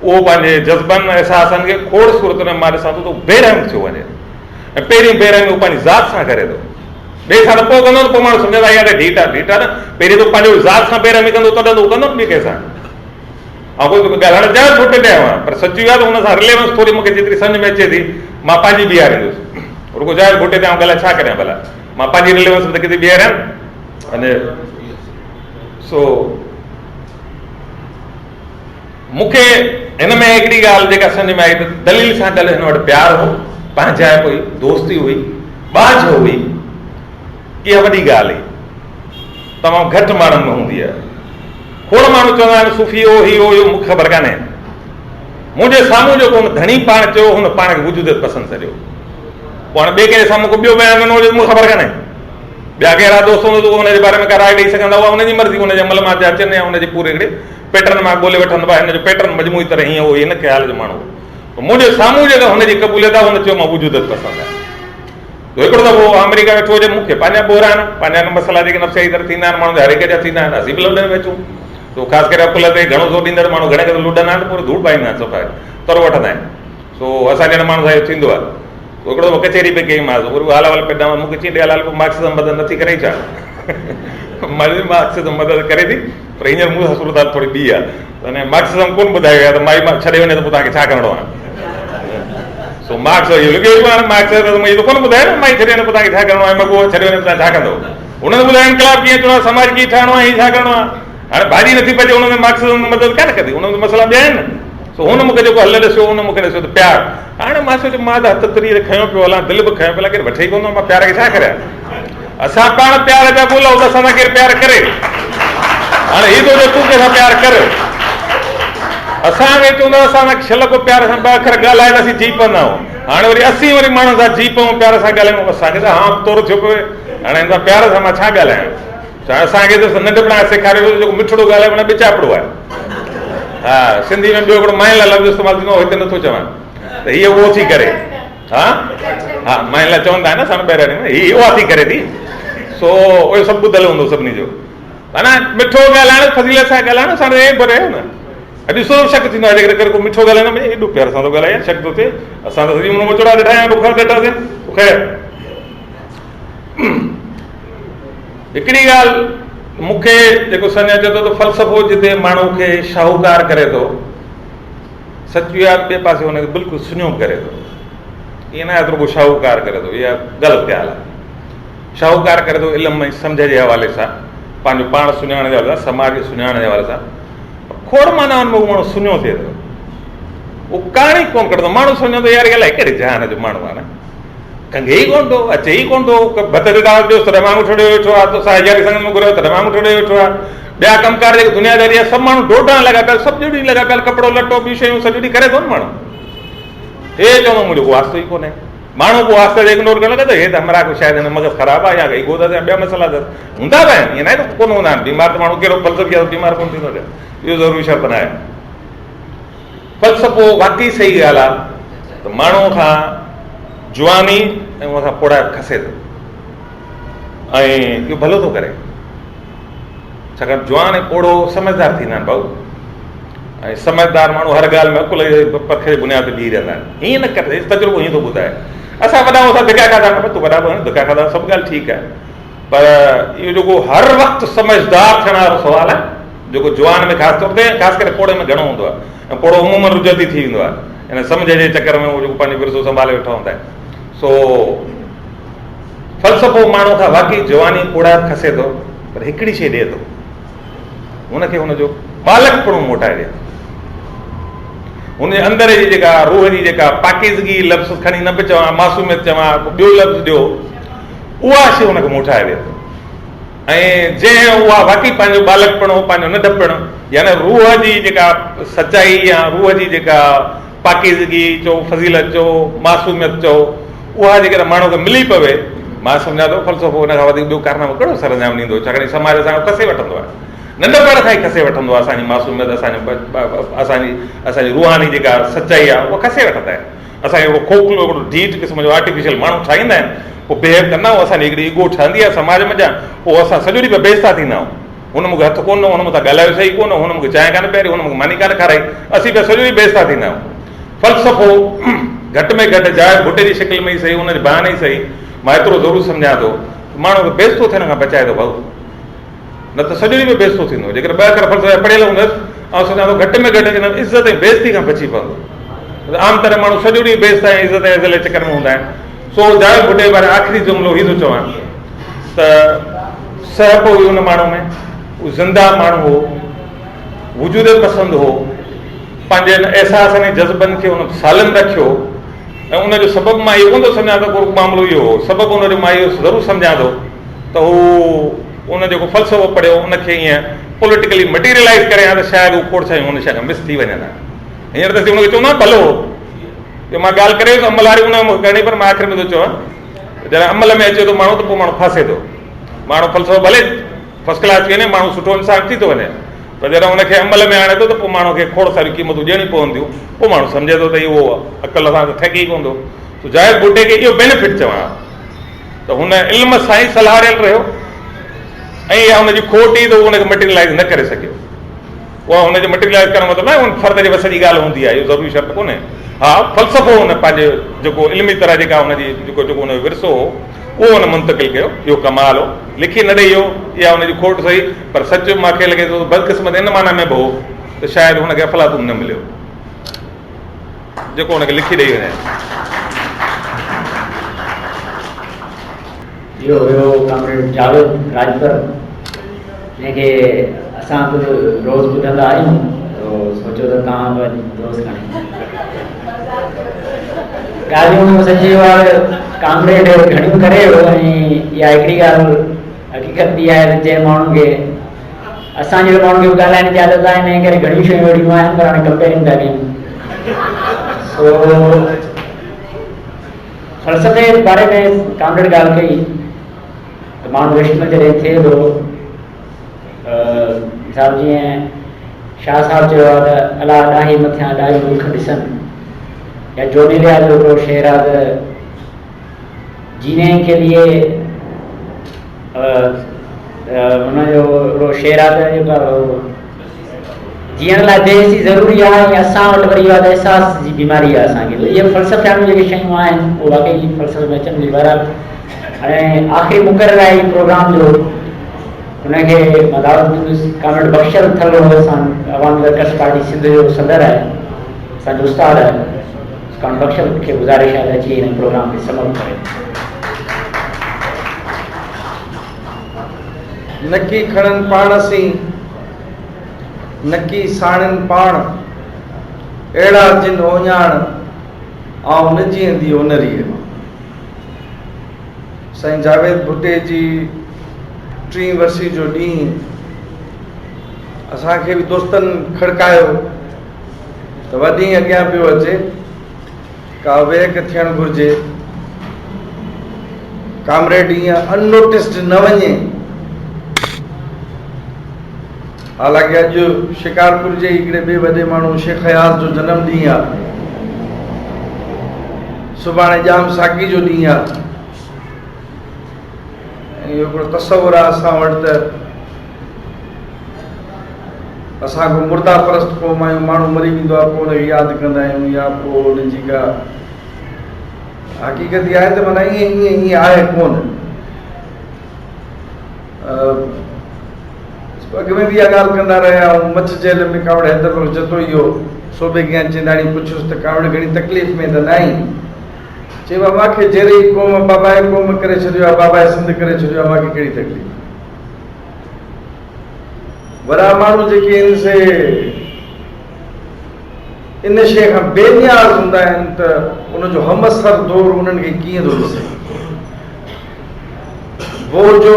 उहो पंहिंजे जज़्बनि एहसासनि खे खोड़ सूरत में मां ॾिसां थो त बेरहम थियो वञे, ऐं पहिरीं बेरहमी उहो पंहिंजी ज़ात सां करे थो, ॿिए सां त पोइ कंदो त पोइ माण्हू सम्झंदा यार ढीठ आहे ढीठ आहे न, पहिरीं त पंहिंजो ज़ात सां बेरहमी कंदो तॾहिं त उहो कंदो ॿिए कंहिंसां। ऐं कोई ॻाल्हाइण जाइज़ छो टे आहियां, पर सची आहे त हुन सां रिलेवेंस थोरी मूंखे जेतिरी सम्झ में अचे थी मां पंहिंजी बीहारींदुसि, रुगो जाइज़ घुटे ते आऊं ॻाल्हाए छा करियां भला, मां पंहिंजी रिलेवेंस त किथे बीहारियां। अने सो मूंखे हिन में हिकिड़ी ॻाल्हि जेका सम्झ में आई त दलील सां गॾु हिन वटि प्यार हो, पंहिंजाइप हुई, दोस्ती हुई, बाझ हुई, इहा वॾी ॻाल्हि हुई, तमामु घटि माण्हुनि में हूंदी आहे। खोड़ माण्हू चवंदा आहिनि सूफ़ी हो ही हो, मूंखे ख़बर कान्हे, मुंहिंजे साम्हूं जेको हुन धणी पाण चयो हुन पाण खे वजूदियत पसंदि करियो, पोइ हाणे ॿिए कंहिं साम्हूं को ॿियो बयानु ॾिनो हुजे मूंखे ख़बर कान्हे, ॿिया कहिड़ा दोस्त हूंदो त हुनजे बारे में का राय ॾेई सघंदा, उहा हुनजी मर्ज़ी, हुनजे अमल मां अचनि या हुनजे पूरे हिकिड़े पैटर्न मां ॻोल्हे वठंदो आहे, हिन जो पैटर्न मजमूई तरह हीअं हो, हिन ख़्याल जो माण्हू, मुंहिंजे साम्हूं जेका हुनजी क़बूलियत आहे हुन चयो मां वजूदियत पसंदि आहे। हिकिड़ो दफ़ो अमेरिका वेठो हुजे, मूंखे पंहिंजा ॿोर आहिनि, पंहिंजा मसइला जेके नफ़्सियाती तरह थींदा आहिनि माण्हू हर हिक जा थींदा आहिनि, असीं बि लुॾनि में अचूं, तो ख़ासि करे अकुल ते घणो ज़ोर ॾींदड़ माण्हू घणे करे लुॾंदा आहिनि, पूरो धूड़ पाईंदा आहिनि, सफ़ा तर वठंदा आहिनि। सो असांजे हिन माण्हू सां इहो थींदो आहे। हिकिड़ो दफ़ो कचहरी पे कई मां हाल हाल पे ॾांहुं मूंखे चई हाल पोइ मार्क्सिज़म मदद नथी करे छा मार्क्सिज़म मदद करे थी, पर हींअर मूं सां सूरत थोरी ॿी आहे, अने मार्क्सिज़म कोन ॿुधायो आहे त माई मां छॾे वञे त पोइ तव्हांखे छा करिणो आहे। सो मार्क्स इहो लॻे पियो आहे मार्क्स इहो कोन ॿुधायो न माई छॾे वञे पोइ तव्हांखे छा करिणो आहे, मगो छॾे वञे त तव्हां छा कंदो, हुन ॿुधायो इनकलाब कीअं अचिणो आहे, समाज कीअं ठाहिणो आहे, हीअ छा करिणो आहे। हाणे भाॼी नथी पचे हुन में मार्क्सिज़म मदद कान कंदी, हुन में मसइला ॿिया आहिनि। सो हुन मूंखे जेको हल ॾिसियो हुन मूंखे ॾिसियो त प्यार, हाणे मां सोचियो मां त हथ तरीक़े खयो पियो हलां, दिलि बि खयो पियो, केरु वठे ई कोन, मां प्यार खे छा करियां, असां पाण प्यार जा ॻोल्हूं त असां सां केरु प्यार करे, हाणे हीअ थो तूं कंहिंसां प्यार कर, असांखे चवंदा असां छल को प्यार सां ॿ अखर ॻाल्हाए असीं जी पवंदा आहियूं, हाणे वरी असीं वरी माण्हुनि सां जी पऊं प्यार सां ॻाल्हायूं, असांखे त हा तौरु थियो पियो, हाणे हिन सां प्यार सां मां छा ॻाल्हायां, असांखे त नंढपण सेखारियो जेको मिठड़ो ॻाल्हाए माना ॿिचापड़ो आहे। हा सिंधी में ॿियो हिकिड़ो माइला लफ़्ज़ इस्तेमालु थींदो हिते नथो चवां त हीअ उहो थी करे, हा हा माइला चवंदा आहिनि असां ॿाहिरि में हीअ उहा थी करे थी, सो उहो सभु ॿुधल हूंदो सभिनी जो, माना मिठो ॻाल्हाइण फज़ीलत सां ॻाल्हाइण असांजो हे भरे न, अॼु सो शक थींदो आहे जेकर को मिठो ॻाल्हाईंदो में एॾो प्यार सां थो ॻाल्हाए शक थो थिए, असां त सॼी उमिरि चोड़ा ॾिठा आहिनि बुखार ॾिठा थियनि। ख़ैर हिकिड़ी ॻाल्हि मूंखे जेको सम्झ अचे थो त फ़लसफ़ो जिते माण्हू खे शाहूकार करे थो, सची आहे ॿिए पासे हुनखे बिल्कुलु सुञो करे थो, ईअं न आहे त रुॻो शाहूकार करे थो, इहा ग़लति ॻाल्हि आहे। शाहूकार करे थो इल्म ऐं सम्झ जे हवाले सां, पंहिंजो पाण सुञाण जे हवाले सां, समाज खे सुञाण जे हवाले सां, खोड़ माना हुन में उहो माण्हू सुञो थिए थो, उहो कहाणी कोन कढंदो, माण्हू सम्झंदो यार अलाए कहिड़े जहान जो माण्हू आहे न, कंगे ई कोन थो, अचे ई कोन थो, भत ते दावत ॾियोसि तॾहिं माण्हू छॾे वेठो आहे, तोसां हज़ारी संगत में घुरियो तॾहिं माण्हू छॾे वेठो आहे, ॿिया कमकार जेके दुनियादारी आहे सभु माण्हू ॾोढण लॻा पिया, सभु ॾींहुं लॻा पिया, कपिड़ो लटो ॿियूं शयूं सॼो ॾींहुं करे थो न माण्हू, हे चवंदो मुंहिंजो को वास्तो ई कोन्हे, माण्हू को वास्ते ते इग्नोर करणु लॻे त हे त हमरा को शायदि हिन मग़ज़ ख़राबु आहे या कई गोद ते ॿिया मसइला त हूंदा बि आहिनि, ईअं न आहे त कोन हूंदा आहिनि, बीमार त माण्हू कहिड़ो फ़लसफ़ी आहे बीमार कोन थींदो, इहो ज़रूरी शर्त न आहे। फ़लसफ़ो वाक़ई सही ॻाल्हि आहे त माण्हू खां जुवानी ऐं हुन खां पोड़ा खसे थो, ऐं इहो भलो थो करे, छाकाणि जुवान ऐं पोड़ो समझदार थींदा आहिनि भाऊ, ऐं समझदार माण्हू हर ॻाल्हि में अकुल जे पख जे बुनियाद ते बीही रहंदा आहिनि, हीअं न करे तजुर्बो हीअं थो ॿुधाए, असां वॾा असां धिका खाधा तूं वॾा बि धिका खाधा सभु ॻाल्हि ठीकु आहे, पर इहो जेको हर वक़्तु समझदार थियण वारो सुवालु आहे जेको जुवान में ख़ासि तौर ते ख़ासि करे पोड़े में घणो हूंदो आहे, ऐं पोड़ो उमूमन रुजती थी वेंदो आहे, हिन सम्झ जे चकर में उहो जेको पंहिंजो विरसो संभाले वेठा हूंदा आहिनि। सो फ़लसफ़ो माण्हू खां वाक़ई जवानी पोड़ा खसे थो, पर हिकिड़ी शइ ॾिए थो, हुनखे हुनजो बालकपणो मोटाए ॾिए, हुनजे अंदर जी जेका रूह जी जेका पाकीज़गी लफ़्ज़ खणी न बि चवां, मासूमियत चवां, ॿियो लफ़्ज़ ॾियो, उहा शइ हुनखे मोटाए ॾिए थो, ऐं जंहिं उहा वाक़ई पंहिंजो बालकपणो पंहिंजो नंढपण यानी रूह जी जेका सचाई या रूह जी जेका पाकीज़गी चओ, फज़ीलत चओ, मासूमियत चओ, उहा जेकॾहिं माण्हू खे मिली पवे, मां सम्झां थो फ़लसफ़ो हुन खां वधीक ॿियो कारनामो कहिड़ो सरंजाम ॾींदो, छाकाणि समाज असांजो खसे वठंदो आहे, नंढपण खां ई खसे वठंदो आहे, असांजी मासूमियत असांजी रूहानी जेका सचाई आहे उहा खसे वठंदा आहिनि, असांखे हिकिड़ो खोखलो हिकिड़ो ढीठ क़िस्म जो आर्टिफिशियल माण्हू ठाहींदा आहिनि, पोइ बिहेव कंदा आहियूं, असांजी हिकिड़ी ईगो ठहंदी आहे समाज में ॼाण, पोइ असां सॼो ॾींहुं बेइज़्ता थींदा आहियूं, हुन मूंखे हथु कोन, हुन मूंखां ॻाल्हायो सही कोन, हुन मूंखे चांहि कान पहिरीं, हुन मूंखे मानी कान खाराई, असीं पिया सॼो ॾींहुं बेइज़्ता थींदा आहियूं। फ़लसफ़ो घटि में घटि जावेद भुट्टे जी शिकिल में ई सही, हुनजे बहाने ई सही, मां एतिरो ज़रूरु सम्झां थो माण्हू खे बेइज़्तो थियण खां बचाए थो भाऊ, न त सॼो ॾींहुं बेइज़्तो थींदो। जेकर ॿ अखर फ़लसफ़ा पढ़ियल हूंदसि ऐं सोचां थो घटि में घटि हिन इज़त ऐं बेइज़्ती खां बची पवंदो। आम तरह माण्हू सॼो ॾींहुं बेइज़्त ऐं इज़त ऐं इज़ल जे चकर में हूंदा आहिनि। सो जावेद भुट्टे जे बारे आख़िरी जुमिलो हीअ थो चवां त सहपो हुई हुन माण्हू में, उहो ज़िंदा माण्हू हो, वजूद पसंदि हो, पंहिंजे अहसासनि ऐं जज़्बनि खे हुन सालम रखियो ऐं उनजो सबबु मां इहो कोन थो सम्झां त को मामिलो इहो हो, सबबु उनजो मां इहो ज़रूरु सम्झां थो त हू उन जेको फ़लसफ़ो पढ़ियो उनखे ईअं पॉलिटिकली मटीरियलाइज़ करे हा त शायदि उहो खोड़ शयूं हुन शइ खां मिस थी वञनि हा। हींअर त हुनखे चवंदा भलो जो मां ॻाल्हि करे अमल वारी उन मूंखे करणी, पर मां आख़िर में थो चवां जॾहिं अमल में अचे थो माण्हू त पोइ माण्हू फासे थो। माण्हू फ़लसफ़ो भले फर्स्ट क्लास थी वञे, माण्हू सुठो इंसान थी थो वञे, पर जॾहिं हुनखे अमल में आणे थो त पोइ माण्हू खे खोड़ सारियूं क़ीमतूं ॾियणी पवंदियूं, पोइ माण्हू सम्झे थो त इहो अकल सां त ठगी पवंदो। त जावेद भुट्टे खे इहो बेनिफिट चवां त हुन इल्म सां ई सलाहियल रहियो ऐं इहा हुनजी खोट ई त उहो हुनखे मटीरियलाइज़ न करे सघियो। उहा हुनखे मटीरियलाइज़ करण मतिलबु न हुन फ़र्द जे वस जी ॻाल्हि हूंदी आहे, इहो ज़रूरी शर्त कोन्हे। हा, फ़लसफ़ो हुन पंहिंजे जेको इल्मी तरह जेका हुनजी जेको हुनजो विरसो हो उहो हुन मुंतक़िल कयो, इहो कमाल हो। लिखी न ॾेई वियो, इहा हुनजी खोट सही, पर सच मूंखे लॻे थो बदकिस्मत इन माना में बि हो त शायदि हुनखे अफ़लातून न मिलियो जेको हुनखे लिखी ॾेई वञे। इहो हुयो कॉमरेड जावेद राजपर, जंहिंखे असां बि रोज़ु ॿुधंदा आहियूं, सोचियो त तव्हां बि रोज़ु खणी ॻाल्हियूं सची वार कॉमरेड घणियूं करे वियो। ऐं इहा हिकिड़ी ॻाल्हि हक़ीक़त बि आहे त जंहिं माण्हू खे असां जहिड़े माण्हू खे ॻाल्हाइण जी आदत आहे हिन करे घणियूं शयूं अहिड़ियूं आहिनि, पर हाणे कंपेरिंग था कयूं। फ़लसफ़े जे बारे में कॉमरेड ॻाल्हि कई त माण्हू इश्क में जॾहिं थिए थो, साहिबु जीअं शाह साहिबु चयो आहे त अला ॾाही मथियां ॾाही मुल्क ॾिसनि, या जोनीलिया जो हिकिड़ो शेर आहे त जीने के लिए हुनजो हिकिड़ो शेर आहे त जेका जीअण लाइ देसी ज़रूरी आहे, या असां वटि वरी इहा अहसास जी बीमारी आहे असांखे। इहे फ़लसफ़ियाणियूं जेके शयूं आहिनि उहे वाक़ई फ़लसफ़े में अचनि थी। बहरहाल हाणे आख़िरी मुक़ररु आहे प्रोग्राम जो, हुनखे मां दावत ॾींदुसि। कॉमरेड बख़्शल थल असां अवामी वर्कर्स पार्टी सिंध जो सदर आहे, असांजो उस्ताद आहे, कॉमरेड बख़्शल खे गुज़ारिश आहे त अची हिन प्रोग्राम खे समूह करे। नकी खणनि पाण सी, नकी साणनि पाण, अहिड़ा जिन ओञाण ऐं न जीअंदी उनरीअ। साईं जावेद भुट्टे जी 3 वर्सी जो ॾींहुं असांखे बि दोस्तनि खड़कायो त वॾी अॻियां पियो अचे, का वेक थियणु घुरिजे, कॉमरेड ईअं अननोटिस्ड न वञे। हालांकि अॼु शिकारपुर जे हिकिड़े ॿिए वॾे माण्हू शेख हयात जो जनम ॾींहुं आहे, सुभाणे जाम साकी जो ॾींहुं आहे। ऐं इहो हिकिड़ो तसवुरु आहे असां वटि त असां को मुर्दा परस्त क़ौम आहियूं, माण्हू मरी वेंदो आहे पोइ हुनखे यादि कंदा आहियूं, या पोइ हुनजी का हक़ीक़त इहा आहे त माना ईअं आहे कोन। अॻ में बि इहा ॻाल्हि कंदा रहिया ऐं मछ जेल में कावड़ हैदर वक़्तु जतो इहो सोबे खे चेंदाणी पुछियुसि त कावड़ घणी तकलीफ़ में त न आई, चइबो मूंखे जहिड़ी क़ौम बाबाए क़ौम करे छॾियो आहे, बाबाए सिंध करे छॾियो आहे, मूंखे कहिड़ी तकलीफ़। वॾा माण्हू जेके आहिनि से इन शइ खां बेनियाज़ हूंदा आहिनि त उनजो हमअसर दौरु उन्हनि खे कीअं थो ॾिसे। वो जो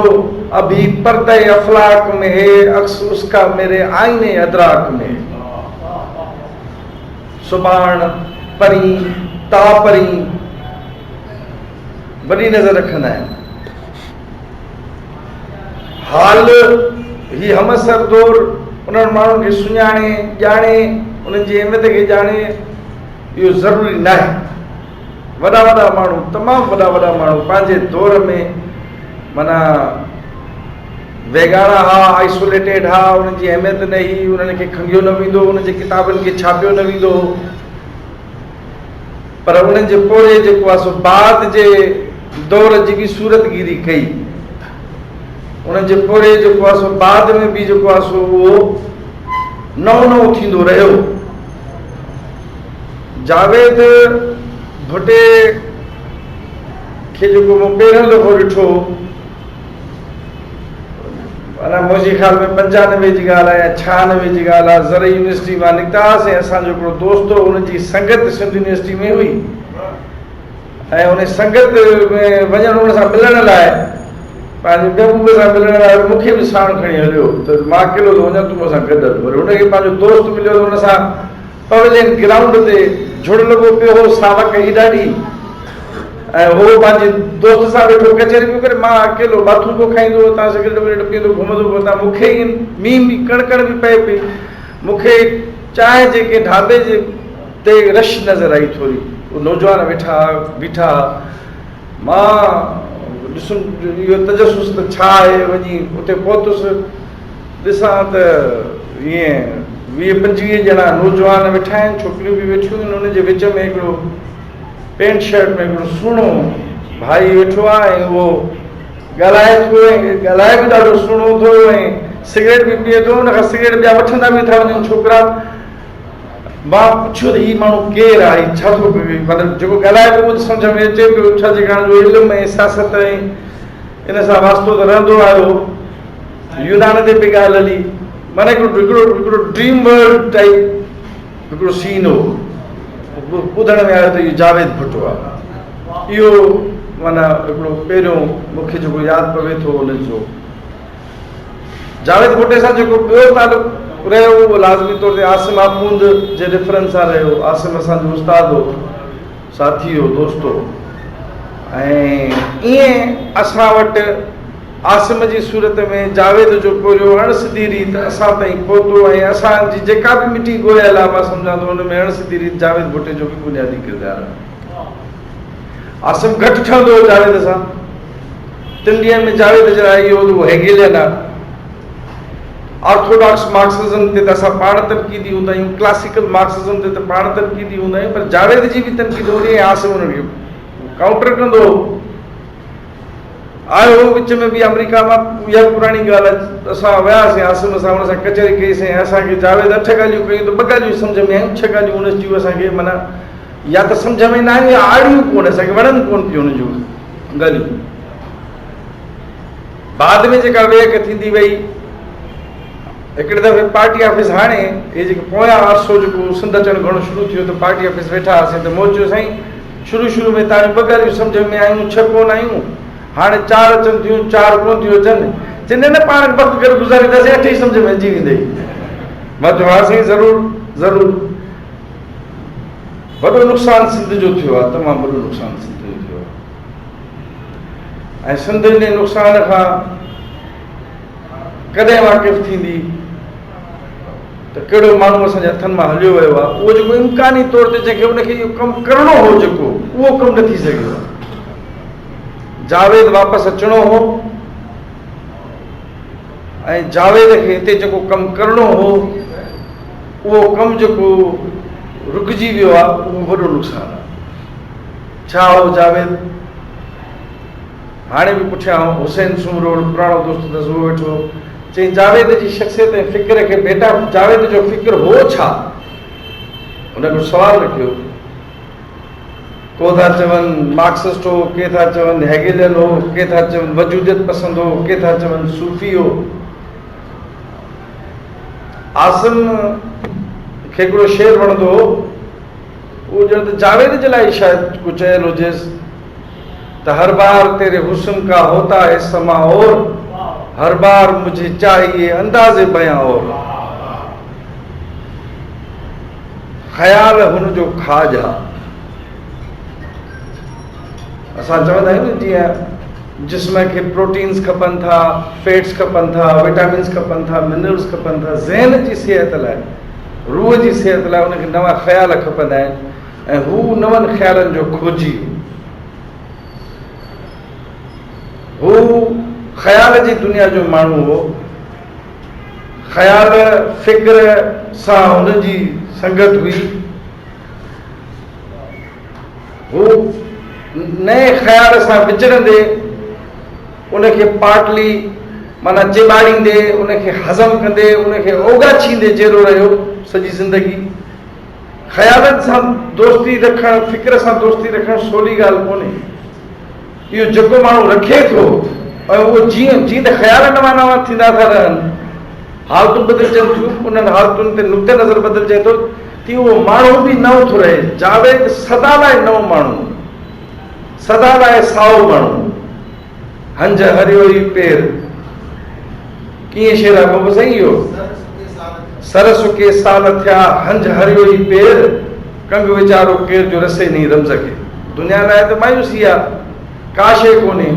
अभी पर्दे अफलाक में है, अक्स उसका मेरे आईने अदराक में, सुबाण परी तापरी वॾी नज़र रखंदा आहिनि। हाल ही हमअसर दौर उन्हनि माण्हुनि खे सुञाणे ॼाणे, उन्हनि जी अहमियत खे ॼाणे, इहो ज़रूरी न आहे। वॾा वॾा माण्हू, तमामु वॾा वॾा माण्हू पंहिंजे दौर में माना वेगाड़ा हा, आइसोलेटेड हा, उन्हनि जी अहमियत न हुई, उन्हनि खे खंघियो न वेंदो, उन्हनि जे किताबनि खे छापियो न वेंदो, पर उन्हनि जे पोइ जेको आहे सो बाद जे दौर जी बि सूरतगिरी कई। उन्हनि जे पोइ जेको आहे सो बाद में बि जेको आहे सो उहो नओं नओं थींदो रहियो। जावेद भुटे खे जेको मूं पहिरियों दफ़ो ॾिठो, माना मुंहिंजे ख़्याल में 95 जी ॻाल्हि आहे, 96 जी ॻाल्हि आहे। ज़र यूनिवर्सिटी मां निकितासीं, असांजो हिकिड़ो दोस्त हो, हुनजी संगत सिंध यूनिवर्सिटी में हुई, ऐं उन संगत में वञणु हुन सां मिलण लाइ, पंहिंजे महबूब सां मिलण लाइ मूंखे बि साण खणी हलियो, त मां अकेलो थो वञा, तूं मूंसां गॾु हल। वरी हुनखे पंहिंजो दोस्त मिलियो, त हुन सां पवेलियन ग्राउंड ते जुड़ लॻो पियो हो, सावक ई ॾाढी, ऐं उहो पंहिंजे दोस्त सां वेठो कचहरी पियो करे। मां अकेलो बाथरूम पियो खाईंदो, तव्हां सिगरेट विगरेट पीअंदो घुमंदो पियो, तव्हां मूंखे मींहं बि कणकण बि पए पई, मूंखे चांहि जेके ढाबे जे ते रश नज़र आई थोरी, उहे नौजवान वेठा बीठा, मां ॾिसूं इहो तजसुस त छा आहे, वञी उते पहुतुसि, ॾिसां त ईअं 20-25 ॼणा नौजवान वेठा आहिनि, छोकिरियूं बि वेठियूं आहिनि, उन जे विच में हिकिड़ो पेंट शर्ट में हिकिड़ो सुहिणो भाई वेठो आहे, ऐं उहो ॻाल्हाए थो, ऐं ॻाल्हाए बि ॾाढो सुहिणो थो, ऐं सिगरेट बि पीए थो। उनखां सिगरेट ॿिया वठंदा बि था वञनि छोकिरा। मां पुछियो त हीउ माण्हू केरु आहे, छा थो कयो, मतिलबु जेको ॻाल्हाए पियो उहो सम्झ में अचे पियो, छा जेका जो इल्मु ऐं सियासत ऐं इन सां वास्तो त रहंदो आयो। यूनान ते बि ॻाल्हि हली, माना हिकिड़ो ड्रीम वर्ल्ड टाइप हिकिड़ो सीन हो, ॿुधण में आयो त इहो जावेद भुट्टो आहे। इहो माना हिकिड़ो पहिरियों मूंखे जेको यादि पवे थो हुनजो। जावेद भुट्टे सां जेको ॿियो तालुक़ु रहियो उहो लाज़मी तौर ते आसिम आपूंद जे रेफरेंस सां रहियो। आसिम असांजो उस्ताद हो, साथी हो, दोस्त हो, ऐं ईअं असां वटि आसिम जी सूरत में जावेद जो पोरियो अणसिधी रीत असां ताईं पहुतो, ऐं असांजी जेका बि मिटी ॻोल्हियल आहे मां सम्झां थो हुन में अणसिधी रीत जावेद भुट्टे जो बि बुनियादी किरदारु आहे। आसिम घटि ठहंदो हो जावेद सां, 3 ॾींहंनि में जावेद जे लाइ इहो उहो हेगेलियन आहे। ऑर्थोडॉक्स मार्क्सिज्म ते त असां पाण तनक़ीदी हूंदा आहियूं, क्लासिकल मार्क्सिज्म ते त पाण तनक़ीदी हूंदा आहियूं, पर जावेद जी बि तनक़ीद हूंदी ऐं आसिम हुननि खे काउंटर कंदो आयो हो। विच में बि अमेरिका मां इहा पुराणी ॻाल्हि आहे, असां वियासीं आसिम सां, हुन सां कचहरी कईसीं, असांखे जावेद 8 ॻाल्हियूं कयूं त 2 ॻाल्हियूं सम्झ में आयूं, 6 ॻाल्हियूं हुन जूं असांखे माना या त सम्झ में न आयूं या आड़ियूं कोन, असांखे वणनि कोन थियूं हुन जूं ॻाल्हियूं। बाद में जेका वेक थींदी वई, हिकिड़े दफ़े पार्टी ऑफिस, हाणे इहे जेके पोयां अरसो जेको सिंध अचणु घणो शुरू थियो त पार्टी ऑफिस वेठा हुआसीं, त मोचो साईं शुरू में तव्हांजूं 2 ॻाल्हियूं सम्झ में आयूं, 6 कोन आयूं, हाणे 4 अचनि थियूं, 4 कोन थियूं अचनि, चवंदे न पाण वक़्तु गॾु गुज़ारींदासीं, 8 ई सम्झ में अची वेंदई। मां चयो हा साईं, ज़रूरु। वॾो नुक़सानु सिंध जो थियो आहे, तमामु वॾो नुक़सानु सिंध जो थियो आहे, ऐं सिंध जे नुक़सान खां कॾहिं वाक़िफ़ थींदी त कहिड़ो माण्हू असांजे हथनि मां हलियो वियो आहे। उहो जेको इम्कानी तौर ते जंहिंखे उनखे इहो कमु करिणो हो, जेको उहो कमु न थी सघियो आहे। जावेद वापसि अचिणो हो, ऐं जावेद खे हिते जेको कमु करिणो हो उहो कमु जेको रुकिजी वियो आहे, उहो वॾो नुक़सानु आहे। छा हो जावेद? हाणे बि पुठियां हुसैन सुमरोड पुराणो दोस्त अथसि, उहो वेठो चई जावेद जी शख़्सियत ऐं फ़िक्र खे, बेटा जावेद जो फ़िक्र हो छा? हुन को सुवालु रखियो। को था चवनि मार्क्सिस्ट हो, के था चवनि हेगेलियन हो, के था चवनि वजूदियत पसंद हो, के था चवनि सूफ़ी हो। आसिम खे हिकिड़ो शेर वणंदो हो, उहो ॼण त जावेद जे लाइ शायदि कुझु चयल हुजेसि त हर बार तेरे हुस्न का होता है समा और, हर बार मुझे चाहिए अंदाज़े बयां और, ख़्याल हुनजो खाजा। असां चवंदा आहियूं न, जीअं जिस्म खे प्रोटीन्स खपनि था, फैट्स खपनि था, विटामिन्स खपनि था, मिनरल्स खपनि था, ज़हन जी सिहत लाइ, रूह जी सिहत लाइ उनखे नवां ख़्याल खपंदा आहिनि, ऐं हू नवनि ख़्यालनि जो खोजी। हू ख़्याल जी दुनिया जो माण्हू हो, ख़्याल फ़िक्र सां हुन जी संगत हुई। हू नए ख़्याल सां विचरंदे उनखे पाटली माना चिबाड़ींदे, उनखे हज़म कंदे, उनखे ओगाछींदे जहिड़ो रहियो सॼी ज़िंदगी। ख़्यालनि सां दोस्ती रखणु, फ़िक्र सां दोस्ती रखणु सवली ॻाल्हि कोन्हे। इहो जेको माण्हू रखे थो ऐं उहो जीअं जीअं त ख़्याल नवां नवां थींदा था रहनि, हालतूं बदिलजनि थियूं, उन्हनि हालतुनि ते नुक़्ते नज़र बदिलजे थो, तीअं उहो माण्हू बि नओं थो रहे। जावेद सदा लाइ नओं माण्हू, सदा लाइ साओ माण्हू। हंज हरियो ई पेर, कीअं शेर आहे बाबा साईं इहो? सर सुके साल थिया, हंज हरियो ई पेर, कंग वीचारो केर जो रसे नहीं रमज़ खे। दुनिया लाइ त मायूसी आहे, का शइ कोन्हे,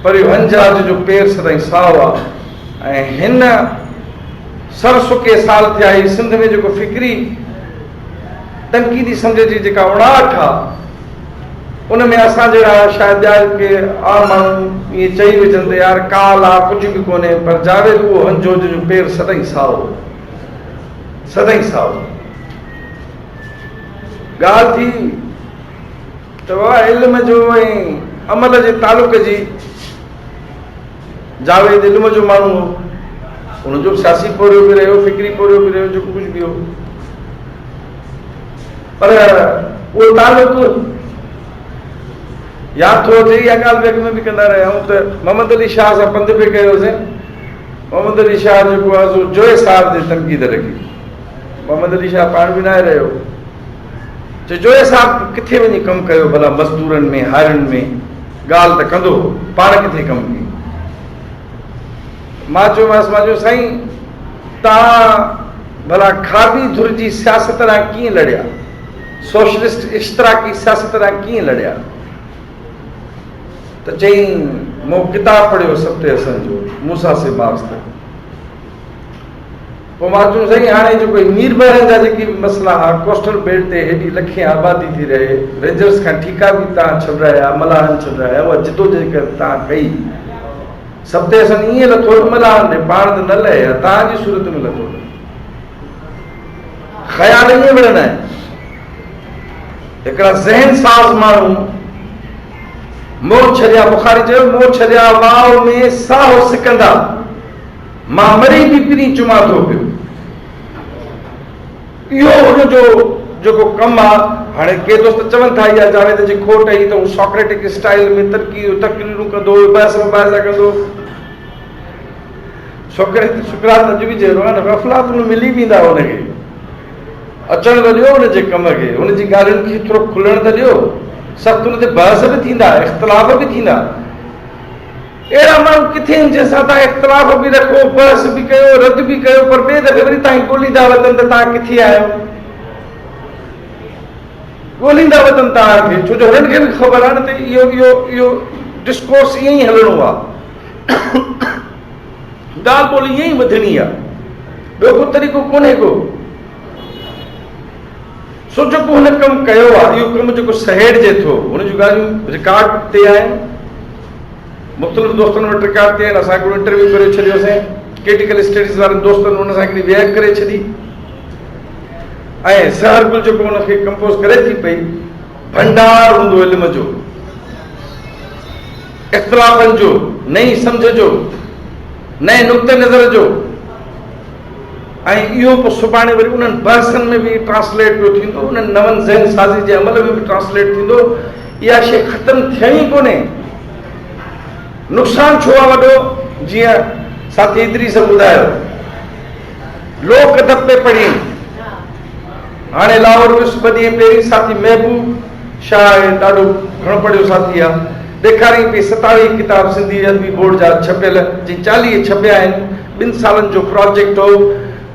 पर इहो हंज आहे जो पेर सदाईं साओ आहे। ऐं हिन सर सुके साल थिया ही सिंध में जेको फ़िक्री तनक़ीदी सम्झ जी जेका उणाहठ आहे, उन में असां जहिड़ा शायदि ॿिया के आम माण्हू ईअं चई विझनि त यार काल आहे, कुझु बि कोन्हे, पर जावेद उहो हंजो जो पेर सदाईं साओ, सदाईं साओ। ॻाल्हि थी त बाबा इल्म जो ऐं अमल जे तालुक जी। जावेद इल्म जो माण्हू हो, उनजो सियासी पोरियो बि रहियो, फ़िक्री पोरियो बि रहियो, जेको कुझु बि हो, पर उहो तालुक यादि थो अचे। इहा ॻाल्हि बेग में बि कंदा रहिया आहियूं त मोहम्मद अली शाह सां पंधु बि कयोसीं। मोहम्मद अली शाह जेको आहे सो जोए साहिब जी तनक़ीद रखी। मोहम्मद अली शाह पाण बि न आहे रहियो, जो जोए साहिब किथे वञी कमु कयो भला, मज़दूरनि में, हारियुनि में ॻाल्हि त कंदो, पाण किथे कमु कई। मां चयो साईं तव्हां भला खादी धुर जी सियासत लाइ कीअं लड़िया, सोशलिस्ट इश्तराकी सियासत लाइ कीअं लड़िया? त चईं मूं किताब पढ़ियो सब्ते हसन जो, मूसा से मार्क्स तक। पोइ मां चयो साईं हाणे जेको मीर बहरनि जा जेके मसइला हुआ, कोस्टल बेल्ट ते हेॾी लखे आबादी थी रहे, रेंजर्स खां ठीका बि तव्हां छॾाया, मलाहनि छॾाया, उहा जिदोजहद तव्हां कई। सब्ते हसन ईअं लथो मलाहनि ॾे, पाण त न लहे, तव्हांजी सूरत में लथो। ख़्याल ईअं विढ़ंदा आहिनि। हिकिड़ा ज़हन साज़ माण्हू मोह छॾिया, बुखारी चयो मोह छॾिया वाव में साहो सिकंदा, मां मरी बि पिरी चुमा थो पियो। इहो हुनजो जेको कमु आहे। हाणे के दोस्त चवनि था इहा जावेद जी खोट ई त हू सॉक्रेटिक स्टाइल में तकरीरूं कंदो, बहस मुबाहिसा कंदो। सुकरात अॼु बि जहिड़ो आहे न, अफ़लातून मिली वेंदा हुनखे, अचण त ॾियो हुनजे कम खे, हुनजी ॻाल्हियुनि खे थोरो खुलण त ॾियो। सख़्तु हुन ते बहस बि थींदा, इख़्तिलाफ़ बि थींदा। अहिड़ा माण्हू किथे आहिनि जंहिंसां तव्हां इख़्तिलाफ़ बि रखो, बहस बि कयो, रद बि कयो, पर ॿिए दफ़े वरी तव्हां ॻोल्हींदा वतन त तव्हां किथे आहियो, ॻोल्हींदा वतन तव्हांखे, छो जो हुननि खे बि ख़बर आहे न त इहो डिस्कोर्स ईअं ई हलणो आहे, ॻाल्हि ॿोली ईअं ई वधणी आहे, ॿियो को तरीक़ो कोन्हे को। सो जेको हुन कमु कयो आहे, इहो कमु जेको सहेड़जे थो, हुन जूं ॻाल्हियूं रिकॉर्ड ते आहिनि, मुख़्तलिफ़ दोस्तनि वटि रिकॉर्ड ते आहिनि। असां हिकिड़ो इंटरव्यू करे छॾियोसीं क्रिटिकल स्टडीज़ वारनि दोस्तनि, हुन सां हिकिड़ी वेह करे छॾी, ऐं सहरगुल जेको हुनखे कंपोज़ करे थी पई, भंडार हूंदो इल्म जो, इख़्तिलाफ़नि जो, नई सम्झ जो, नए नुक़्ते नज़र जो। ऐं इहो पोइ सुभाणे वरी उन्हनि बहसनि में बि ट्रांसलेट पियो थींदो, उन्हनि नवनि ज़हन साज़ी जे अमल में बि ट्रांसलेट थींदो। इहा शइ ख़तमु थियणी कोन्हे। नुक़सानु छो आहे वॾो? जीअं साथी इदरीस ॿुधायो, लोक अदब पे पढ़ी, हाणे लाहौर में 2 ॾींहं पहिरीं साथी महबूब शाह ॾाढो घणो पढ़ियो साथी आहे, ॾेखारी पई 27 किताब सिंधी अदबी बोर्ड जा छपियल, जी 40 छपिया आहिनि। 2 सालनि जो प्रोजेक्ट हो,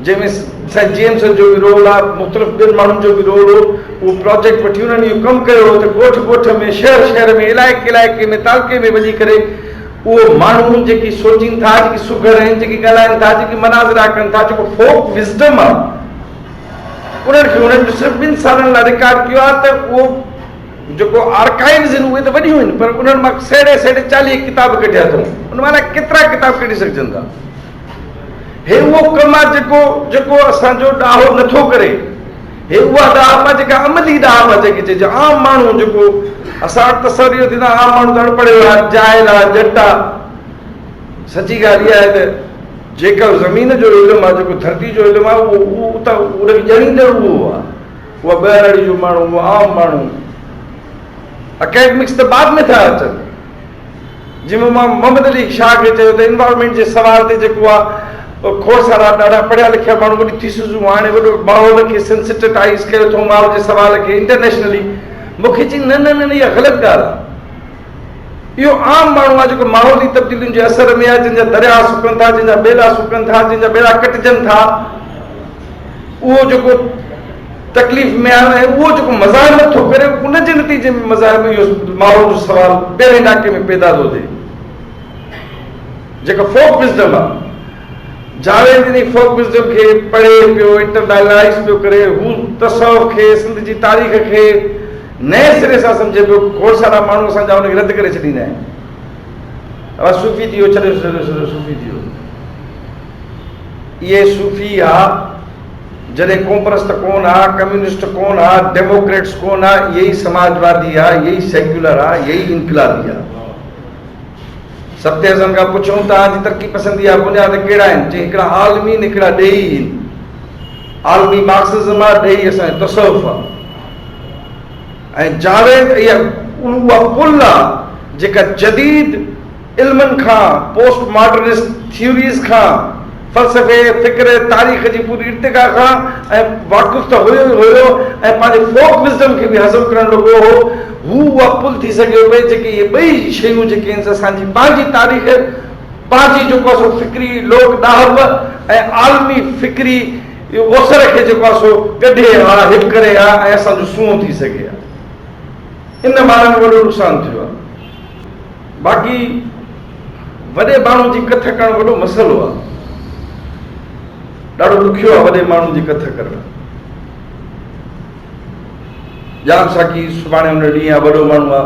जंहिंमें साईं जेम्स जो बि रोल आहे, मुख़्तलिफ़ ॿियनि माण्हुनि जो बि रोल हो। उहो प्रोजेक्ट वठी उन्हनि इहो कमु कयो त ॻोठ ॻोठ में, शहर में, इलाइक़े में, तालुके में वञी करे उहो माण्हू जेकी सोचीनि था, जेकी सुघर आहिनि, जेकी ॻाल्हाइनि था, जेकी मनाज़रा कनि था, जेको फोक विज़डम आहे, उन्हनि खे उन्हनि सिर्फ़ु 2 सालनि लाइ रिकॉर्ड कयो आहे। त उहो जेको आर्काइव्स आहिनि उहे त वॾियूं आहिनि, पर उन्हनि मां सेड़े 40 किताब कढिया अथऊं। उन मां केतिरा किताब कढी सघजनि था। हे उहो कमु आहे जेको असांजो ॾाहो नथो करे। हे उहा ॾाह आहे जेका अमली ॾाह आहे, जेकी चइजे आम माण्हू जेको असां वटि तसवुर थींदा आम माण्हू त अणपढ़ियो आहे, जाहिल आहे, जट आहे। सची ॻाल्हि इहा आहे त जेका ज़मीन जो इल्मु आहे, जेको धरती जो इल्मु आहे, उहो त उनखे ॼणींदड़ उहो आहे। उहा ॿाहिरि जो माण्हू, उहो आम माण्हू, अकेडमिक्स त बाद में था अचनि। जंहिंमें मां मोहम्मद अली शाह खे चयो त इन्वायरमेंट जे सवाल ते जेको आहे खोड़ सारा ॾाढा पढ़िया लिखिया माण्हू वॾी थीसिसूं हाणे वॾो माहौल खे सेंसिटाइज़ कयो अथऊं, माहौल जे सवाल खे इंटरनेशनली। मूंखे चई न इहा ग़लति ॻाल्हि आहे। इहो आम माण्हू आहे जेको माहौली तब्दीलियुनि जे असर में आहे, जंहिंजा दरिया सुकनि था, जंहिंजा ॿेड़ा सुकनि था, जंहिंजा ॿेड़ा कटिजनि था, उहो जेको तकलीफ़ में आहे, उहो जेको मज़ाहिर नथो करे, उनजे नतीजे में मज़ाहिर में इहो माहौल जो सवाल ॿिए इलाइक़े में पैदा थो थिए। जेका फोक विज़डम आहे, जावेद इन फोक विज़डम खे पढ़े पियो, इंटरनलाइज़ पियो करे, हू तसव्वुफ़ खे, सिंध जी तारीख़ खे नए सिरे सां सम्झे पियो। खोड़ सारा माण्हू असांजा उनखे रद्द करे छॾींदा आहिनि। सूफ़ी थी वियो, छॾियो सूफ़ी थी वियो। इहे सूफ़ी आहे जॾहिं कोमप्रस्त कोन आहे, कम्युनिस्ट कोन आहे, डेमोक्रेट्स कोन आहे, इहे ई समाजवादी आहे, इहे ई सेक्युलर आहे, इहे ई इनकलाबी आहे। सत्य अज़म खां पुछूं तव्हांजी तरक़ी पसंदी आहे बुनियाद कहिड़ा आहिनि? चई हिकिड़ा आलमी आहिनि, हिकिड़ा ॾेई आहिनि। आलमी मार्क्सिज़म आहे, ॾेई असांजो तसव्वुफ़ आहे। ऐं जावेद इहा उहा पुल आहे जेका जदीद इल्मनि खां, पोस्ट मॉडर्निस्ट थ्योरीज़ खां, फ़लसफ़े, फ़िक्र, तारीख़ जी पूरी इर्तिका खां ऐं वाक़ुफ़ त हुयो ऐं पंहिंजे फोक विज़डम खे बि हज़म करणु लॻो हो। हू उहा पुल थी सघे पई जेके इहे ॿई शयूं जेके आहिनि असांजी पंहिंजी तारीख़, पंहिंजी जेको आहे सो फ़िक्री लोक ॾाहव ऐं आलमी फ़िक्री ओसर खे जेको आहे सो कढे हा, हिकु करे हा ऐं असांजो सूंहं थी सघे हा। इन बारे में वॾो नुक़सानु थियो आहे। बाक़ी वॾे माण्हू जी कथ करणु वॾो मसइलो आहे। ॾाढो ॾुखियो आहे वॾे माण्हू जी कथ करणु। जाम साकी सुभाणे हुन ॾींहुं आहे, वॾो माण्हू आहे,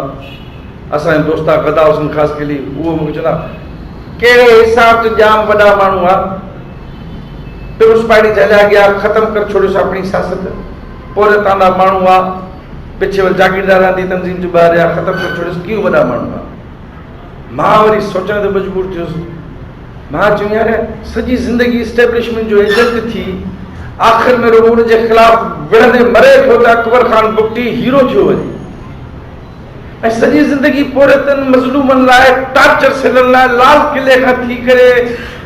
असांजो दोस्त आहे गदा हुसैन ख़ासि कली, उहो मूंखे चवंदा कहिड़े हिसाब ते जाम वॾा माण्हू आहे, पिरुस पार्टी हलिया गया, ख़तमु करे छॾियोसि अपनी सियासत। पोइ तव्हांजा माण्हू आहे, पिछे वरी जागीरदार आंदी तंज़ीम जो ॿाहिरि आहे, ख़तमु करे छॾियोसि, कीअं वॾा माण्हू आहे। मां वरी सोचण ते मजबूर थियुसि। मां चयो यार सॼी ज़िंदगी इस्टेब्लिशमेंट जो एजेंट थी, आख़िर में रुगो उनजे ख़िलाफ़ विढ़ंदे मरे पियो त अकबर खान बुगटी हीरो थियो वञे। ऐं सॼी ज़िंदगी पोरतनि मज़लूमनि लाइ, टार्चर सेलनि लाइ, लाल किले खां थी करे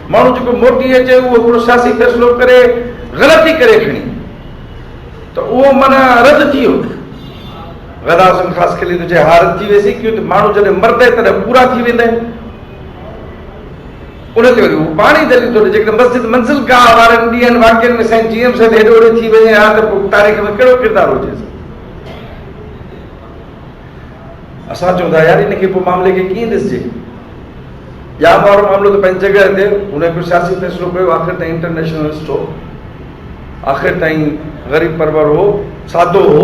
माण्हू जेको मोटी अचे उहो हिकिड़ो सियासी फ़ैसिलो करे ग़लती करे खणी, त उहो माना रद्द थी वियो। गदा हुसैन ख़ासि खिली तुंहिंजे हारत थी वेंदी, क्यों त माण्हू जॾहिं मरदे तॾहिं पूरा थी वेंदा आहिनि। उनते वरी उहो पाणी दली थो ॾे। जेकॾहिं मस्जिद मंज़िल गाह वारनि ॾींहंनि वाक्यनि में साईं जीएम सां हेॾे होॾे थी वञे हा त पोइ तारीख़ में कहिड़ो किरदारु हुजे। असां चऊं था यार इनखे पोइ मामले खे कीअं ॾिसजे। या वारो मामिलो त पंहिंजी जॻह ते हुन हिकिड़ो सियासी फ़ैसिलो कयो, आख़िर ताईं इंटरनेशनलिस्ट हो, आख़िर ताईं ग़रीब परवर हो, सादो हो।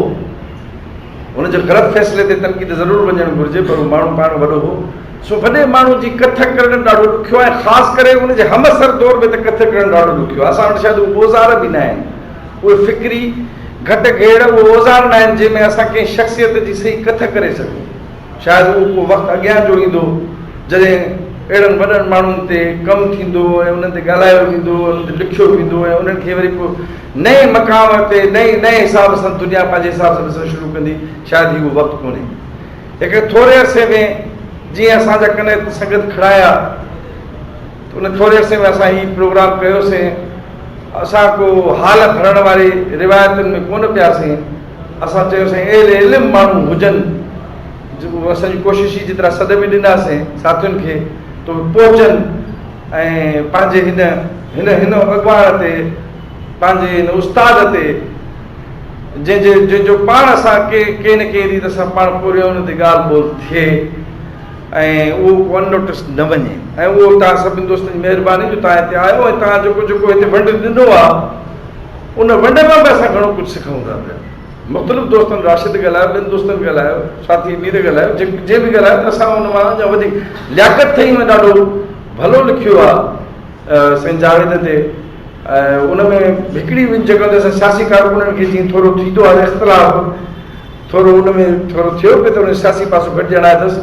हुनजे ग़लति फ़ैसिले ते तनक़ीद ज़रूरु वञणु घुरिजे, पर उहो माण्हू पाण वॾो हो। सो वॾे माण्हू जी कथ करणु ॾाढो ॾुखियो आहे, ख़ासि करे उनजे हमअसर दौर में त कथ करणु ॾाढो ॾुखियो आहे। असां वटि शायदि उहे औज़ार बि न आहिनि, उहे फ़िक्री घटि घेड़ उहे औज़ार न आहिनि जंहिंमें असां कंहिं शख़्सियत जी सही कथ करे सघूं। शायदि उहो को वक़्तु अॻियां जो ईंदो जॾहिं अहिड़नि वॾनि माण्हुनि ते कमु थींदो ऐं उन्हनि ते ॻाल्हायो वेंदो, उन्हनि ते लिखियो वेंदो ऐं उन्हनि खे वरी पोइ नए मक़ाम ते नए हिसाब सां दुनिया पंहिंजे हिसाब सां ॾिसणु शुरू कंदी। शायदि उहो वक़्तु कोन्हे। हिकिड़े थोरे अरसे में जीअं असांजा कने संगत खड़ाया त उन थोरे अरसे में असां हीउ प्रोग्राम कयोसीं। असां को हाल भरण वारी रिवायतुनि में कोन पियासीं। असां चयोसीं अहिड़े इल्मु माण्हू हुजनि, जेको असांजी कोशिशि जी जेतिरा सॾ बि ॾिनासीं साथियुनि खे त पोचनि ऐं पंहिंजे हिन अॻवान ते, पंहिंजे हिन उस्ताद ते, जंहिंजो पाण असां के न के रीति सां पाण पूरे हुन ते ॻाल्हि ॿोल थिए ऐं उहो अननोटिस न वञे। ऐं उहो तव्हां सभिनी दोस्तनि जी महिरबानी जो तव्हां हिते आयो ऐं तव्हां जेको हिते वंड ॾिनो आहे उन वंड मां बि असां घणो कुझु सिखूं था पिया। मुख़्तलिफ़ दोस्तनि राशिद ॻाल्हायो, ॿिनि दोस्तनि ॻाल्हायो, साथी मीर ॻाल्हायो, जे बि ॻाल्हायो असां उन मां जा वधीक लियाकत थई में ॾाढो भलो लिखियो आहे साईं जावेद ते। उन में हिकिड़ी जॻह ते असां सियासी कारकुननि खे जीअं थोरो थींदो आहे इख़्तिलाफ़, थोरो उन में थोरो थियो पिए त उन सियासी पासो घटि ॼणाए अथसि,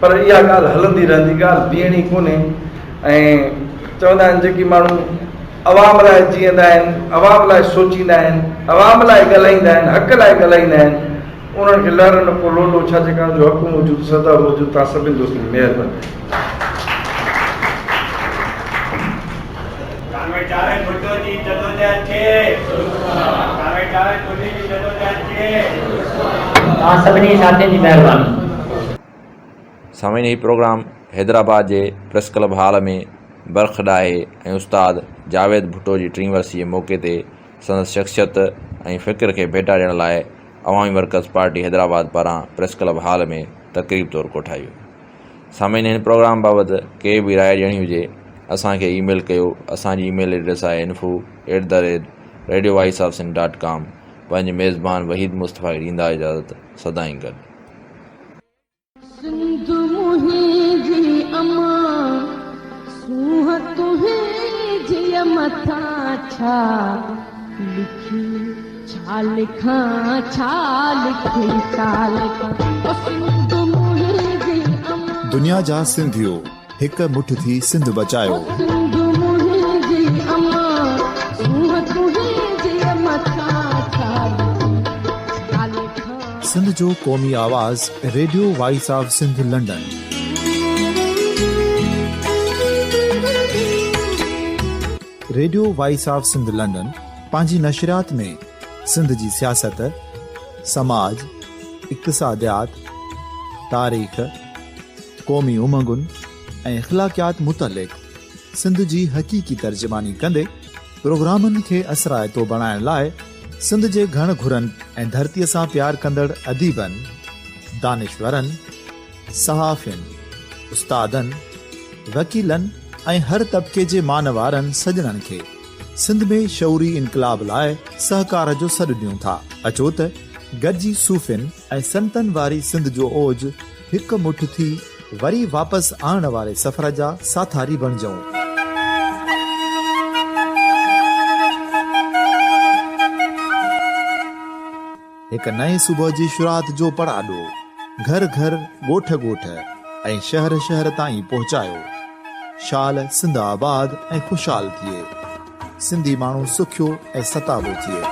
पर इहा ॻाल्हि हलंदी रहंदी, ॻाल्हि बीहणी कोन्हे। ऐं चवंदा आहिनि जेकी माण्हू अवाम लाइ जीअंदा आहिनि, अवाम लाइ सोचींदा आहिनि, अवाम लाइ ॻाल्हाईंदा आहिनि, हक़ लाइ ॻाल्हाईंदा आहिनि, उन्हनि खे लहर न को लोलो, छा जेका जो हक़ मौजूदु, सदा मौजूदु। तव्हां सभिनी दोस्तनि महिरबानी। तव्हां सभिनी साथियुनि जी महिरबानी। सामीन ही प्रोग्राम हैदराबाद जे प्रेस क्लब हॉल में बरख डाहे ऐं उस्ताद जावेद भुट्टो जी 3वीं वरसी जे मौक़े ते संदसि शख़्सियत ऐं फ़िक्र खे भेटा ॾियण लाइ अवामी मर्कज़ पार्टी हैदराबाद पारां प्रेस क्लब हॉल में तक़रीब तौरु कोठाई। सामीन हिन प्रोग्राम बाबति के बि राय ॾियणी हुजे असांखे ईमेल कयो। असांजी ईमेल एड्रेस आहे info@radiovoiceofsindh.com। पंहिंजे मेज़बान वहीद मुस्तफ़ा खे ॾींदा इजाज़त। सदाईं गॾु। सिंध मुंहिंजी अमा सूंह तुंहिंजी मथां छा लिखी, छा लिखां, छा लिखी, छा लिखां। सिंध मुंहिंजी अमा, दुनिया जा सिंधियो हिक मुठ थी सिंध बचायो। सिंध मुंहिंजी अमा सूंह तुंहिंजी मथां छा लिखी, छा लिखां। सिंध जो क़ौमी आवाज़ radio voice of Sindh London. Radio voice of Sindh London पंहिंजी नशरियात में सिंध जी सियासत, समाज, इक़्तिसादियात, तारीख़, क़ौमी उमंगुनि ऐं इख़्लाक़ियात मुतलिक़ सिंध जी हक़ीक़ी तर्जुमानी कंदे प्रोग्रामनि खे असराइतो बणाइण लाइ सिंध जे घण घुरनि ऐं धरतीअ सां प्यार कंदड़ अदीबनि, दानिश्वरनि, सहाफ़ियुनि, उस्तादनि, वकीलनि ऐं हर तबिके जे मानवारनि सजणनि खे सिंध में शऊरी इनक़लाब लाइ सहकार जो सॾु ॾियूं था। अचो त गॾिजी सूफ़ियुनि ऐं संतनि वारी सिंध जो ओज हिकु मुठ थी वरी वापसि आणण वारे सफ़र जा साथारी बणिजऊं। हिकु नए सुबुह जी शुरूआत जो पड़ाॾो घर घर, ॻोठ ॻोठ ऐं शहर शहर ताईं पहुचायो। शाल सिंध आबाद ऐं ख़ुशहाल थिए, सिंधी माण्हू सुखियो ऐं सताबो थिए।